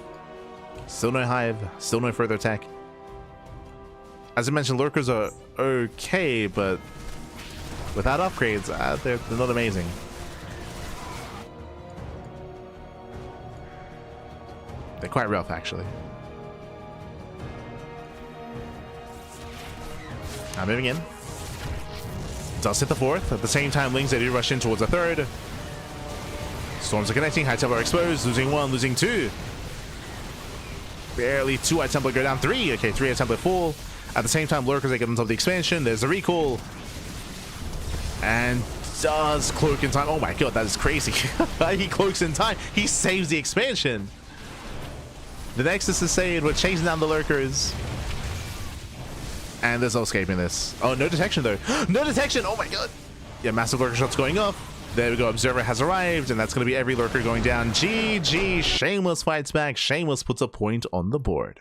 Speaker 1: Still no hive. Still no further attack. As I mentioned, lurkers are okay, but without upgrades, they're not amazing. They're quite rough, actually. Now moving in. Does hit the fourth. At the same time, Lings, they do rush in towards the third. Storms are connecting. High Templar exposed. Losing one, losing two. Barely two High Templar go down. Three. Okay, three High Templar full. At the same time, lurkers, they get on top of the expansion. There's the recall. And does cloak in time. Oh my god, that is crazy. He cloaks in time. He saves the expansion. The Nexus is saved. We're chasing down the lurkers. And there's no escaping this. Oh, no detection though. No detection. Oh my god. Yeah, massive lurker shots going off. There we go. Observer has arrived, and that's going to be every lurker going down. GG. Shameless fights back. Shameless puts a point on the board.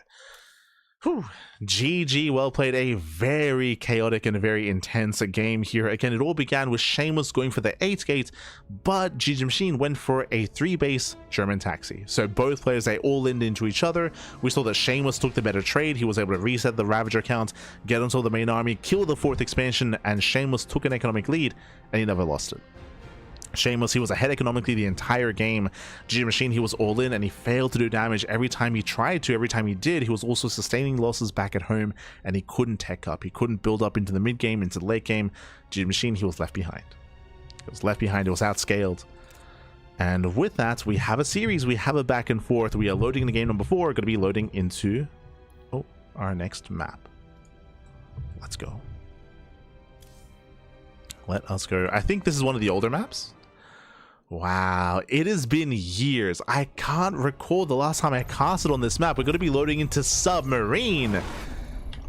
Speaker 1: Whew. GG, well played. A very chaotic and a very intense game here. Again, it all began with Shameless going for the 8 gate, but GgMachine went for a 3 base German taxi. So both players, they all leaned into each other. We saw that Shameless took the better trade. He was able to reset the Ravager count, get onto the main army, kill the 4th expansion, and Shameless took an economic lead, and he never lost it. Shameless, he was ahead economically the entire game. GgMachine, he was all in and he failed to do damage every time he tried to. Every time he did, he was also sustaining losses back at home, and he couldn't tech up. He couldn't build up into the mid game, into the late game. GgMachine, he was left behind. He was left behind. It was outscaled. And with that, we have a series. We have a back and forth. We are loading into game number 4. We're going to be loading into our next map. Let's go. Let us go. I think this is one of the older maps. Wow, it has been years. I can't recall the last time I casted on this map. We're going to be loading into Submarine.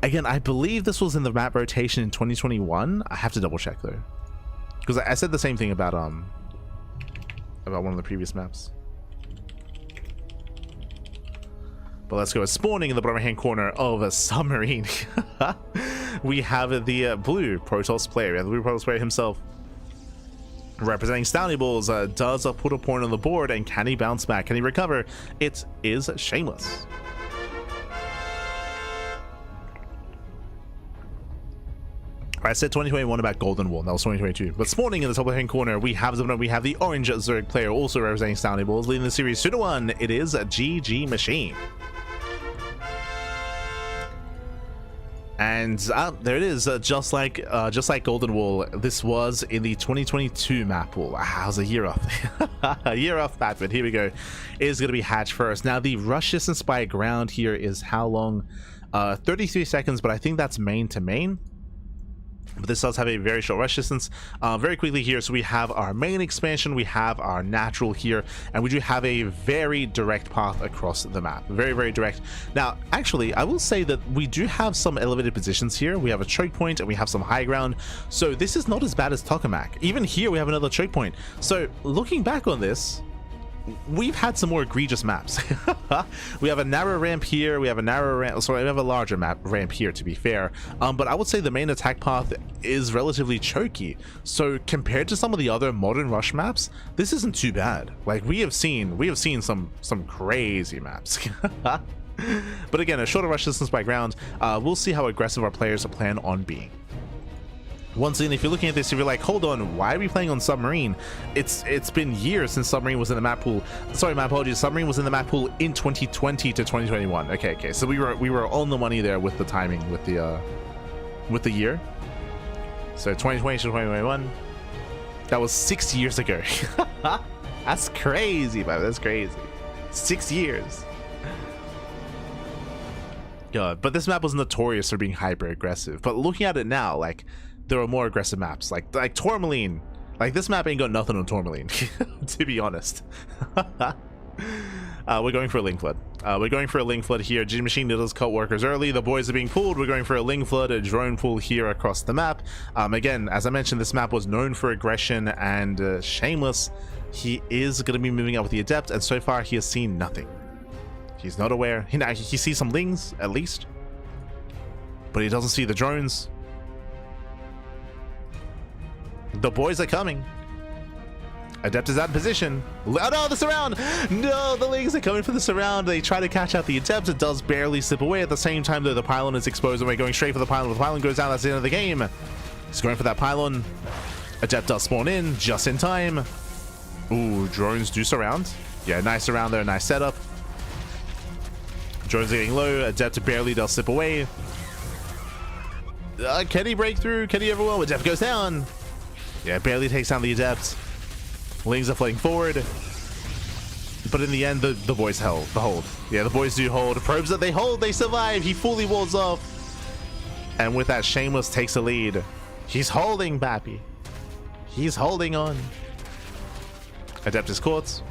Speaker 1: Again, I believe this was in the map rotation in 2021. I have to double check though, because I said the same thing about one of the previous maps. But let's go. Spawning in the bottom right hand corner of a Submarine. We have the blue Protoss player. We have the blue Protoss player himself. Representing Stowny Balls, does put a point on the board, and can he bounce back? Can he recover? It is Shameless. I said 2021 about Golden Wall. That was 2022. But spawning in the top left-hand corner, we have the orange Zerg player, also representing Stowny Balls, leading the series 2-1. It is GgMachine. And there it is, just like Golden Wall. This was in the 2022 map pool. I was a year off. A year off that, but here we go. It is going to be Hatch first. Now, the rush distance by ground here is how long? 33 seconds, but I think that's main to main. But this does have a very short rush distance. Very quickly here, so we have our main expansion, we have our natural here, and we do have a very direct path across the map. Very, very direct. Now, actually, I will say that we do have some elevated positions here. We have a choke point and we have some high ground. So this is not as bad as Tokamak. Even here, we have another choke point. So looking back on this, we've had some more egregious maps. We have a narrow ramp here, we have a narrow ramp, sorry, we have a larger ramp here, to be fair, but I would say the main attack path is relatively choky. So compared to some of the other modern rush maps, this isn't too bad. Like, we have seen some crazy maps. But again, a shorter rush distance by ground. We'll see how aggressive our players plan on being. Once again, if you're looking at this, if you're like, hold on, why are we playing on Submarine? It's been years since Submarine was in the map pool. Sorry, my apologies. Submarine was in the map pool in 2020 to 2021. Okay. So we were on the money there with the timing, with the year. So 2020 to 2021. That was 6 years ago. That's crazy, man. That's crazy. 6 years. God, but this map was notorious for being hyper aggressive. But looking at it now, like, there are more aggressive maps, like Tourmaline. Like, this map ain't got nothing on Tourmaline, to be honest. We're going for a Ling Flood. We're going for a Ling Flood here. GgMachine does cut workers early. The boys are being pulled. We're going for a Ling Flood, a drone pull here across the map. Again, as I mentioned, this map was known for aggression, and Shameless, he is going to be moving up with the Adept, and so far he has seen nothing. He's not aware. He sees some Lings, at least, but he doesn't see the drones. The boys are coming. Adept is out of position. Oh no, the surround! No, the Lings are coming for the surround. They try to catch out the Adept. It does barely slip away. At the same time, though, the pylon is exposed and we're going straight for the pylon. If the pylon goes down, that's the end of the game. He's going for that pylon. Adept does spawn in just in time. Ooh, drones do surround. Yeah, nice surround there, nice setup. Drones are getting low. Adept barely does slip away. Can he break through? Can he ever will? Adept goes down. Yeah, barely takes down the Adept. Lings are floating forward. But in the end, the boys hold. Yeah, the boys do hold. Probes that they hold, they survive. He fully walls off. And with that, Shameless takes the lead. He's holding, Bappy. He's holding on. Adept is caught.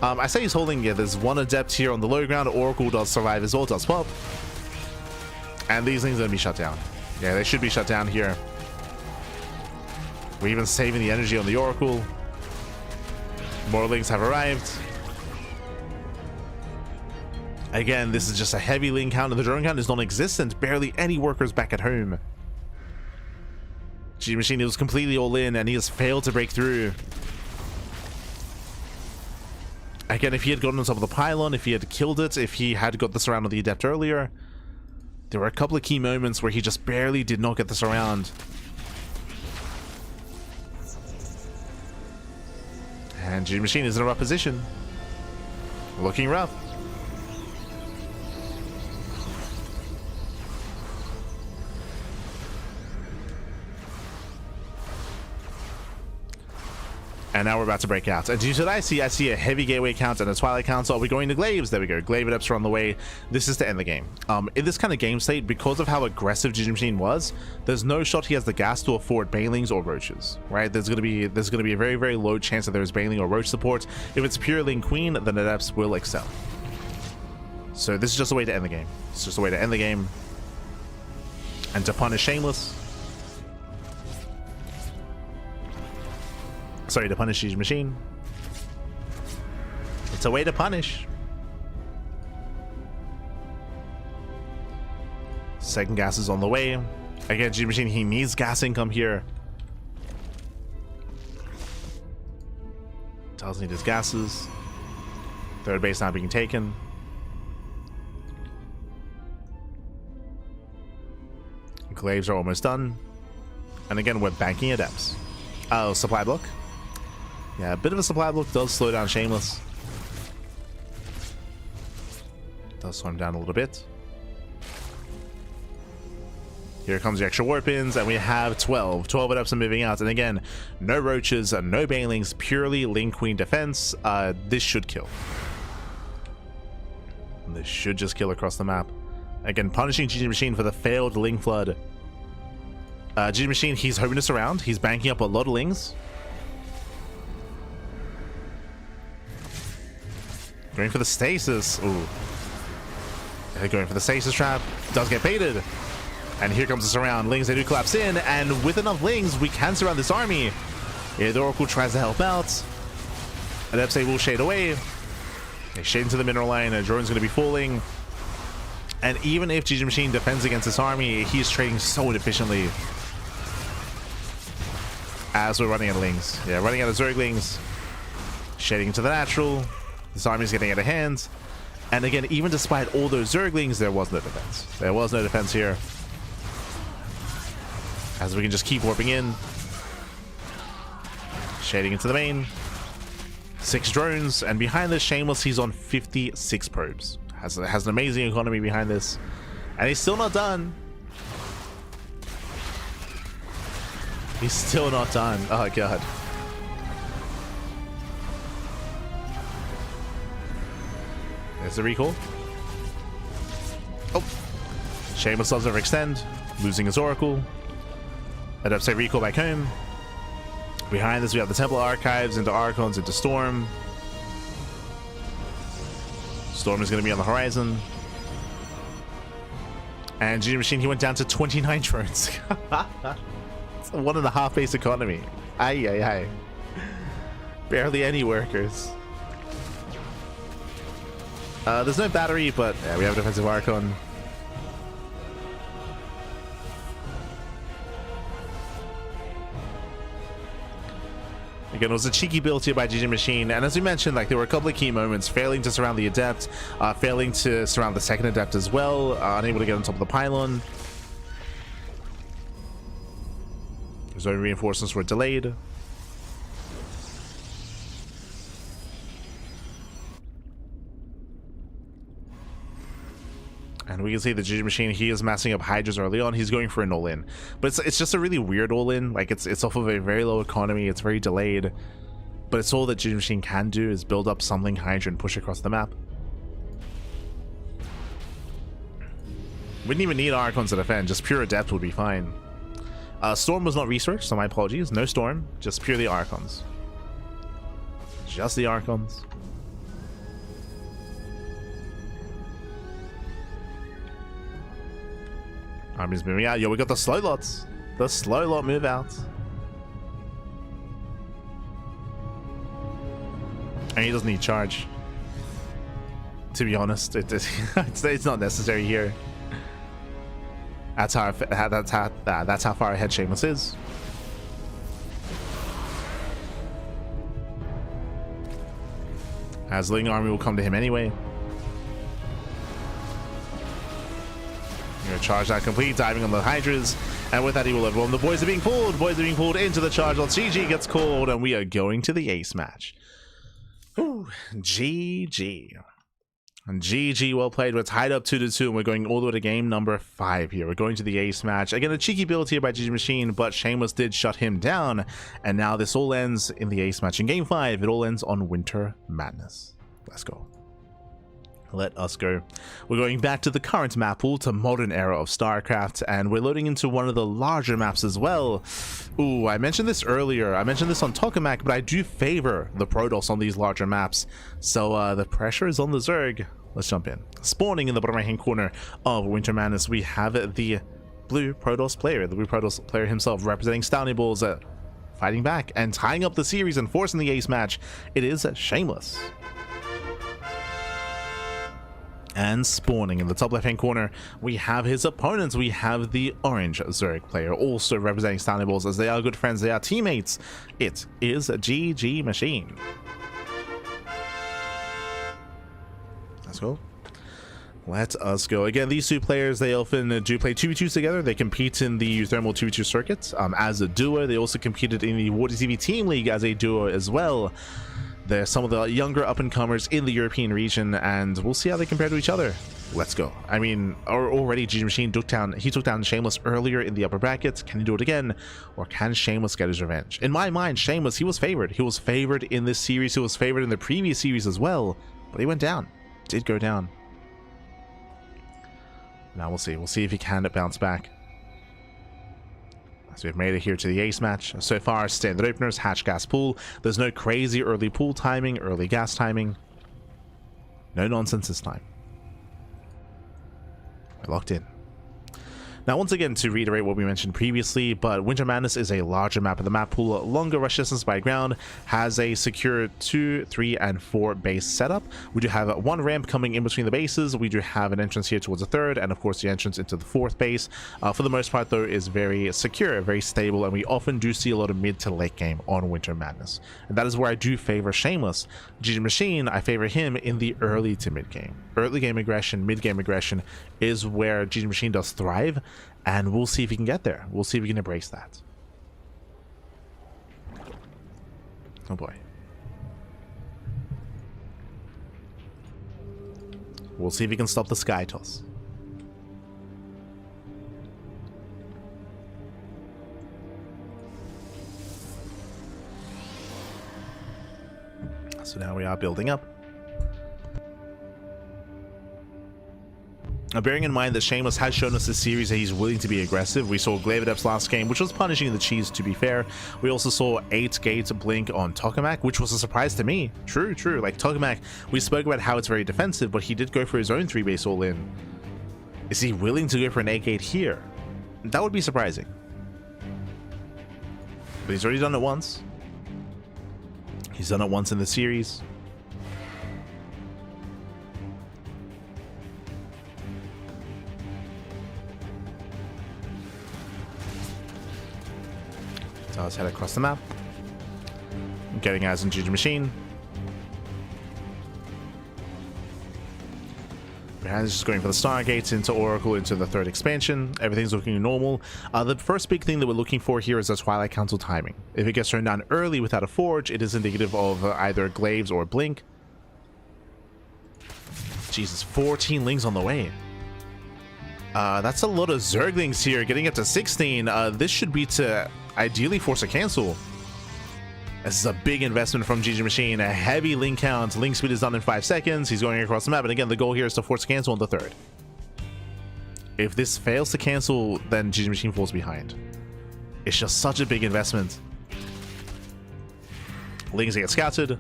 Speaker 1: I say he's holding. Yeah, there's one Adept here on the low ground. Oracle does survive as well, does pop. And these things are going to be shut down. Yeah, they should be shut down here. We're even saving the energy on the Oracle. More Lings have arrived. Again, this is just a heavy Ling count, and the drone count is non-existent. Barely any workers back at home. GgMachine was completely all in, and he has failed to break through. Again, if he had gotten on top of the pylon, if he had killed it, if he had got the surround of the Adept earlier, there were a couple of key moments where he just barely did not get the surround. And GgMachine is in a rough position. Looking rough. And now we're about to break out. And due to what I see a heavy gateway count and a twilight count. So are we going to Glaives? There we go. Glaive Adepts are on the way. This is to end the game. In this kind of game state, because of how aggressive GgMachine was, there's no shot he has the gas to afford Banelings or Roaches. Right? There's gonna be a very, very low chance that there's Baneling or Roach support. If it's pure Ling Queen, then Adepts will excel. So this is just a way to end the game. It's just a way to end the game. And to punish Shameless. Sorry, to punish GgMachine. It's a way to punish. Second gas is on the way. Again, GgMachine, he needs gas income here. Does need his gases. Third base not being taken. Glaives are almost done. And again, we're banking Adepts. Oh, supply block. Yeah, a bit of a supply block does slow down Shameless. Does slow him down a little bit. Here comes the extra warp ins, and we have 12 Adepts are moving out. And again, no Roaches, no Banelings, purely Ling Queen defense. This should kill. This should just kill across the map. Again, punishing GgMachine for the failed Ling Flood. GgMachine, he's hoping to surround. He's banking up a lot of Lings. Going for the stasis. Ooh. Going for the stasis trap. Does get baited. And here comes the surround. Lings, they do collapse in. And with enough Lings, we can surround this army. Yeah, the Oracle tries to help out. Adepts, they will shade away. They shade into the mineral line. A drone's going to be falling. And even if GgMachine defends against this army, he's trading so inefficiently. As we're running out of Lings. Yeah, running out of Zerglings. Shading into the natural. This army's getting out of hand. And again, even despite all those Zerglings, there was no defense. There was no defense here. As we can just keep warping in. Shading into the main. 6 drones. And behind this, Shameless, he's on 56 probes. Has an amazing economy behind this. And he's still not done. He's still not done. Oh, God. There's the recall. Oh. Shameless does overextend. Losing his Oracle. Adepts say recall back home. Behind this, we have the Temple Archives into Archons into Storm. Storm is going to be on the horizon. And GgMachine, he went down to 29 drones. It's a 1.5 base economy. Aye, aye, aye. Barely any workers. There's no battery, but yeah, we have a defensive Archon. Again, it was a cheeky build here by GgMachine, and as we mentioned, like there were a couple of key moments, failing to surround the Adept, failing to surround the second Adept as well, unable to get on top of the pylon. His own reinforcements were delayed. And we can see the GgMachine, he is massing up Hydras early on. He's going for an all-in. But it's just a really weird all-in. Like, it's off of a very low economy. It's very delayed. But it's all that GgMachine can do is build up something Hydra and push across the map. Wouldn't even need Archons to defend. Just pure Adept would be fine. Storm was not researched, so my apologies. No Storm. Just purely Archons. Just the Archons. Army's moving out. Yo, we got the slow lots. The slow lot move out. And he doesn't need charge. To be honest, it's not necessary here. That's how far ahead Shameless is. As Ling Army will come to him anyway. Gonna charge that complete, diving on the Hydras, and with that he will overwhelm. The boys are being pulled. Boys are being pulled into the charge lots. GG gets called, and we are going to the ace match. Ooh, GG. And GG, well played. We're tied up 2-2, and we're going all the way to game number 5 here. We're going to the ace match. Again, a cheeky build here by GgMachine, but Shameless did shut him down, and now this all ends in the ace match. In game 5, it all ends on Winter Madness. Let's go. Let us go. We're going back to the current map pool, to modern era of StarCraft, and we're loading into one of the larger maps as well. Ooh, I mentioned this earlier. I mentioned this on Tokamak, but I do favor the Protoss on these larger maps. So the pressure is on the Zerg. Let's jump in. Spawning in the bottom right hand corner of Winter Madness, we have the blue Protoss player, the blue Protoss player himself, representing Stowny Balls, fighting back and tying up the series and forcing the ace match. It is Shameless. And spawning in the top left hand corner, we have his opponents. We have the orange Zerg player, also representing Stowny Balls, as they are good friends, they are teammates. It is GgMachine. Let's go. Let us go. Again, these two players, they often do play 2v2s together. They compete in the thermal 2v2 circuit as a duo. They also competed in the Water TV Team League as a duo as well. They're some of the younger up-and-comers in the European region, and we'll see how they compare to each other. Let's go. I mean, already GgMachine took down Shameless earlier in the upper brackets. Can he do it again? Or can Shameless get his revenge? In my mind, Shameless, he was favored. He was favored in this series. He was favored in the previous series as well, but he went down. Did go down. Now we'll see. We'll see if he can bounce back. So we've made it here to the ace match. So far, standard openers, hatch, gas, pool. There's no crazy early pool timing, early gas timing. No nonsense this time. We're locked in. Now, once again, to reiterate what we mentioned previously, but Winter Madness is a larger map of the map pool, longer rush distance by ground, has a secure 2, 3, and 4 base setup. We do have one ramp coming in between the bases. We do have an entrance here towards the 3rd, and of course the entrance into the 4th base. For the most part, though, is very secure, very stable, and we often do see a lot of mid to late game on Winter Madness. And that is where I do favor Shameless. GgMachine, I favor him in the early to mid game. Early game aggression, mid game aggression is where GgMachine does thrive. And we'll see if he can get there. We'll see if we can embrace that. Oh boy. We'll see if he can stop the sky toss. So now we are building up. Now, bearing in mind that Shameless has shown us this series that he's willing to be aggressive. We saw Glavedep's last game, which was punishing the cheese, to be fair. We also saw 8 gates blink on Tokamak, which was a surprise to me. True. Like, Tokamak, we spoke about how it's very defensive, but he did go for his own 3-base all-in. Is he willing to go for an 8-gate here? That would be surprising. But he's already done it once. He's done it once in the series. So let's head across the map. getting eyes on GgMachine. Behind is just going for the Stargates into Oracle into the 3rd expansion. Everything's looking normal. The first big thing that we're looking for here is the Twilight Council timing. If it gets turned down early without a Forge, it is indicative of either Glaives or Blink. Jesus, 14 Lings on the way. That's a lot of Zerglings here, getting up to 16. This should be to ideally force a cancel. This is a big investment from GgMachine. A heavy link count. Link speed is done in 5 seconds. He's going across the map. And again, the goal here is to force a cancel on the 3rd. If this fails to cancel, then GgMachine falls behind. It's just such a big investment. Links get scouted.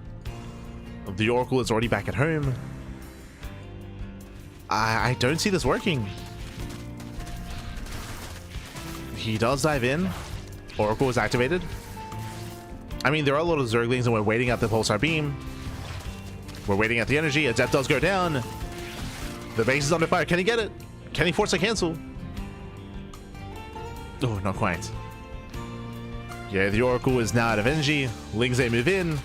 Speaker 1: The Oracle is already back at home. I don't see this working. He does dive in. Oracle is activated. I mean, there are a lot of Zerglings and we're waiting at the Pulsar Beam. We're waiting at the energy. Adept does go down. The base is under fire. Can he get it? Can he force a cancel? Oh, not quite. Yeah, the Oracle is now out of energy. Lings they move in.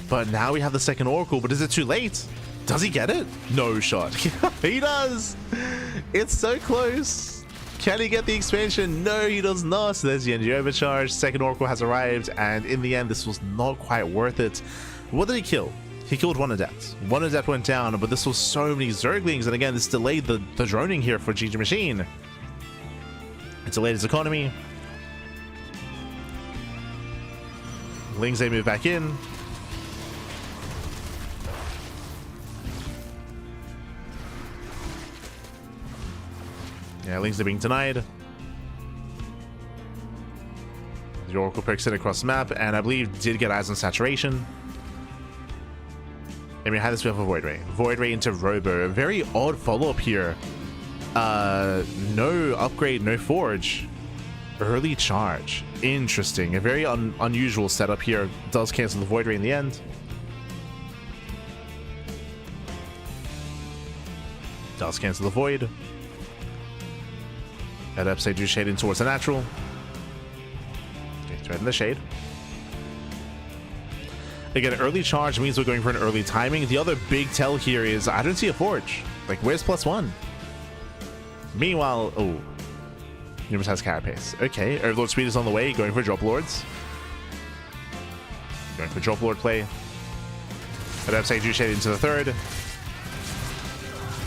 Speaker 1: But now we have the second Oracle. But is it too late? Does he get it? No shot. He does. It's so close. Can he get the expansion? No, he does not. So there's the energy overcharge. Second Oracle has arrived. And in the end, this was not quite worth it. What did he kill? He killed one Adept. One Adept went down, but this was so many Zerglings. And again, this delayed the droning here for GgMachine. It delayed his economy. Lings, they move back in. Yeah, Lings are being denied. The Oracle picks it across the map, and I believe did get eyes on saturation. And we had this with a Void Ray. Void Ray into Robo. A very odd follow-up here. No upgrade, no Forge. Early charge. Interesting. A very unusual setup here. Does cancel the Void Ray in the end. Does cancel the Void. Adepts, they do shade in towards the natural. Okay, thread in the shade. Again, early charge means we're going for an early timing. The other big tell here is I don't see a Forge. Like, where's +1? Meanwhile, oh, Numerous has Carapace. Okay, Overlord speed is on the way, going for Drop Lords. Going for Drop Lord play. Adepts, they do shade into the 3rd.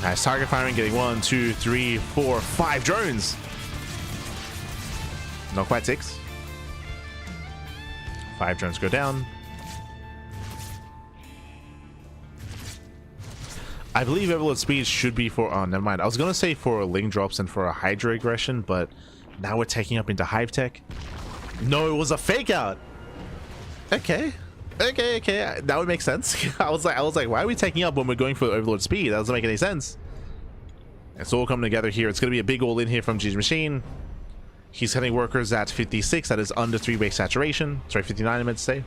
Speaker 1: Nice target firing, getting 1, 2, 3, 4, 5 drones. Not quite 6. 5 drones go down. I believe Overlord speed should be for... Oh, never mind. I was going to say for Ling drops and for a Hydra aggression, but now we're taking up into Hive Tech. No, it was a fake out. Okay. Okay. That would make sense. I was like, why are we taking up when we're going for Overlord speed? That doesn't make any sense. It's all coming together here. It's going to be a big all-in here from GgMachine. He's hitting workers at 56. That is under 3 base saturation. Sorry, 59 I meant to say.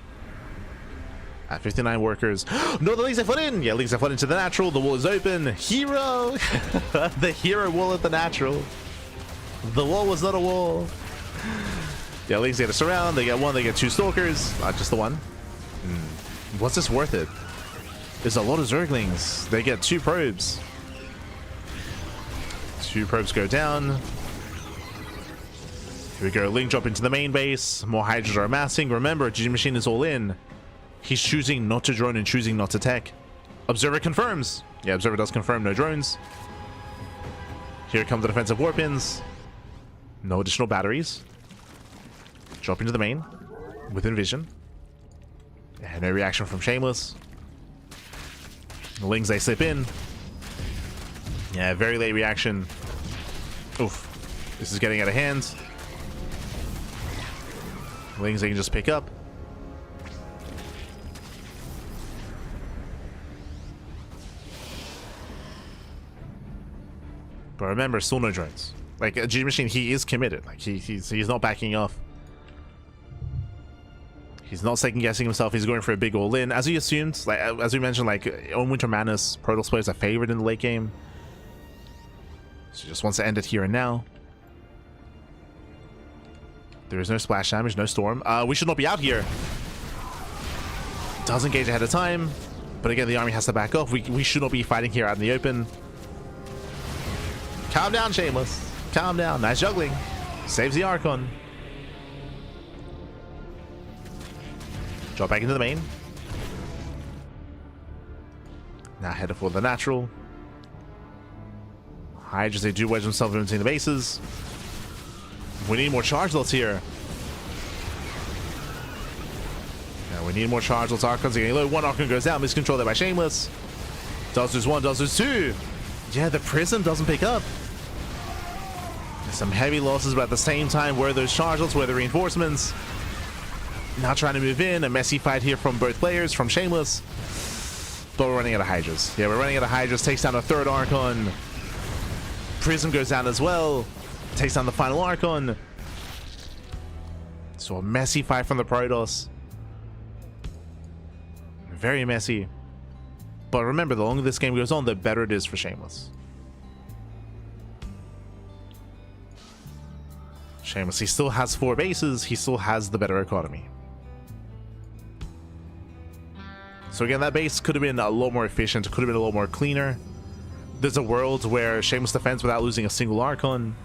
Speaker 1: At 59 workers. No, the Lings have flood in. Yeah, Lings have flood into the natural. The wall is open. Hero. The hero wall at the natural. The wall was not a wall. Yeah, Lings get a surround. They get 1. They get 2 stalkers. Just the 1. Was this worth it? There's a lot of Zerglings. They get 2 probes. 2 probes go down. Here we go. Ling drop into the main base. More Hydras are amassing. Remember, GgMachine is all in. He's choosing not to drone and choosing not to tech. Observer confirms. Yeah, Observer does confirm no drones. Here come the defensive warpins. No additional batteries. Drop into the main. Within vision. Yeah, no reaction from Shameless. The Lings, they slip in. Yeah, very late reaction. Oof. This is getting out of hand. Lings, they can just pick up. But remember, still no drones. Like, GgMachine, he is committed. Like, he's not backing off. He's not second guessing himself. He's going for a big all-in. As we assumed, like as we mentioned, like on Winter Madness, Protoss players are favored in the late game. So he just wants to end it here and now. There is no splash damage, no storm. We should not be out here. Does engage ahead of time, but again, the army has to back off. We should not be fighting here out in the open. Calm down, Shameless. Calm down. Nice juggling. Saves the Archon. Drop back into the main. Now headed for the natural. Hydras, they do wedge themselves in between the bases. We need more charge lots here. Yeah, we need more charge lots. Archons are getting low. One Archon goes down. Miscontrol there by Shameless. Does lose one, does lose two. Yeah, the Prism doesn't pick up. Some heavy losses, but at the same time, where are those charge lots? Where are the reinforcements? Now trying to move in. A messy fight here from both players, from Shameless. But we're running out of Hydras. Yeah, we're running out of Hydras. Takes down a third Archon. Prism goes down as well. Takes down the final Archon. So a messy fight from the Protoss. Very messy. But remember, the longer this game goes on, the better it is for Shameless. Shameless, he still has 4 bases. He still has the better economy. So again, that base could have been a lot more efficient, could have been a lot more cleaner. There's a world where Shameless defends without losing a single Archon.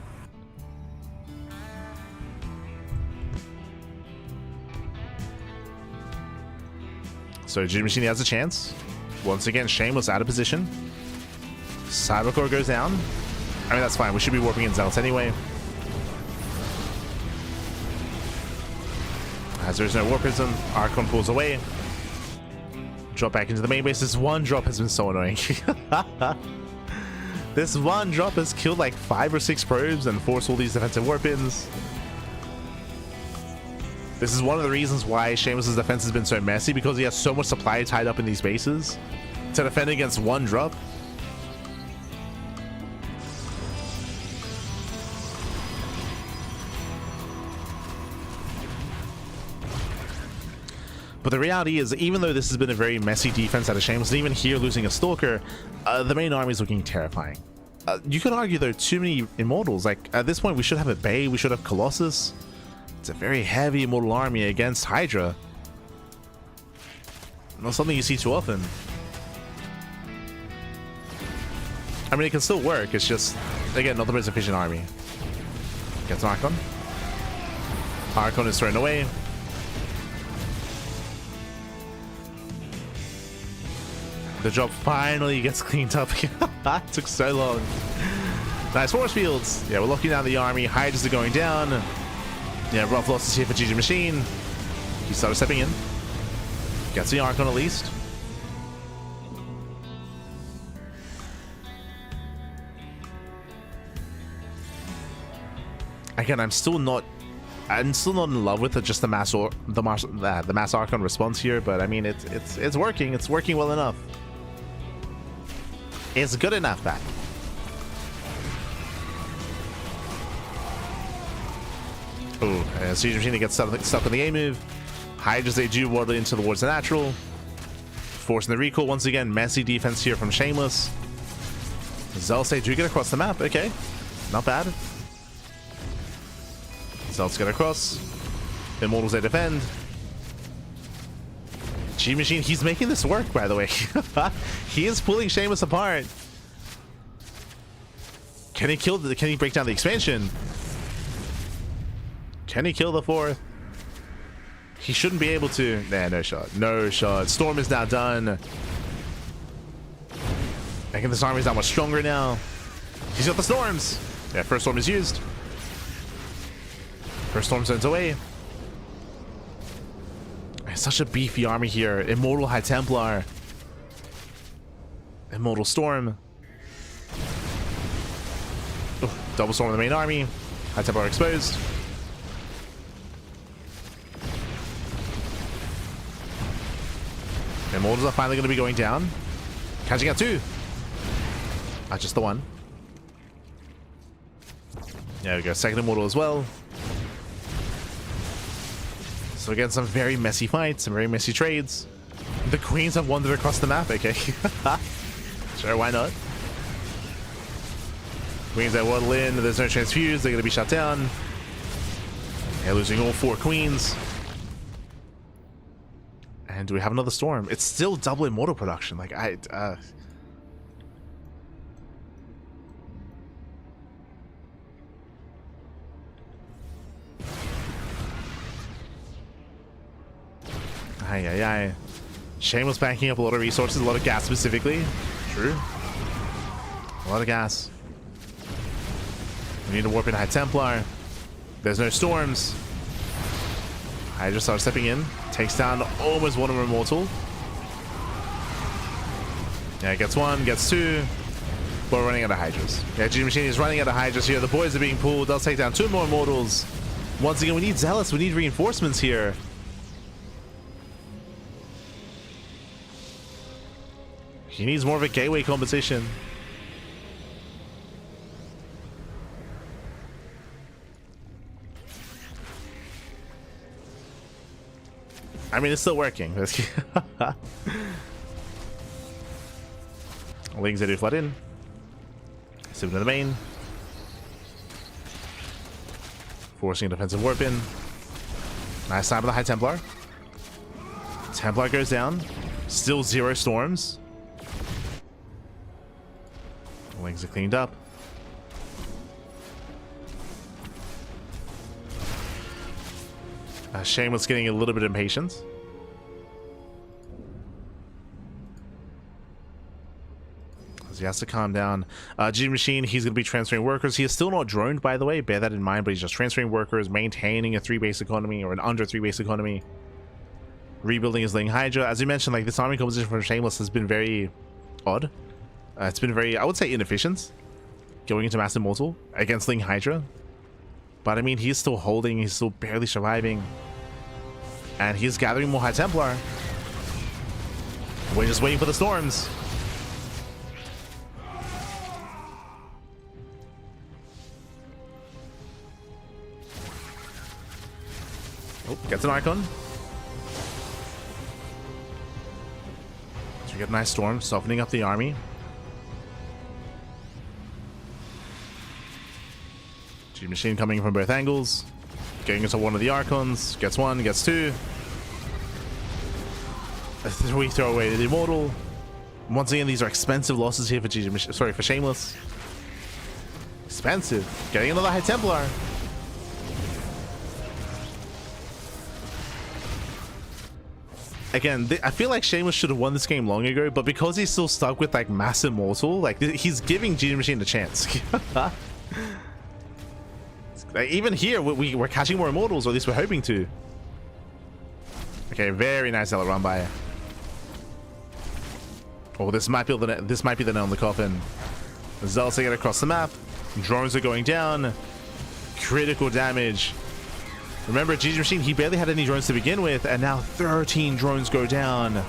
Speaker 1: So GgMachine has a chance. Once again, Shameless out of position. Cybercore goes down. I mean, that's fine. We should be warping in Zealots anyway. As there's no Warp Prism, Archon pulls away. Drop back into the main base. This one drop has been so annoying. This one drop has killed like 5 or 6 probes and forced all these defensive warp-ins. This is one of the reasons why Shameless's defense has been so messy, because he has so much supply tied up in these bases to defend against one drop. But the reality is, even though this has been a very messy defense out of Shameless, and even here losing a Stalker, the main army is looking terrifying. You could argue there are too many Immortals. Like, at this point, we should have a Bay, we should have Colossus. It's a very heavy Immortal army against Hydra. Not something you see too often. I mean, it can still work, it's just, again, not the most efficient army. Gets an Archon. Archon is thrown away. The job finally gets cleaned up. It took so long. Nice force fields. Yeah, we're locking down the army. Hydras are going down. Yeah, rough losses here for GgMachine. He started stepping in. Gets the Archon at least. Again, I'm still not in love with it, just the mass Archon response here, but I mean it's working. It's working well enough. It's good enough, that. Oh, GgMachine gets stuck in the A move. Hydras, they do waddle into towards the natural. Forcing the recall once again. Messy defense here from Shameless. Zealots, they do get across the map. Okay, not bad. Zealots get across. Immortals, they defend. GgMachine, he's making this work, by the way. He is pulling Shameless apart. Can he break down the expansion? Can he kill the 4th? He shouldn't be able to. Nah, no shot. No shot. Storm is now done. I think this army is now much stronger now. He's got the storms. Yeah, first storm is used. First storm sends away. Such a beefy army here. Immortal High Templar. Immortal Storm. Oh, double storm on the main army. High Templar exposed. Immortals are finally going to be going down. Catching out 2. Not just the 1. There we go. Second Immortal as well. So again, some very messy fights, some very messy trades. The Queens have wandered across the map, okay. Sure, why not? Queens that waddle in, there's no transfuse, they're going to be shut down. Yeah, losing all 4 Queens. And do we have another storm? It's still double immortal production. Like, Aye. Shameless banking up a lot of resources, a lot of gas specifically. True. A lot of gas. We need to warp in High Templar. There's no storms. Hydra starts stepping in. Takes down almost one of them immortal. Yeah, gets one, gets two. But we're running out of Hydras. Yeah, GgMachine is running out of Hydras here. The boys are being pulled. They'll take down 2 more immortals. Once again, we need Zealous. We need reinforcements here. He needs more of a gateway competition. I mean, it's still working. Wings, they do flood in. Sip into the main. Forcing a defensive warp in. Nice time with the High Templar. Templar goes down. Still 0 storms. Wings are cleaned up. Shameless getting a little bit impatient. He has to calm down. GgMachine, he's going to be transferring workers. He is still not droned, by the way. Bear that in mind, but he's just transferring workers, maintaining a 3-base economy or an under 3-base economy. Rebuilding his Ling Hydra. As you mentioned, like, this army composition from Shameless has been very odd. It's been very, I would say, inefficient. Going into Mass Immortal against Ling Hydra. But I mean, he's still holding, he's still barely surviving. And he's gathering more High Templar. We're just waiting for the storms. Oh, gets an icon. So we get a nice storm, softening up the army. GgMachine coming from both angles. Getting into one of the Archons. Gets one, gets two. We throw away the Immortal. Once again, these are expensive losses here for GgMachine. Sorry, for Shameless. Expensive. Getting another High Templar. Again, I feel like Shameless should have won this game long ago, but because he's still stuck with like Mass Immortal, like he's giving GgMachine a chance. Like, even here, we're catching more immortals, or at least we're hoping to. Okay, very nice Zealot run by. Oh, this might be the nail in the coffin. Zealots are getting across the map. Drones are going down. Critical damage. Remember, GgMachine, he barely had any drones to begin with, and now 13 drones go down.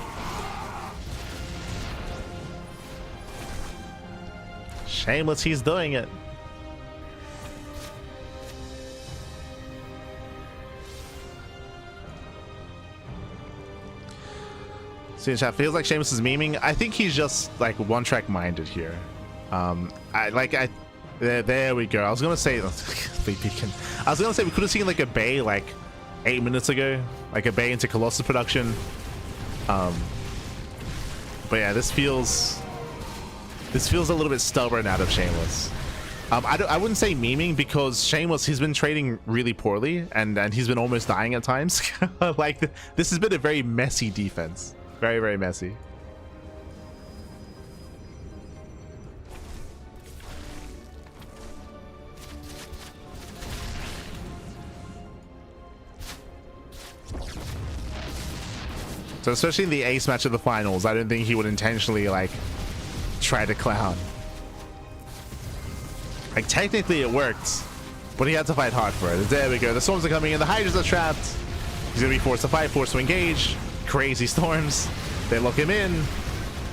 Speaker 1: Shameless, he's doing it. See, chat, feels like Shameless is memeing. I think he's just like one-track minded here. There we go. I was gonna say, I was gonna say we could have seen like a Bay like 8 minutes ago, like a Bay into Colossus production. But yeah, this feels a little bit stubborn out of Shameless. I wouldn't say memeing, because Shameless, he's been trading really poorly and he's been almost dying at times. Like, this has been a very messy defense. Very, very messy. So especially in the ace match of the finals, I don't think he would intentionally like try to clown. Like, technically it worked, but he had to fight hard for it. There we go. The storms are coming in. The Hydras are trapped. He's gonna be forced to fight, forced to engage. Crazy storms. They lock him in.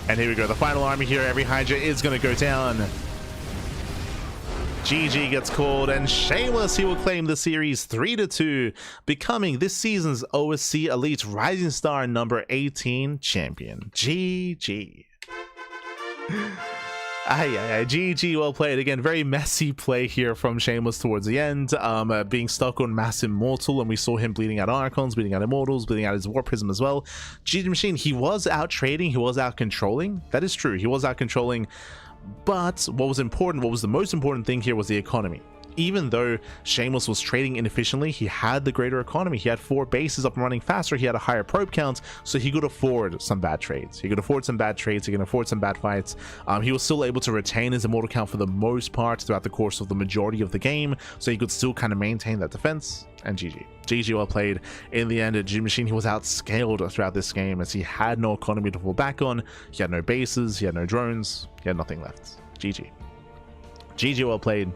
Speaker 1: And here we go. The final army here. Every Hydra is gonna go down. GG gets called, and Shameless, he will claim the series 3-2, becoming this season's OSC Elite Rising Star number 18 champion. GG. GG, well played. Again, very messy play here from Shameless towards the end, being stuck on Mass Immortal, and we saw him bleeding out Archons, bleeding out Immortals, bleeding out his War Prism as well. GgMachine, he was out trading, he was out controlling. That is true, he was out controlling, but what was important, what was the most important thing here was the economy. Even though Shameless was trading inefficiently, he had the greater economy. He had 4 bases up and running faster. He had a higher probe count, so he could afford some bad trades. He could afford some bad trades. He can afford some bad fights. He was still able to retain his immortal count for the most part throughout the course of the majority of the game, so he could still kind of maintain that defense. And GG. GG, well played. In the end, GgMachine, he was outscaled throughout this game as he had no economy to fall back on. He had no bases. He had no drones. He had nothing left. GG. GG, well played.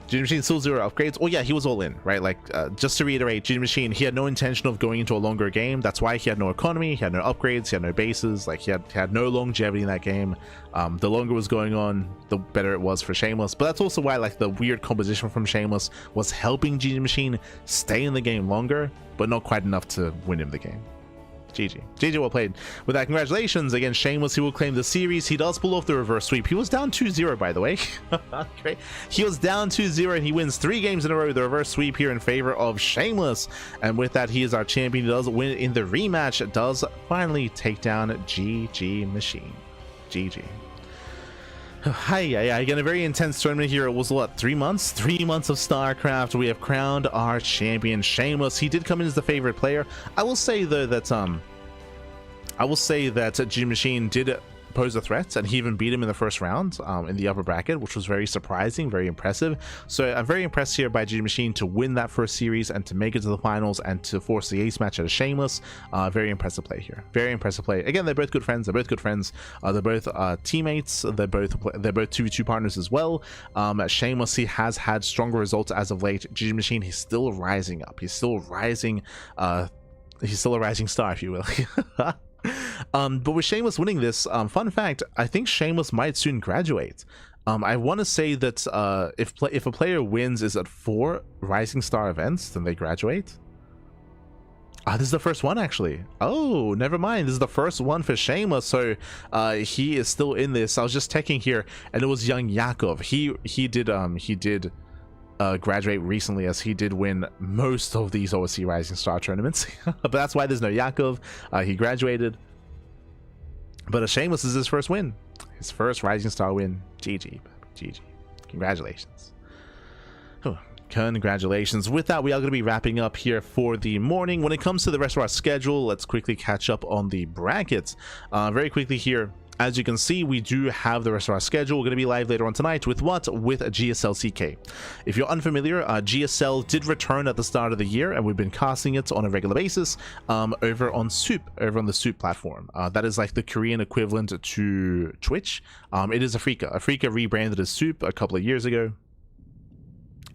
Speaker 1: GgMachine still 0 upgrades. Oh yeah, he was all in, right? Like, just to reiterate, GgMachine, he had no intention of going into a longer game. That's why he had no economy, he had no upgrades, he had no bases. Like, he had no longevity in that game. The longer it was going on, the better it was for Shameless. But that's also why, like, the weird composition from Shameless was helping GgMachine stay in the game longer, but not quite enough to win him the game. GG. GG, well played. With that, congratulations. Again, Shameless, he will claim the series. He does pull off the reverse sweep. He was down 2-0, by the way. Great. He was down 2-0, and he wins 3 games in a row with the reverse sweep here in favor of Shameless. And with that, he is our champion. He does win in the rematch. Does finally take down GgMachine. GG. Again, a very intense tournament here. It was what, 3 months? 3 months of StarCraft. We have crowned our champion, Shameless. He did come in as the favorite player. I will say though that GgMachine did pose a threat, and he even beat him in the first round in the upper bracket, which was very surprising, very impressive. So I'm very impressed here by GgMachine to win that first series and to make it to the finals and to force the ace match at a Shameless. Very impressive play here, very impressive play. Again, they're both good friends. They're both teammates. They're both 2v2 partners as well. Shameless, he has had stronger results as of late. GgMachine, he's still rising up. He's still rising. He's still a rising star, if you will. But with Shameless winning this, fun fact, I think Shameless might soon graduate. I want to say that if a player wins is at 4 rising star events, then they graduate. This is the first one, actually. Oh, never mind, this is the first one for Shameless, so he is still in this. I was just checking here, and it was young Yakov. He did graduate recently, as he did win most of these OSC Rising Star tournaments. But that's why there's no Yakov. He graduated, but Shameless is his first win, his first Rising Star win. GG. Congratulations. Congratulations. With that, we are going to be wrapping up here for the morning. When it comes to the rest of our schedule, let's quickly catch up on the brackets very quickly here. As you can see, we do have the rest of our schedule. We're going to be live later on tonight with what? With GSL CK. If you're unfamiliar, GSL did return at the start of the year, and we've been casting it on a regular basis over on Soup, over on the Soup platform. That is like the Korean equivalent to Twitch. It is Afrika. Afrika rebranded as Soup a couple of years ago.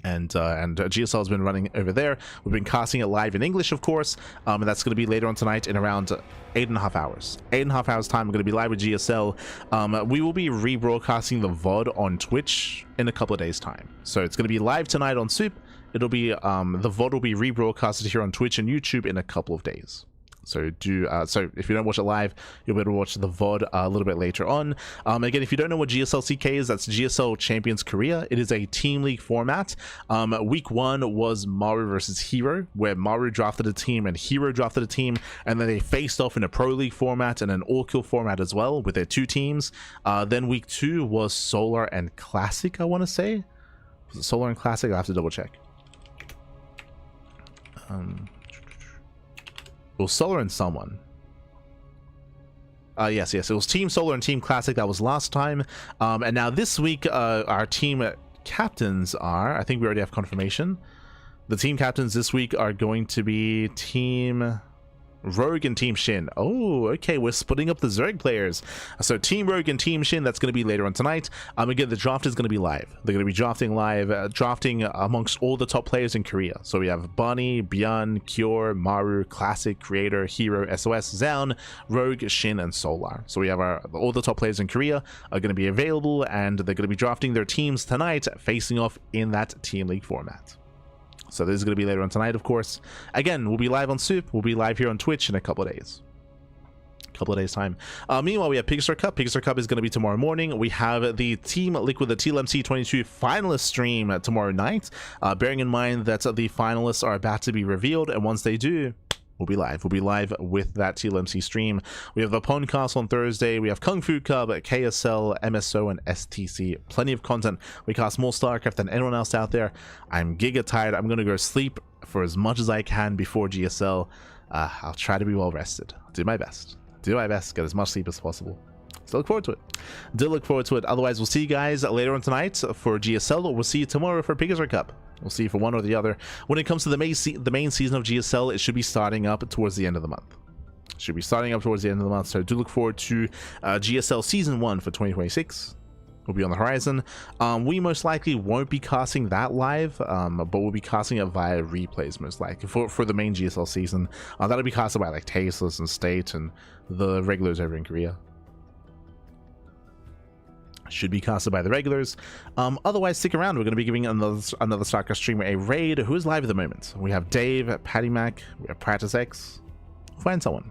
Speaker 1: And GSL has been running over there. We've been casting it live in English, of course, and that's going to be later on tonight in around 8.5 hours. 8.5 hours time, we're going to be live with GSL. We will be rebroadcasting the VOD on Twitch in a couple of days time. So it's going to be live tonight on Soup. It'll be the VOD will be rebroadcasted here on Twitch and YouTube in a couple of days. So so if you don't watch it live, you'll be able to watch the VOD a little bit later on. Again, if you don't know what GSL CK is, that's GSL Champions Korea. It is a team league format. Week 1 was Maru versus Hero, where Maru drafted a team and Hero drafted a team, and then they faced off in a pro league format and an all-kill format as well with their 2 teams. Then week 2 was Solar and Classic, I want to say. Was it Solar and Classic? I'll have to double check. It was Solar and someone. Yes, it was Team Solar and Team Classic. That was last time. And now this week, our team captains are, I think we already have confirmation. The team captains this week are going to be Team Rogue and Team Shin. Oh, okay, we're splitting up the Zerg players. So Team Rogue and Team Shin, that's going to be later on tonight. Again, the draft is going to be live. They're going to be drafting live, drafting amongst all the top players in Korea. So we have Bunny, Byeon, Kyor, Maru, Classic, Creator, Hero, SOS, Zaun, Rogue, Shin, and Solar. So we have all the top players in Korea are going to be available, and they're going to be drafting their teams tonight, facing off in that team league format. So this is going to be later on tonight, of course. Again, we'll be live on Soup. We'll be live here on Twitch in a couple of days. couple of days time. Meanwhile, we have Pigstar Cup. Pigstar Cup is going to be tomorrow morning. We have the Team Liquid, the TLMC 22 finalist stream tomorrow night. Bearing in mind that the finalists are about to be revealed, and once they do, we'll be live. We'll be live with that TLMC stream. We have the Pwnecast on Thursday. We have Kung Fu Cub, KSL, MSO, and STC. Plenty of content. We cast more StarCraft than anyone else out there. I'm giga tired. I'm going to go sleep for as much as I can before GSL. I'll try to be well rested. I'll do my best. Get as much sleep as possible. So look forward to it. Otherwise, we'll see you guys later on tonight for GSL, or we'll see you tomorrow for Pigstar Cup. We'll see for one or the other. When it comes to the main season of GSL, it should be starting up towards the end of the month. So do look forward to GSL Season 1 for 2026. Will be on the horizon. We most likely won't be casting that live, but we'll be casting it via replays most likely for the main GSL season. That'll be casted by like Tasteless and State and the regulars over in Korea. Should be casted by the regulars. Otherwise, stick around. We're going to be giving another StarCraft streamer a raid. Who is live at the moment? We have Dave, Patty Mac, we have Practice X. We'll find someone.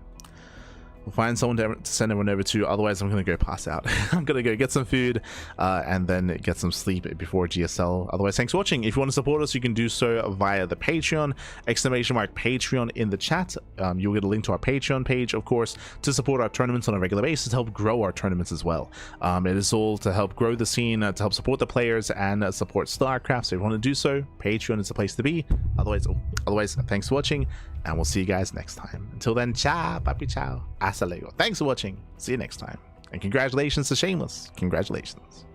Speaker 1: We'll find someone to send everyone over to. Otherwise, I'm going to go pass out. I'm going to go get some food and then get some sleep before GSL. Otherwise, thanks for watching. If you want to support us, you can do so via the Patreon, !Patreon in the chat. You'll get a link to our Patreon page, of course, to support our tournaments on a regular basis, to help grow our tournaments as well. It is all to help grow the scene, to help support the players and support StarCraft. So if you want to do so, Patreon is the place to be. Otherwise, thanks for watching, and we'll see you guys next time. Until then, ciao, papi ciao, hasta luego. Thanks for watching. See you next time. And congratulations to Shameless. Congratulations.